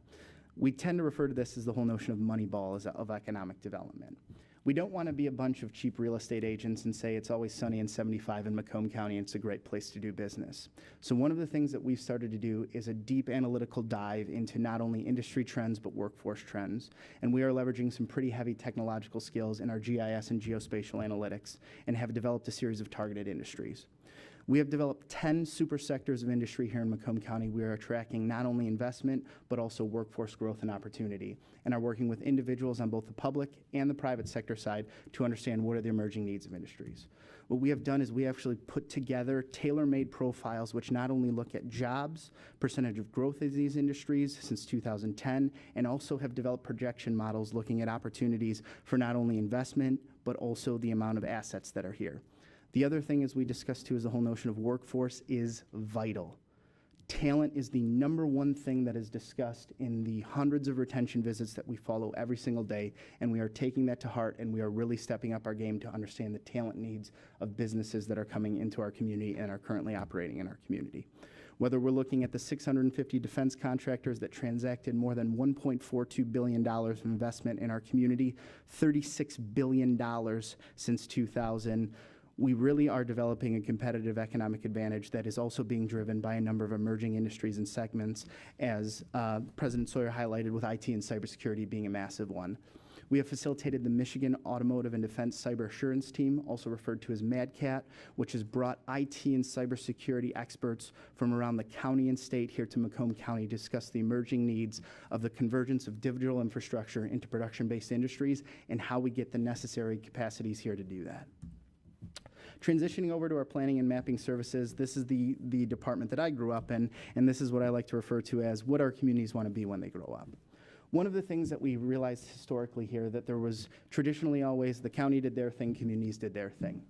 We tend to refer to this as the whole notion of Moneyball of economic development. We don't want to be a bunch of cheap real estate agents and say it's always sunny and 75 in Macomb County and it's a great place to do business. So one of the things that we've started to do is a deep analytical dive into not only industry trends but workforce trends. And we are leveraging some pretty heavy technological skills in our GIS and geospatial analytics and have developed a series of targeted industries. We have developed 10 super sectors of industry here in Macomb County. We are tracking not only investment, but also workforce growth and opportunity, and are working with individuals on both the public and the private sector side to understand what are the emerging needs of industries. What we have done is we actually put together tailor-made profiles which not only look at jobs, percentage of growth of these industries since 2010, and also have developed projection models looking at opportunities for not only investment, but also the amount of assets that are here. The other thing, as we discussed too, is the whole notion of workforce is vital. Talent is the number one thing that is discussed in the hundreds of retention visits that we follow every single day, and we are taking that to heart, and we are really stepping up our game to understand the talent needs of businesses that are coming into our community and are currently operating in our community. Whether we're looking at the 650 defense contractors that transacted more than $1.42 billion of investment in our community, $36 billion since 2000, we really are developing a competitive economic advantage that is also being driven by a number of emerging industries and segments, as President Sawyer highlighted, with IT and cybersecurity being a massive one. We have facilitated the Michigan Automotive and Defense Cyber Assurance Team, also referred to as MADCAT, which has brought IT and cybersecurity experts from around the county and state here to Macomb County to discuss the emerging needs of the convergence of digital infrastructure into production-based industries and how we get the necessary capacities here to do that. Transitioning over to our planning and mapping services, this is the department that I grew up in, and this is what I like to refer to as what our communities want to be when they grow up. One of the things that we realized historically here, that there was traditionally always the county did their thing, communities did their thing.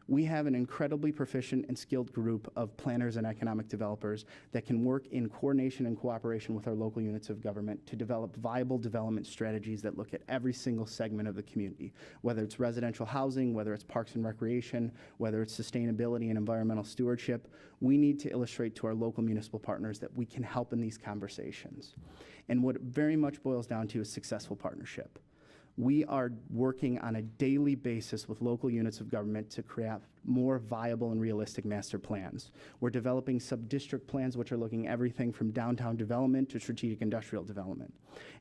We have an incredibly proficient and skilled group of planners and economic developers that can work in coordination and cooperation with our local units of government to develop viable development strategies that look at every single segment of the community, whether it's residential housing, whether it's parks and recreation, whether it's sustainability and environmental stewardship. We need to illustrate to our local municipal partners that we can help in these conversations. And what it very much boils down to is successful partnership. We are working on a daily basis with local units of government to create more viable and realistic master plans. We're developing sub-district plans, which are looking at everything from downtown development to strategic industrial development.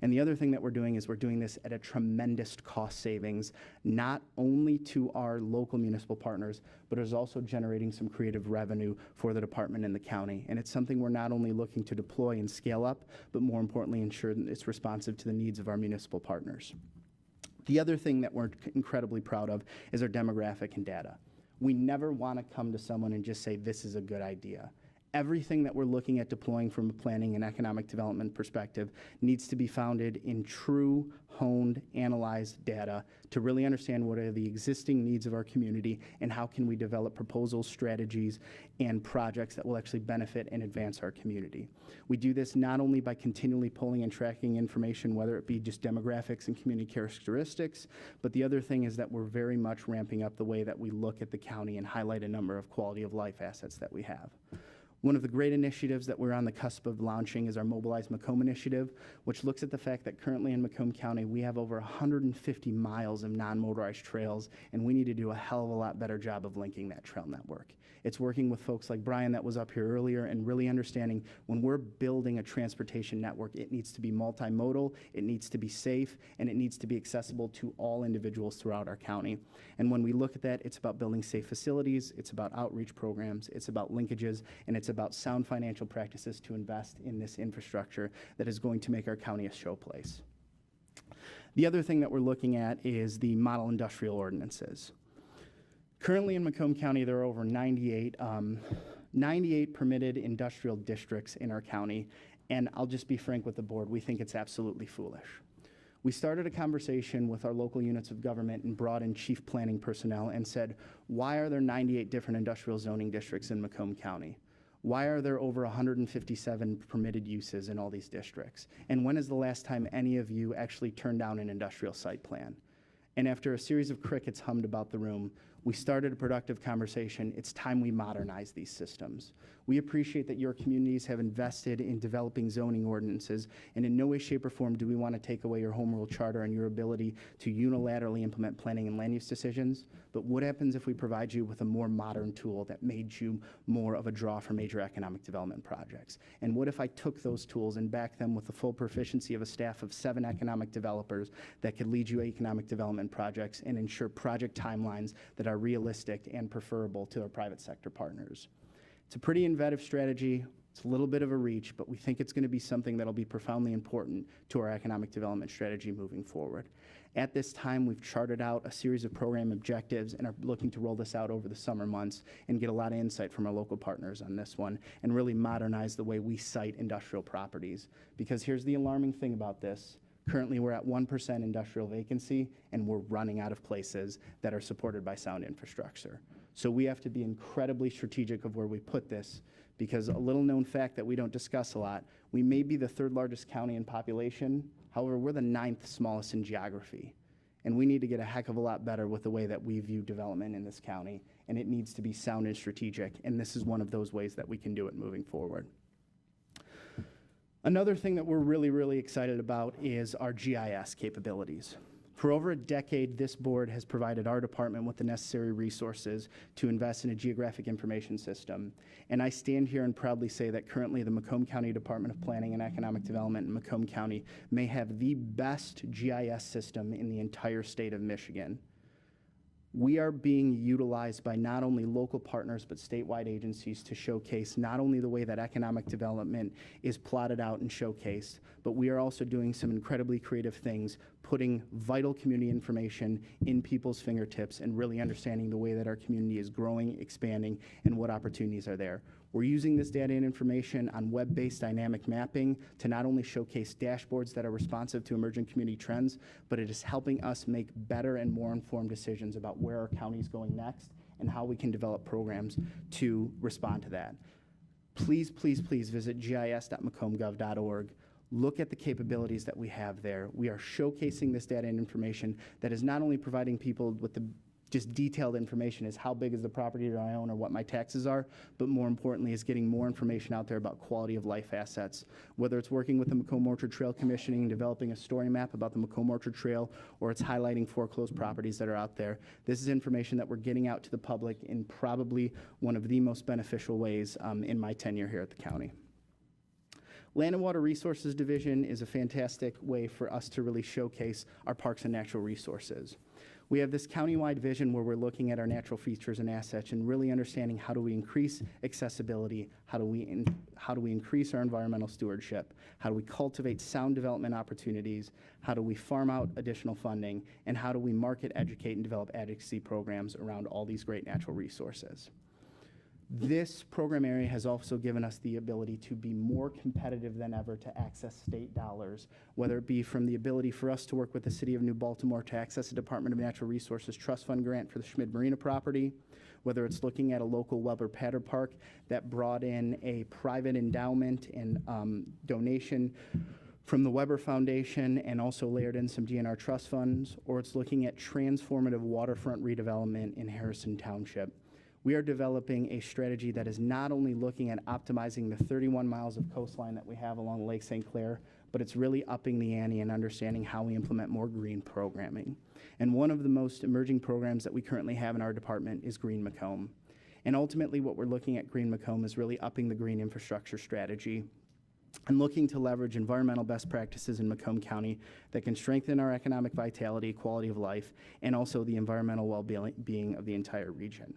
And the other thing that we're doing is we're doing this at a tremendous cost savings, not only to our local municipal partners, but is also generating some creative revenue for the department and the county. And it's something we're not only looking to deploy and scale up, but more importantly, ensure that it's responsive to the needs of our municipal partners. The other thing that we're incredibly proud of is our demographic and data. We never want to come to someone and just say, this is a good idea. Everything that we're looking at deploying from a planning and economic development perspective needs to be founded in true, honed, analyzed data to really understand what are the existing needs of our community and how can we develop proposals, strategies, and projects that will actually benefit and advance our community. We do this not only by continually pulling and tracking information, whether it be just demographics and community characteristics, but the other thing is that we're very much ramping up the way that we look at the county and highlight a number of quality of life assets that we have. One of the great initiatives that we're on the cusp of launching is our Mobilize Macomb initiative, which looks at the fact that currently in Macomb County, we have over 150 miles of non-motorized trails, and we need to do a hell of a lot better job of linking that trail network. It's working with folks like Bryan that was up here earlier and really understanding when we're building a transportation network, it needs to be multimodal, it needs to be safe, and it needs to be accessible to all individuals throughout our county. And when we look at that, it's about building safe facilities, it's about outreach programs, it's about linkages, and it's about sound financial practices to invest in this infrastructure that is going to make our county a showplace. The other thing that we're looking at is the model industrial ordinances. Currently in Macomb County, there are over 98 permitted industrial districts in our county, and I'll just be frank with the board, we think it's absolutely foolish. We started a conversation with our local units of government and brought in chief planning personnel and said, why are there 98 different industrial zoning districts in Macomb County? Why are there over 157 permitted uses in all these districts? And when is the last time any of you actually turned down an industrial site plan? And after a series of crickets hummed about the room, we started a productive conversation. It's time we modernize these systems. We appreciate that your communities have invested in developing zoning ordinances, and in no way, shape, or form do we want to take away your home rule charter and your ability to unilaterally implement planning and land use decisions. But what happens if we provide you with a more modern tool that made you more of a draw for major economic development projects? And what if I took those tools and backed them with the full proficiency of a staff of 7 economic developers that could lead you economic development projects and ensure project timelines that are realistic and preferable to our private sector partners? It's a pretty inventive strategy. It's a little bit of a reach, but we think it's going to be something that'll be profoundly important to our economic development strategy moving forward. At this time, we've charted out a series of program objectives and are looking to roll this out over the summer months and get a lot of insight from our local partners on this one and really modernize the way we site industrial properties. Because here's the alarming thing about this. Currently, we're at 1% industrial vacancy, and we're running out of places that are supported by sound infrastructure. So we have to be incredibly strategic of where we put this, because a little known fact that we don't discuss a lot, we may be the 3rd largest county in population. However, we're the 9th smallest in geography. And we need to get a heck of a lot better with the way that we view development in this county, and it needs to be sound and strategic, and this is one of those ways that we can do it moving forward. Another thing that we're really, really excited about is our GIS capabilities. For over a decade, this board has provided our department with the necessary resources to invest in a geographic information system. And I stand here and proudly say that currently the Macomb County Department of Planning and Economic Development in Macomb County may have the best GIS system in the entire state of Michigan. We are being utilized by not only local partners but statewide agencies to showcase not only the way that economic development is plotted out and showcased, but we are also doing some incredibly creative things, putting vital community information in people's fingertips and really understanding the way that our community is growing, expanding, and what opportunities are there. We're using this data and information on web-based dynamic mapping to not only showcase dashboards that are responsive to emerging community trends, but it is helping us make better and more informed decisions about where our county is going next and how we can develop programs to respond to that. Please, please, please visit gis.macombgov.org. Look at the capabilities that we have there. We are showcasing this data and information that is not only providing people with the just detailed information as how big is the property that I own or what my taxes are, but more importantly is getting more information out there about quality of life assets. Whether it's working with the Macomb Orchard Trail Commissioning and developing a story map about the Macomb Orchard Trail, or it's highlighting foreclosed properties that are out there. This is information that we're getting out to the public in probably one of the most beneficial ways in my tenure here at the county. Land and Water Resources Division is a fantastic way for us to really showcase our parks and natural resources. We have this countywide vision where we're looking at our natural features and assets and really understanding how do we increase accessibility, how do we increase our environmental stewardship, how do we cultivate sound development opportunities, how do we farm out additional funding, and how do we market, educate, and develop advocacy programs around all these great natural resources. This program area has also given us the ability to be more competitive than ever to access state dollars, whether it be from the ability for us to work with the City of New Baltimore to access a Department of Natural Resources Trust Fund grant for the Schmid Marina property, whether it's looking at a local Weber Patter Park that brought in a private endowment and donation from the Weber Foundation and also layered in some DNR trust funds, or it's looking at transformative waterfront redevelopment in Harrison Township. We are developing a strategy that is not only looking at optimizing the 31 miles of coastline that we have along Lake St. Clair, but it's really upping the ante and understanding how we implement more green programming. And one of the most emerging programs that we currently have in our department is Green Macomb. And ultimately what we're looking at Green Macomb is really upping the green infrastructure strategy and looking to leverage environmental best practices in Macomb County that can strengthen our economic vitality, quality of life, and also the environmental well-being of the entire region.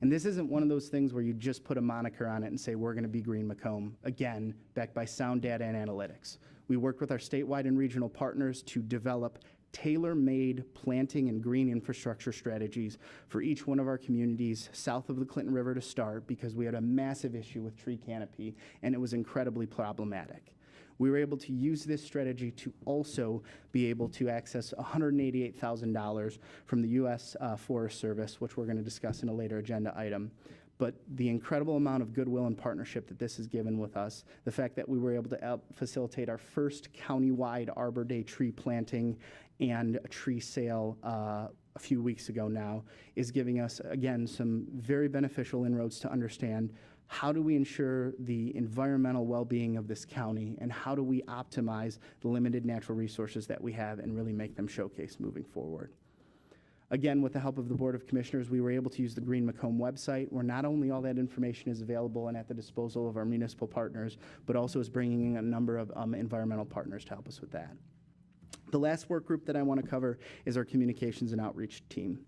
And this isn't one of those things where you just put a moniker on it and say, we're going to be Green Macomb, again, backed by sound data and analytics. We worked with our statewide and regional partners to develop tailor-made planting and green infrastructure strategies for each one of our communities south of the Clinton River to start, because we had a massive issue with tree canopy and it was incredibly problematic. We were able to use this strategy to also be able to access $188,000 from the U.S. Forest Service, which we're going to discuss in a later agenda item. But the incredible amount of goodwill and partnership that this has given with us, the fact that we were able to facilitate our first countywide Arbor Day tree planting and a tree sale a few weeks ago now, is giving us, again, some very beneficial inroads to understand how do we ensure the environmental well-being of this county, and how do we optimize the limited natural resources that we have and really make them showcase moving forward. Again, with the help of the Board of Commissioners, we were able to use the Green Macomb website, where not only all that information is available and at the disposal of our municipal partners, but also is bringing in a number of environmental partners to help us with that. The last work group that I want to cover is our communications and outreach team.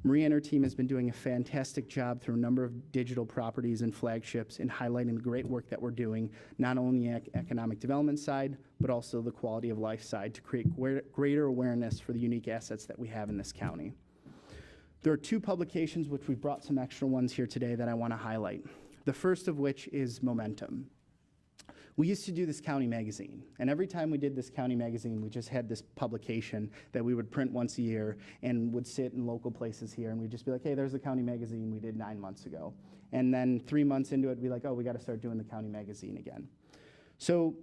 Maria and her team has been doing a fantastic job through a number of digital properties and flagships in highlighting the great work that we're doing, not only the economic development side, but also the quality of life side, to create greater awareness for the unique assets that we have in this county. There are two publications, which we brought some extra ones here today, that I want to highlight. The first of which is Momentum. We used to do this county magazine, and every time we did this county magazine, we just had this publication that we would print once a year and would sit in local places here, and we'd just be like, hey, there's the county magazine we did 9 months ago. And then 3 months into it, we'd be like, oh, we got to start doing the county magazine again. So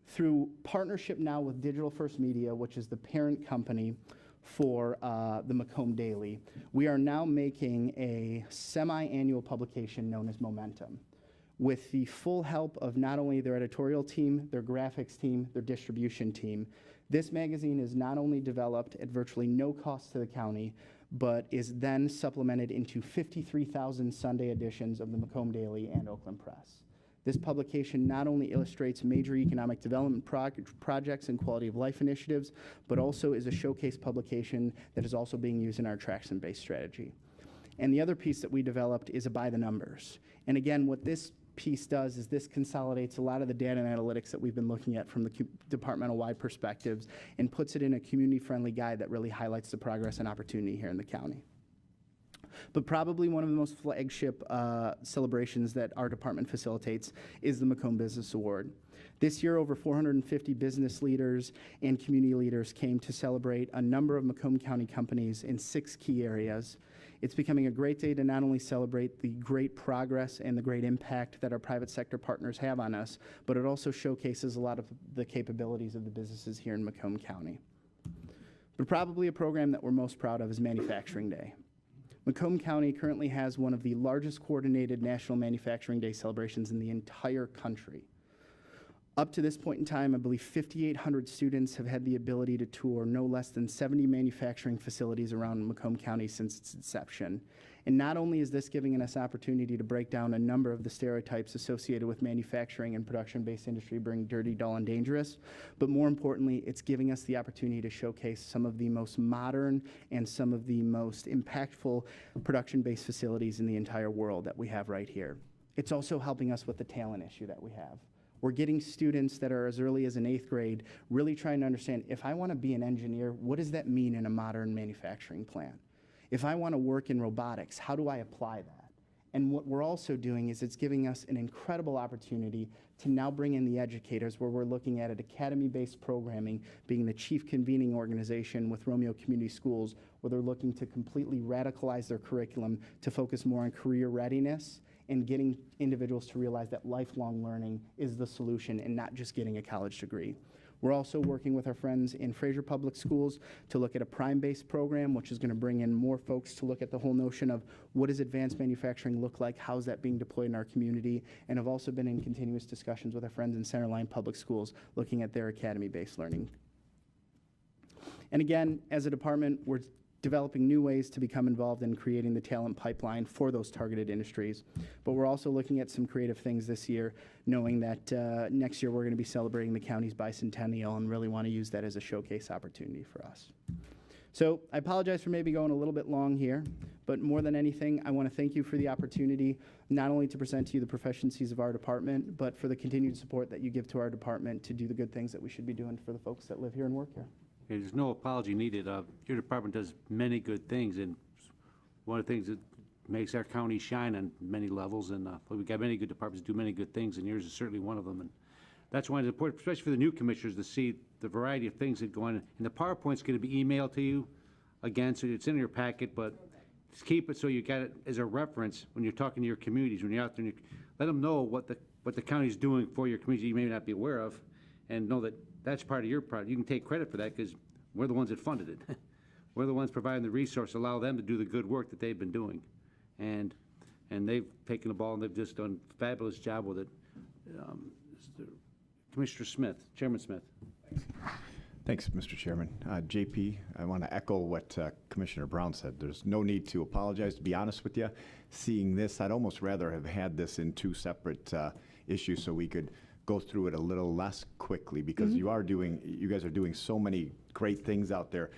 through partnership now with Digital First Media, which is the parent company for the Macomb Daily. We are now making a semi-annual publication known as Momentum, with the full help of not only their editorial team, their graphics team, their distribution team. This magazine is not only developed at virtually no cost to the county, but is then supplemented into 53,000 Sunday editions of the Macomb Daily and Oakland Press. This publication not only illustrates major economic development projects and quality of life initiatives, but also is a showcase publication that is also being used in our attraction-based strategy. And the other piece that we developed is a by the numbers. And again, what this piece does is this consolidates a lot of the data and analytics that we've been looking at from the departmental-wide perspectives and puts it in a community-friendly guide that really highlights the progress and opportunity here in the county. But probably one of the most flagship celebrations that our department facilitates is the Macomb Business Award. This year, over 450 business leaders and community leaders came to celebrate a number of Macomb County companies in 6 key areas. It's becoming a great day to not only celebrate the great progress and the great impact that our private sector partners have on us, but it also showcases a lot of the capabilities of the businesses here in Macomb County. But probably a program that we're most proud of is Manufacturing Day. Macomb County currently has one of the largest coordinated National Manufacturing Day celebrations in the entire country. Up to this point in time, I believe 5,800 students have had the ability to tour no less than 70 manufacturing facilities around Macomb County since its inception. And not only is this giving us opportunity to break down a number of the stereotypes associated with manufacturing and production-based industry being dirty, dull, and dangerous, but more importantly, it's giving us the opportunity to showcase some of the most modern and some of the most impactful production-based facilities in the entire world that we have right here. It's also helping us with the talent issue that we have. We're getting students that are as early as in 8th grade really trying to understand, if I want to be an engineer, what does that mean in a modern manufacturing plant? If I want to work in robotics, how do I apply that? And what we're also doing is it's giving us an incredible opportunity to now bring in the educators, where we're looking at academy-based programming being the chief convening organization with Romeo Community Schools, where they're looking to completely radicalize their curriculum to focus more on career readiness and getting individuals to realize that lifelong learning is the solution and not just getting a college degree. We're also working with our friends in Fraser Public Schools to look at a prime-based program, which is going to bring in more folks to look at the whole notion of what does advanced manufacturing look like, how's that being deployed in our community, and have also been in continuous discussions with our friends in Centerline Public Schools looking at their academy-based learning. And again, as a department, we're developing new ways to become involved in creating the talent pipeline for those targeted industries. But we're also looking at some creative things this year, knowing that next year we're going to be celebrating the county's bicentennial and really want to use that as a showcase opportunity for us. So I apologize for maybe going a little bit long here, but more than anything, I want to thank you for the opportunity not only to present to you the proficiencies of our department, but for the continued support that you give to our department to do the good things that we should be doing for the folks that live here and work here. There's no apology needed. Your department does many good things, and one of the things that makes our county shine on many levels, and we've got many good departments that do many good things, and yours is certainly one of them. And that's why it's important, especially for the new commissioners, to see the variety of things that go on. And the PowerPoint's going to be emailed to you again, so it's in your packet, but just keep it so you got it as a reference when you're talking to your communities, when you're out there, and let them know what the county's doing for your community you may not be aware of, and know that that's part of your project. You can take credit for that because we're the ones that funded it. We're the ones providing the resource to allow them to do the good work that they've been doing. And they've taken the ball and they've just done a fabulous job with it. Commissioner Smith, Chairman Smith. Thanks, Mr. Chairman. JP, I want to echo what Commissioner Brown said. There's no need to apologize. To be honest with you, seeing this, I'd almost rather have had this in 2 separate issues so we could go through it a little less quickly, because you guys are doing so many great things out there,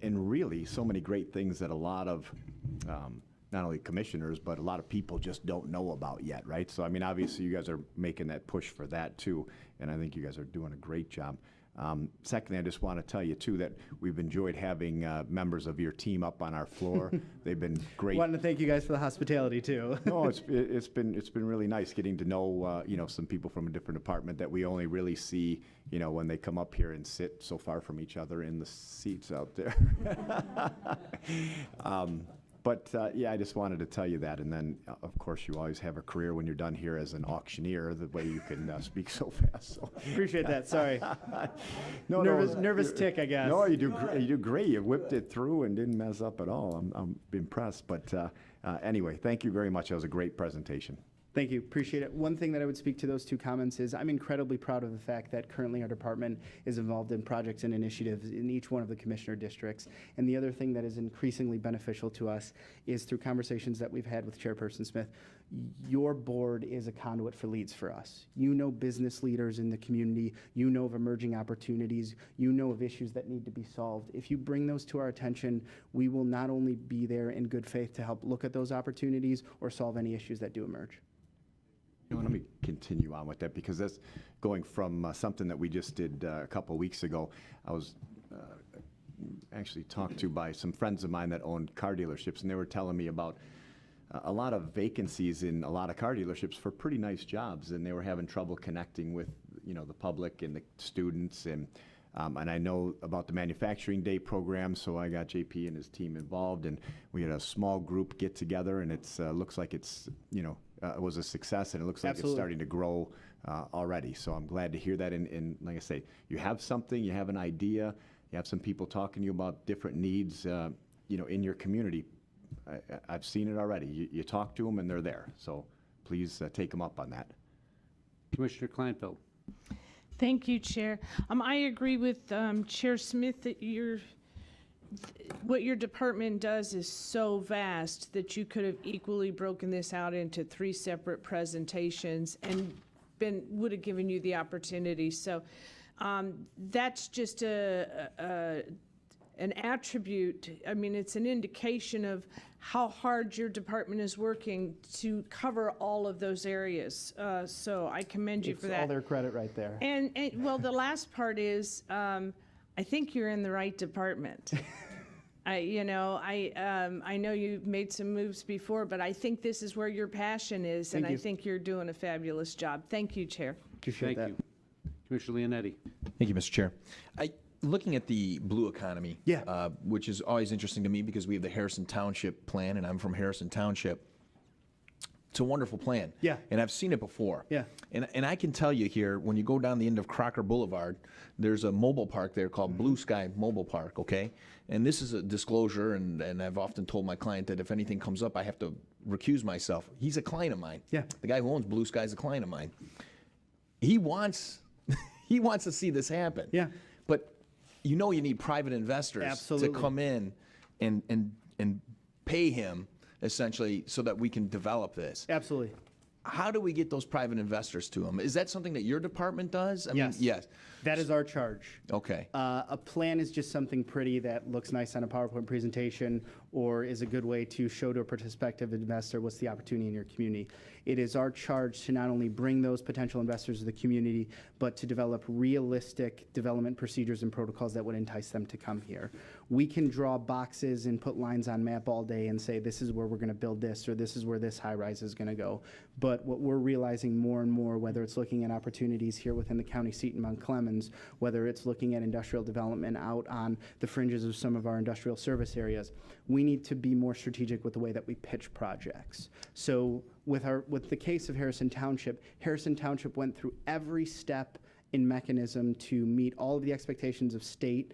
and really so many great things that a lot of not only commissioners but a lot of people just don't know about yet, right? So I mean, obviously you guys are making that push for that too, and I think you guys are doing a great job. Secondly, I just want to tell you too that we've enjoyed having members of your team up on our floor. They've been great. Wanted to thank you guys for the hospitality too. No, it's been really nice getting to know some people from a different department that we only really see when they come up here and sit so far from each other in the seats out there. But yeah, I just wanted to tell you that. And then, of course, you always have a career when you're done here as an auctioneer, the way you can speak so fast. So. Appreciate that. Sorry. No, nervous tick, I guess. No, you do great. You whipped it through and didn't mess up at all. I'm impressed. But anyway, thank you very much. That was a great presentation. Thank you. Appreciate it. One thing that I would speak to those two comments is I'm incredibly proud of the fact that currently our department is involved in projects and initiatives in each one of the commissioner districts. And the other thing that is increasingly beneficial to us is through conversations that we've had with Chairperson Smith. Your board is a conduit for leads for us. You know business leaders in the community. You know of emerging opportunities. You know of issues that need to be solved. If you bring those to our attention, we will not only be there in good faith to help look at those opportunities or solve any issues that do emerge. Let me continue on with that, because that's going from something that we just did a couple of weeks ago. I was actually talked to by some friends of mine that owned car dealerships, and they were telling me about a lot of vacancies in a lot of car dealerships for pretty nice jobs, and they were having trouble connecting with the public and the students. And I know about the Manufacturing Day program, so I got JP and his team involved, and we had a small group get together, and it's looks like it's it was a success, and it looks like Absolutely. it's starting to grow already. So I'm glad to hear that. And like I say, you have something, you have an idea, you have some people talking to you about different needs, in your community. I've seen it already. You talk to them, and they're there. So please take them up on that. Commissioner Kleinfeld. Thank you, Chair. I agree with Chair Smith that what your department does is so vast that you could have equally broken this out into 3 separate presentations and would have given you the opportunity. So that's just an attribute. I mean, it's an indication of how hard your department is working to cover all of those areas. So I commend you for that. It's all their credit right there. And well, the last part is, I think you're in the right department. I know you've made some moves before, but I think this is where your passion is, and I think you're doing a fabulous job. Thank you, Chair. Appreciate that. Thank you. Commissioner Leonetti. Thank you, Mr. Chair. Looking at the blue economy, which is always interesting to me because we have the Harrison Township plan, and I'm from Harrison Township. It's a wonderful plan. Yeah. And I've seen it before. Yeah. And I can tell you here, when you go down the end of Crocker Boulevard, there's a mobile park there called Blue Sky Mobile Park, okay? And this is a disclosure, and I've often told my client that if anything comes up, I have to recuse myself. He's a client of mine. Yeah. The guy who owns Blue Sky is a client of mine. He wants to see this happen. Yeah. But you need private investors Absolutely. to come in and pay him essentially so that we can develop this. Absolutely. How do we get those private investors to them? Is that something that your department does? I mean, yes. That is our charge. Okay. A plan is just something pretty that looks nice on a PowerPoint presentation or is a good way to show to a prospective investor what's the opportunity in your community. It is our charge to not only bring those potential investors to the community, but to develop realistic development procedures and protocols that would entice them to come here. We can draw boxes and put lines on map all day and say this is where we're going to build this or this is where this high-rise is going to go. But what we're realizing more and more, whether it's looking at opportunities here within the county seat in Mount Clemens, whether it's looking at industrial development out on the fringes of some of our industrial service areas, we need to be more strategic with the way that we pitch projects. So with the case of Harrison Township went through every step in mechanism to meet all of the expectations of state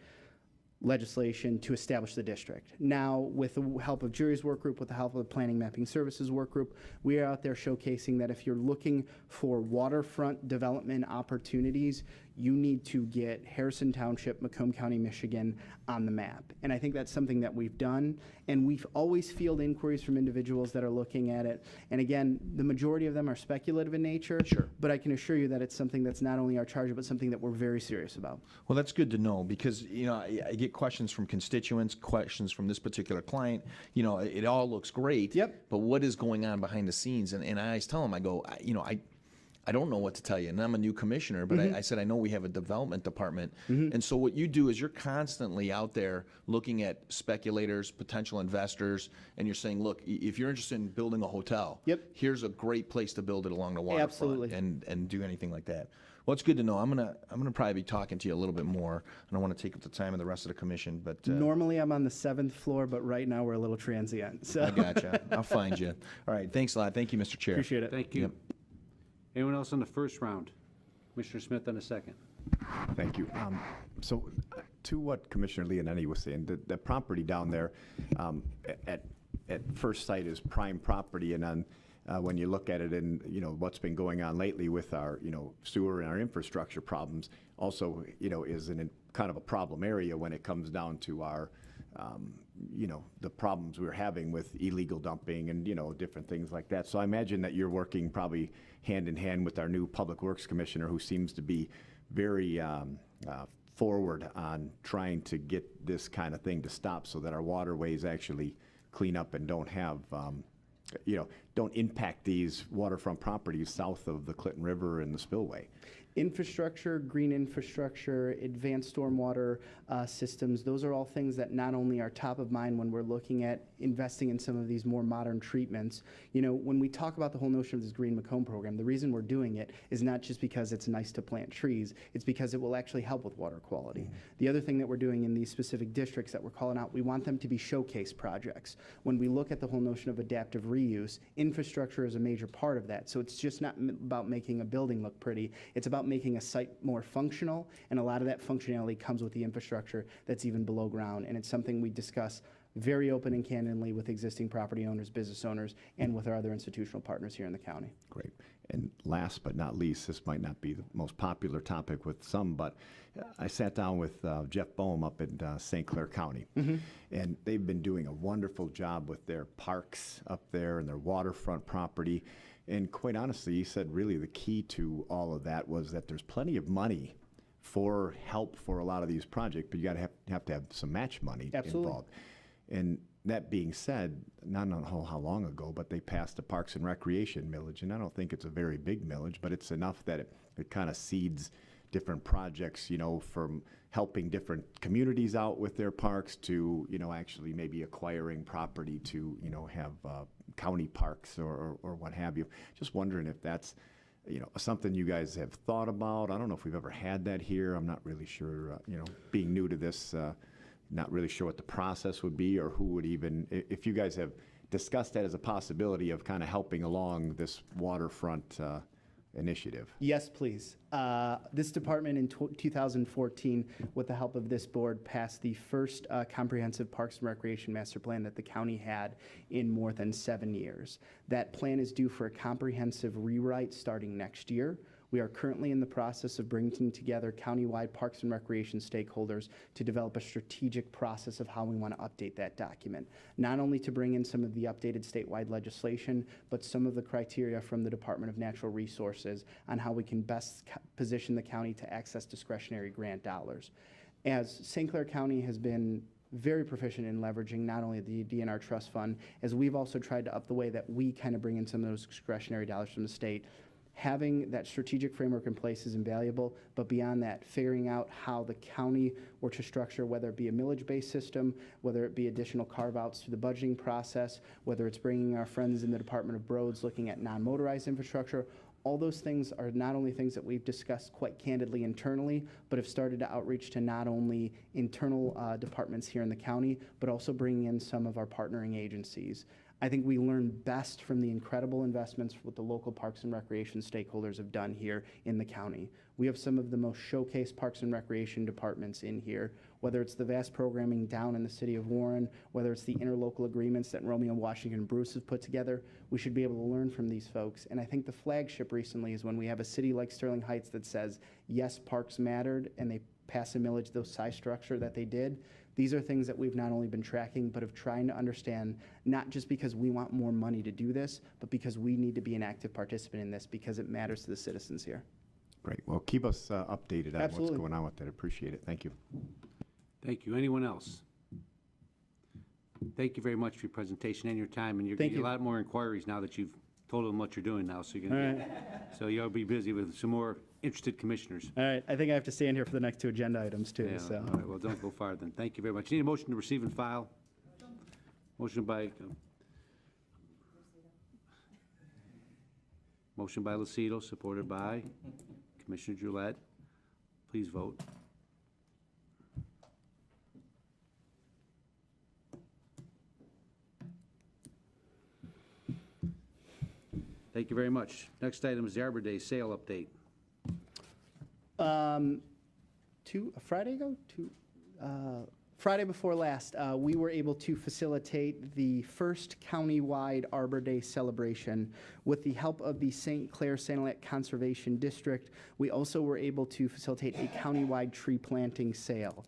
legislation to establish the district. Now, with the help of Gerry's work group, with the help of the Planning Mapping Services work group, we are out there showcasing that if you're looking for waterfront development opportunities, you need to get Harrison Township, Macomb County, Michigan on the map. And I think that's something that we've done. And we've always field inquiries from individuals that are looking at it. And again, the majority of them are speculative in nature. Sure. But I can assure you that it's something that's not only our charge, but something that we're very serious about. Well, that's good to know because, I get questions from constituents, questions from this particular client. It all looks great. Yep. But what is going on behind the scenes? And I always tell them, I go, I don't know what to tell you. And I'm a new commissioner, but I said, I know we have a development department. And so what you do is you're constantly out there looking at speculators, potential investors, and you're saying, look, if you're interested in building a hotel, here's a great place to build it along the waterfront. Absolutely. And do anything like that. Well, it's good to know. I'm gonna probably be talking to you a little bit more. I don't want to take up the time of the rest of the commission, but Normally I'm on the 7th floor, but right now we're a little transient. So I gotcha. I'll find you. All right. Thanks a lot. Thank you, Mr. Chair. Appreciate it. Thank you. Anyone else on the first round? Commissioner Smith on the second. Thank you. So to what Commissioner Leonetti was saying, the property down there at first sight is prime property, and then when you look at it and, what's been going on lately with our, sewer and our infrastructure problems, also, is kind of a problem area when it comes down to our, the problems we're having with illegal dumping and, different things like that. So I imagine that you're working probably hand in hand with our new Public Works Commissioner, who seems to be very forward on trying to get this kind of thing to stop so that our waterways actually clean up and don't have, don't impact these waterfront properties south of the Clinton River and the spillway. Infrastructure, green infrastructure, advanced stormwater systems, those are all things that not only are top of mind when we're looking at investing in some of these more modern treatments. When we talk about the whole notion of this Green Macomb program, the reason we're doing it is not just because it's nice to plant trees, it's because it will actually help with water quality. The other thing that we're doing in these specific districts that we're calling out, we want them to be showcase projects. When we look at the whole notion of adaptive reuse, infrastructure is a major part of that. So it's just not about making a building look pretty, it's about making a site more functional, and a lot of that functionality comes with the infrastructure that's even below ground, and it's something we discuss very open and candidly with existing property owners, business owners, and with our other institutional partners here in the county. Great. And last but not least, this might not be the most popular topic with some, but I sat down with Jeff Boehm up in St. Clair County, and they've been doing a wonderful job with their parks up there and their waterfront property. And quite honestly, he said really the key to all of that was that there's plenty of money for help for a lot of these projects, but you have to have some match money involved. And that being said, not know how long ago, but they passed the Parks and Recreation millage, and I don't think it's a very big millage, but it's enough that it kind of seeds different projects, from helping different communities out with their parks to, actually maybe acquiring property to, have county parks or what have you. Just wondering if that's, something you guys have thought about. I don't know if we've ever had that here. I'm not really sure, being new to this, not really sure what the process would be or who would even, if you guys have discussed that as a possibility of kind of helping along this waterfront initiative. Yes, please. This department in 2014, with the help of this board, passed the first comprehensive Parks and Recreation Master Plan that the county had in more than 7 years. That plan is due for a comprehensive rewrite starting next year. We are currently in the process of bringing together countywide parks and recreation stakeholders to develop a strategic process of how we want to update that document. Not only to bring in some of the updated statewide legislation, but some of the criteria from the Department of Natural Resources on how we can best position the county to access discretionary grant dollars. As St. Clair County has been very proficient in leveraging not only the DNR Trust Fund, as we've also tried to up the way that we kind of bring in some of those discretionary dollars from the state. Having that strategic framework in place is invaluable, but beyond that, figuring out how the county were to structure, whether it be a millage-based system, whether it be additional carve-outs through the budgeting process, whether it's bringing our friends in the Department of Roads looking at non-motorized infrastructure, all those things are not only things that we've discussed quite candidly internally, but have started to outreach to not only internal departments here in the county, but also bringing in some of our partnering agencies. I think we learn best from the incredible investments what the local parks and recreation stakeholders have done here in the county. We have some of the most showcased parks and recreation departments in here, whether it's the vast programming down in the city of Warren, whether it's the interlocal agreements that Romeo Washington Bruce has put together. We should be able to learn from these folks. And I think the flagship recently is when we have a city like Sterling Heights that says, yes, parks mattered, and they pass a millage, those size structure that they did. These are things that we've not only been tracking, but of trying to understand, not just because we want more money to do this, but because we need to be an active participant in this because it matters to the citizens here. Great. Well, keep us updated on Absolutely. what's going on with that. I appreciate it. Thank you. Thank you. Anyone else? Thank you very much for your presentation and your time, and you're getting a lot more inquiries now that you've told them what you're doing now, so you're All gonna, right. so you'll be busy with some more interested commissioners. All right, I think I have to stand here for the next two agenda items too, Yeah, so. all right, well, don't go far then. Thank you very much. Need a motion to receive and file? Motion by Lucido, supported by Commissioner Gillette. Please vote. Thank you very much. Next item is the Arbor Day sale update. Friday before last, we were able to facilitate the first countywide Arbor Day celebration with the help of the St. Clair Sanilac Conservation District. We also were able to facilitate a countywide tree planting sale.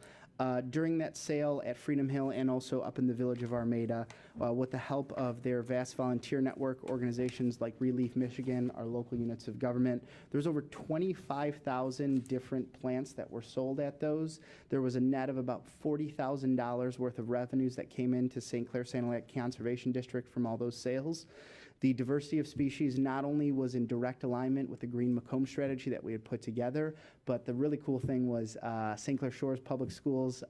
During that sale at Freedom Hill and also up in the village of Armada, with the help of their vast volunteer network organizations like Relief Michigan, our local units of government, there's over 25,000 different plants that were sold at those. There was a net of about $40,000 worth of revenues that came into St. Clair Sanilac Conservation District from all those sales. The diversity of species not only was in direct alignment with the Green Macomb strategy that we had put together, but the really cool thing was St. Clair Shores Public Schools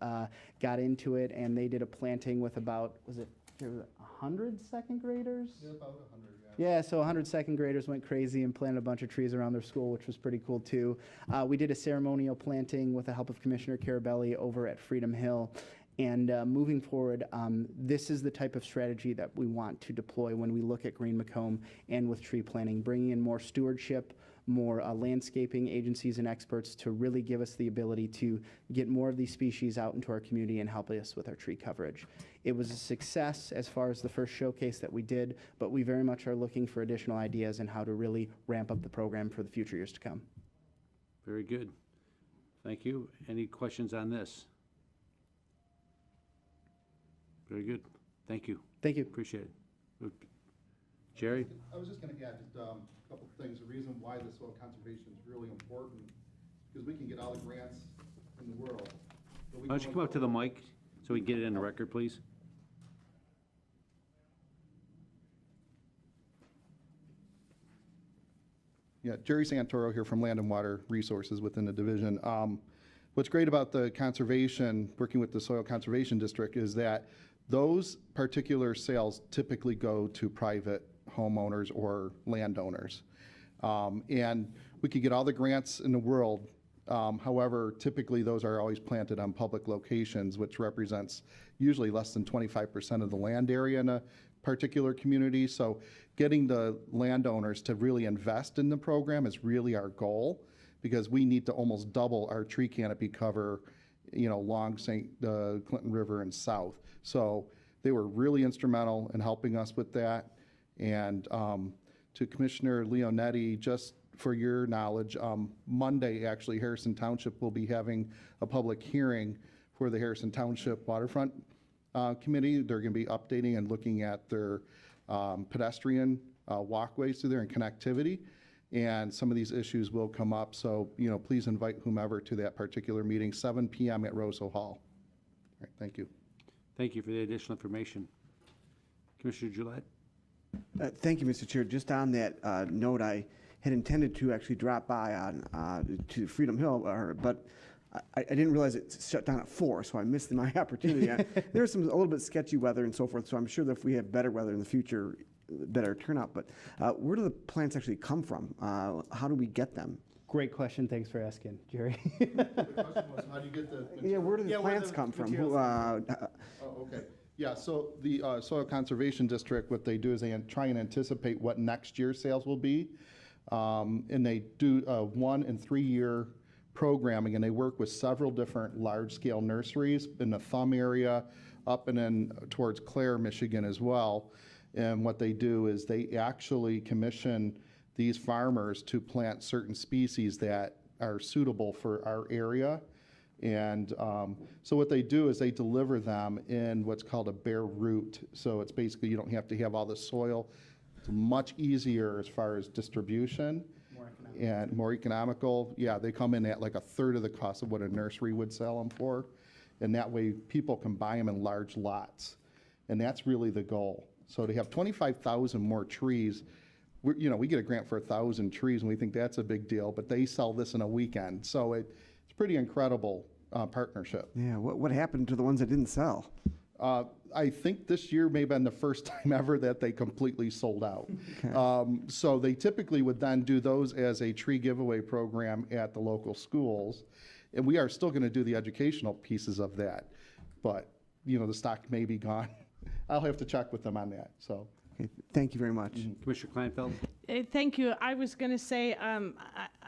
got into it, and they did a planting with about, was it 100 second graders? Yeah, about 100, yeah. Yeah, so 100 second graders went crazy and planted a bunch of trees around their school, which was pretty cool too. We did a ceremonial planting with the help of Commissioner Carabelli over at Freedom Hill. And moving forward, this is the type of strategy that we want to deploy when we look at Green Macomb and with tree planting, bringing in more stewardship, more landscaping agencies and experts to really give us the ability to get more of these species out into our community and help us with our tree coverage. It was a success as far as the first showcase that we did, but we very much are looking for additional ideas on how to really ramp up the program for the future years to come. Very good. Thank you. Any questions on this? Very good. Thank you. Thank you. Appreciate it. Gerry? I was just going to add just a couple of things. The reason why the soil conservation is really important because we can get all the grants in the world. Why don't you come up to the mic so we can get it in the record, please? Yeah, Gerry Santoro here from Land and Water Resources within the division. What's great about the conservation, working with the Soil Conservation District, is that those particular sales typically go to private homeowners or landowners. And we could get all the grants in the world. However, typically those are always planted on public locations, which represents usually less than 25% of the land area in a particular community. So getting the landowners to really invest in the program is really our goal, because we need to almost double our tree canopy cover, along the Clinton River and south. So they were really instrumental in helping us with that. And to Commissioner Leonetti, just for your knowledge, Monday, actually, Harrison Township will be having a public hearing for the Harrison Township Waterfront Committee. They're going to be updating and looking at their pedestrian walkways through there and connectivity. And some of these issues will come up. So, please invite whomever to that particular meeting, 7 p.m. at Roseau Hall. All right, thank you. Thank you for the additional information. Commissioner Gillette? Thank you, Mr. Chair. Just on that note, I had intended to actually drop by to Freedom Hill, but I didn't realize it shut down at 4, so I missed my opportunity. There's a little bit sketchy weather and so forth, so I'm sure that if we have better weather in the future, better turnout. But where do the plants actually come from? How do we get them? Great question. Thanks for asking, Gerry. The question was, how do you get the material? Yeah, where do the plants come from? Okay. Yeah, so the Soil Conservation District, what they do is they try and anticipate what next year's sales will be. And they do 1 and 3 year programming, and they work with several different large-scale nurseries in the Thumb area, up and then towards Clare, Michigan as well. And what they do is they actually commission these farmers to plant certain species that are suitable for our area. And so what they do is they deliver them in what's called a bare root. So it's basically, you don't have to have all the soil. It's much easier as far as distribution. And more economical. Yeah, they come in at like 1/3 of the cost of what a nursery would sell them for. And that way people can buy them in large lots. And that's really the goal. So to have 25,000 more trees we get a grant for 1,000 trees, and we think that's a big deal, but they sell this in a weekend. So it's pretty incredible partnership. Yeah, what happened to the ones that didn't sell? I think this year may have been the first time ever that they completely sold out. Okay. So they typically would then do those as a tree giveaway program at the local schools. And we are still going to do the educational pieces of that. But, the stock may be gone. I'll have to check with them on that, so. Okay, thank you very much. Commissioner Kleinfeld? Thank you. I was going to say,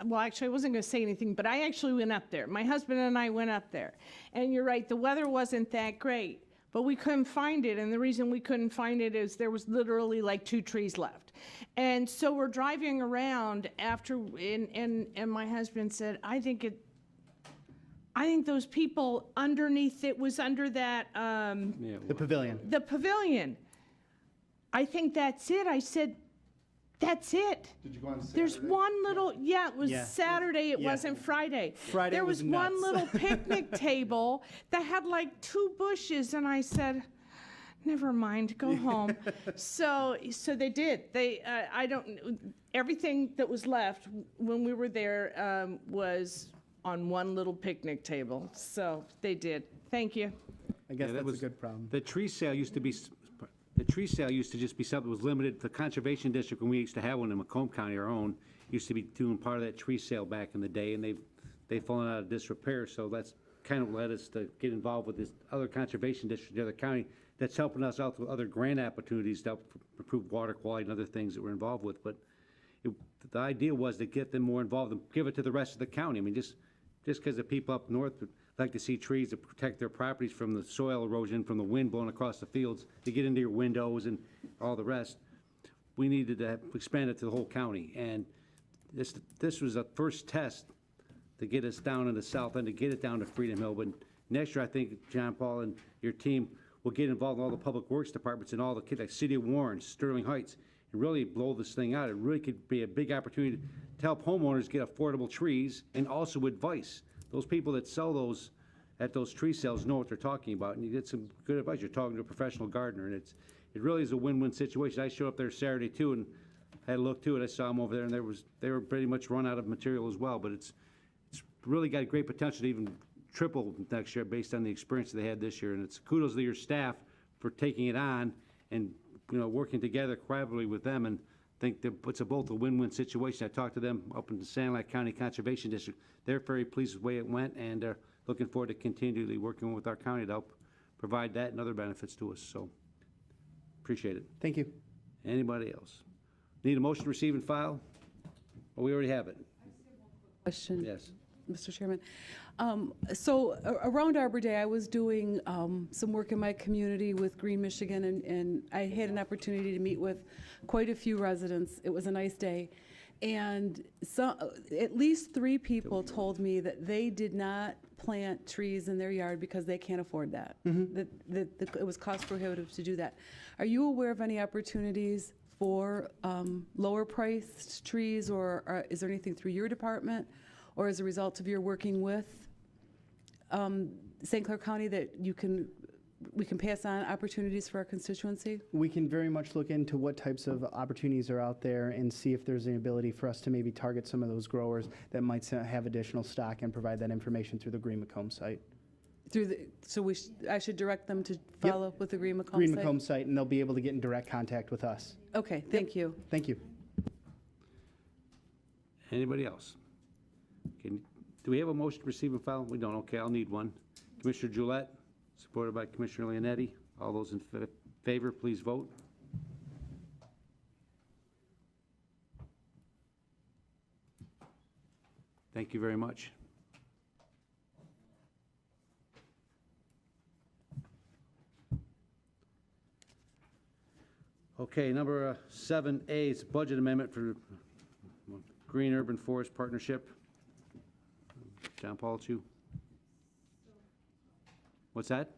well, actually, I wasn't going to say anything, but I actually went up there. My husband and I went up there. And you're right, the weather wasn't that great, but we couldn't find it. And the reason we couldn't find it is there was literally like 2 trees left. And so we're driving around after, and my husband said, I think those people underneath, it was under that, The pavilion. the pavilion. I think that's it. I said, that's it. Did you go on Saturday? There's one little, yeah, it was Yeah. Saturday, it Yeah. wasn't Friday. Friday There was was one nuts. little picnic table that had like 2 bushes, and I said, never mind, go home. So they did. Everything that was left when we were there was on one little picnic table. So they did. Thank you. I guess Yeah, that's was- a good problem. The tree sale used to be, the tree sale used to just be something that was limited. The Conservation District, when we used to have one in Macomb County, our own, used to be doing part of that tree sale back in the day, and they've fallen out of disrepair, so that's kind of led us to get involved with this other conservation district in the other county that's helping us out with other grant opportunities to help improve water quality and other things that we're involved with. But the idea was to get them more involved and give it to the rest of the county. I mean, just because the people up north would like to see trees to protect their properties from the soil erosion, from the wind blowing across the fields, to get into your windows and all the rest, we needed to expand it to the whole county. And this was a first test to get us down in the south end, to get it down to Freedom Hill. But next year, I think, John Paul and your team will get involved in all the public works departments and all the kids, like City of Warren, Sterling Heights, and really blow this thing out. It really could be a big opportunity to help homeowners get affordable trees and also advice. Those people that sell those at those tree sales know what they're talking about, and you get some good advice. You're talking to a professional gardener, and it really is a win-win situation. I showed up there Saturday too, and I had a look too, and I saw them over there, and they were pretty much run out of material as well. But it's really got great potential to even triple next year based on the experience they had this year. And it's kudos to your staff for taking it on and working together collaboratively with them. And I think that it's both a win-win situation. I talked to them up in the Sanilac County Conservation District. They're very pleased with the way it went, and they're looking forward to continually working with our county to help provide that and other benefits to us. So appreciate it. Thank you. Anybody else? Need a motion to receive and file? Oh, we already have it. Question. Yes. Mr. Chairman. So around Arbor Day, I was doing some work in my community with Green Michigan, and I had an opportunity to meet with quite a few residents. It was a nice day. And at least 3 people told me that they did not plant trees in their yard because they can't afford that. That it was cost prohibitive to do that. Are you aware of any opportunities for lower priced trees, or is there anything through your department or as a result of your working with St. Clair County that we can pass on opportunities for our constituency? We can very much look into what types of opportunities are out there and see if there's an ability for us to maybe target some of those growers that might have additional stock and provide that information through the Green Macomb site. I should direct them to follow up with the Green Macomb site? Green Macomb site, and they'll be able to get in direct contact with us. Okay, thank you. Thank you. Anybody else? Do we have a motion to receive and file? We don't. Okay, I'll need one. Commissioner Gillette, supported by Commissioner Leonetti. All those in favor, please vote. Thank you very much. Okay, number 7A is budget amendment for Green Urban Forest Partnership. John Paul, it's you. What's that?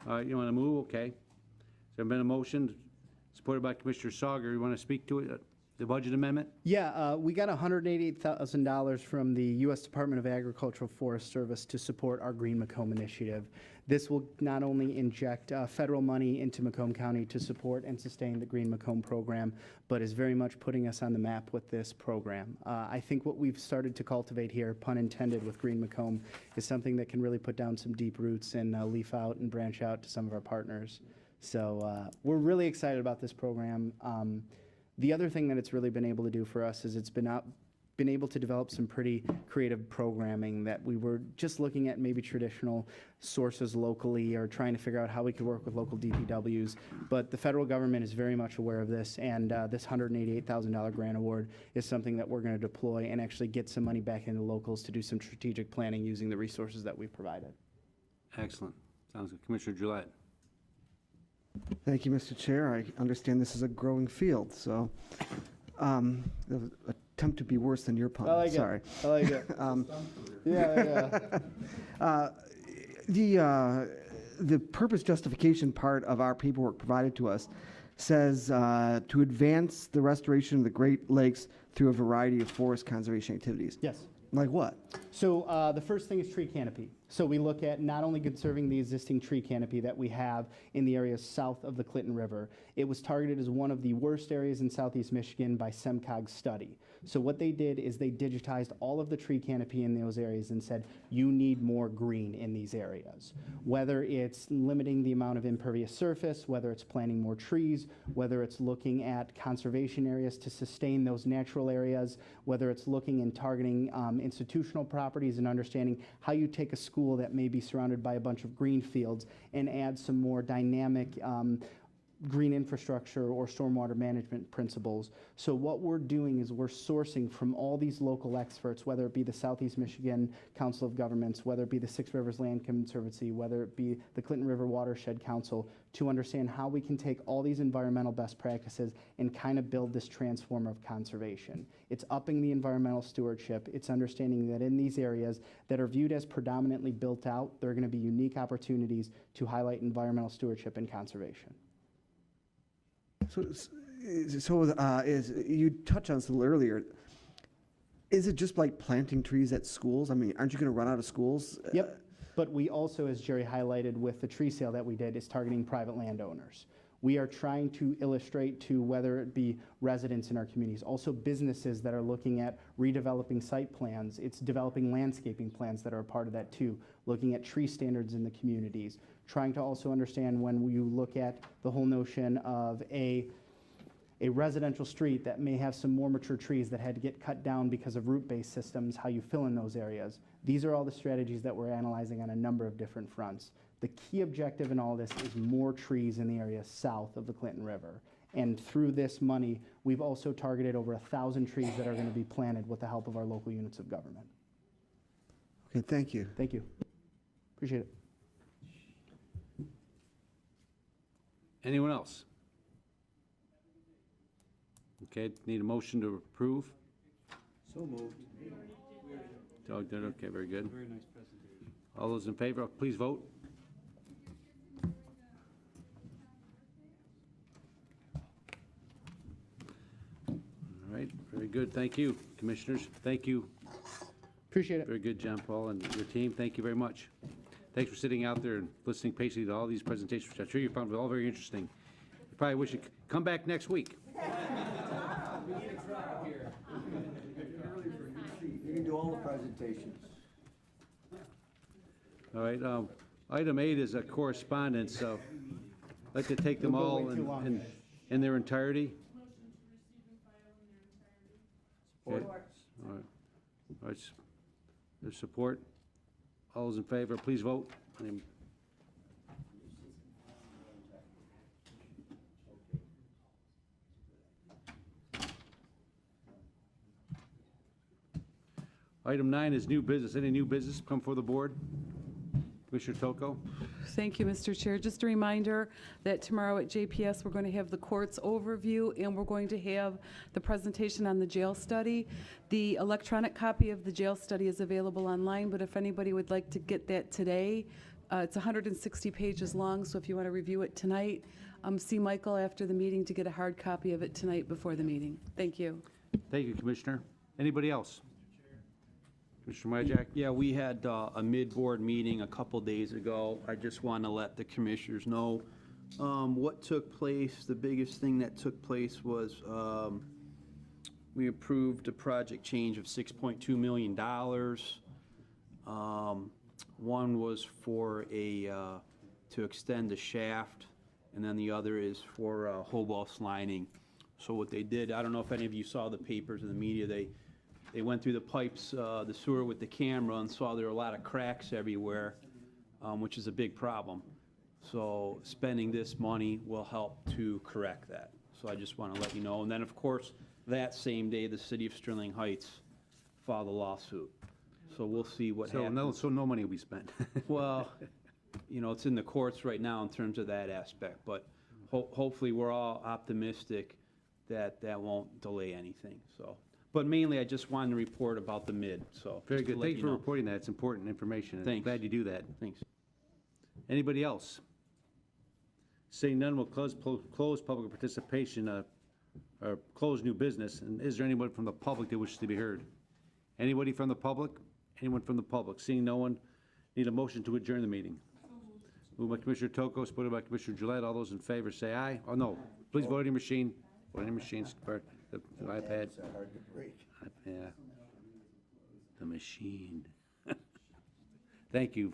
All right, you want to move? Okay. There's been a motion supported by Commissioner Sawyer. You want to speak to it, the budget amendment? Yeah, we got $188,000 from the U.S. Department of Agricultural Forest Service to support our Green Macomb initiative. This will not only inject federal money into Macomb County to support and sustain the Green Macomb program, but is very much putting us on the map with this program. I think what we've started to cultivate here, pun intended, with Green Macomb, is something that can really put down some deep roots and leaf out and branch out to some of our partners. So we're really excited about this program. The other thing that it's really been able to do for us is it's been able to develop some pretty creative programming that we were just looking at maybe traditional sources locally or trying to figure out how we could work with local DPWs. But the federal government is very much aware of this, and this $188,000 grant award is something that we're going to deploy and actually get some money back into locals to do some strategic planning using the resources that we've provided. Excellent. Sounds good. Commissioner Gillette. Thank you, Mr. Chair. I understand this is a growing field, so attempt to be worse than your pun. I like Sorry. it. I like it. The purpose justification part of our paperwork provided to us says to advance the restoration of the Great Lakes through a variety of forest conservation activities. Yes. Like what? So the first thing is tree canopy. So we look at not only conserving the existing tree canopy that we have in the areas south of the Clinton River. It was targeted as one of the worst areas in southeast Michigan by SEMCOG's study. So what they did is they digitized all of the tree canopy in those areas and said, you need more green in these areas. Whether it's limiting the amount of impervious surface, whether it's planting more trees, whether it's looking at conservation areas to sustain those natural areas, whether it's looking and targeting institutional properties and understanding how you take a school that may be surrounded by a bunch of green fields and add some more dynamic green infrastructure or stormwater management principles. So what we're doing is we're sourcing from all these local experts, whether it be the Southeast Michigan Council of Governments, whether it be the Six Rivers Land Conservancy, whether it be the Clinton River Watershed Council, to understand how we can take all these environmental best practices and kind of build this transformer of conservation. It's upping the environmental stewardship. It's understanding that in these areas that are viewed as predominantly built out, there are going to be unique opportunities to highlight environmental stewardship and conservation. You touched on this a little earlier. Is it just like planting trees at schools? I mean, aren't you going to run out of schools? Yep. But we also, as Gerry highlighted with the tree sale that we did, is targeting private landowners. We are trying to illustrate to whether it be residents in our communities, also businesses that are looking at redeveloping site plans. It's developing landscaping plans that are a part of that too, looking at tree standards in the communities, trying to also understand when you look at the whole notion of a residential street that may have some more mature trees that had to get cut down because of root-based systems, how you fill in those areas. These are all the strategies that we're analyzing on a number of different fronts. The key objective in all this is more trees in the area south of the Clinton River. And through this money, we've also targeted over 1,000 trees that are going to be planted with the help of our local units of government. Okay, thank you. Thank you. Appreciate it. Anyone else? Okay, need a motion to approve? So moved. Doug did, okay, very good. Very nice presentation. All those in favor, please vote. All right, very good, thank you, commissioners, thank you. Appreciate it. Very good, John Paul and your team, thank you very much. Thanks for sitting out there and listening patiently to all these presentations, which I'm sure you found all very interesting. You probably wish you'd come back next week. You can do all the presentations. All right, item 8 is a correspondence, so I'd like to take them all in their entirety. Okay. All right. All right. There's support. All those in favor, please vote. Item 9 is new business. Any new business come for the board? Commissioner Toko? Thank you, Mr. Chair. Just a reminder that tomorrow at JPS, we're going to have the court's overview, and we're going to have the presentation on the jail study. The electronic copy of the jail study is available online, but if anybody would like to get that today, it's 160 pages long, so if you want to review it tonight, see Michael after the meeting to get a hard copy of it tonight before the meeting. Thank you. Thank you, Commissioner. Anybody else? Commissioner Majak? Yeah, we had a mid-board meeting a couple days ago. I just want to let the commissioners know what took place. The biggest thing that took place was we approved a project change of $6.2 million. One was for to extend the shaft, and then the other is for Hobos lining. So what they did, I don't know if any of you saw the papers in the media, they went through the pipes, the sewer with the camera, and saw there were a lot of cracks everywhere, which is a big problem. So spending this money will help to correct that. So I just want to let you know. And then, of course, that same day, the city of Sterling Heights filed a lawsuit. So we'll see what happens. So no money will be spent. Well, you know, it's in the courts right now in terms of that aspect, but hopefully we're all optimistic that that won't delay anything, so. But mainly, I just wanted to report about the mid, so. Very just to good. let Thank you for know. reporting that. It's important information. and I'm Thanks. glad you do that. Thanks. Anybody else? Seeing none, we'll close public participation, or close new business. And is there anyone from the public that wishes to be heard? Anybody from the public? Anyone from the public? Seeing no one, need a motion to adjourn the meeting. Moved by Commissioner Toko, supported by Commissioner Gillette. All those in favor say aye. Oh, no. Please vote on your machine. Vote on your machines. The iPad. Yeah. The machine. Thank you.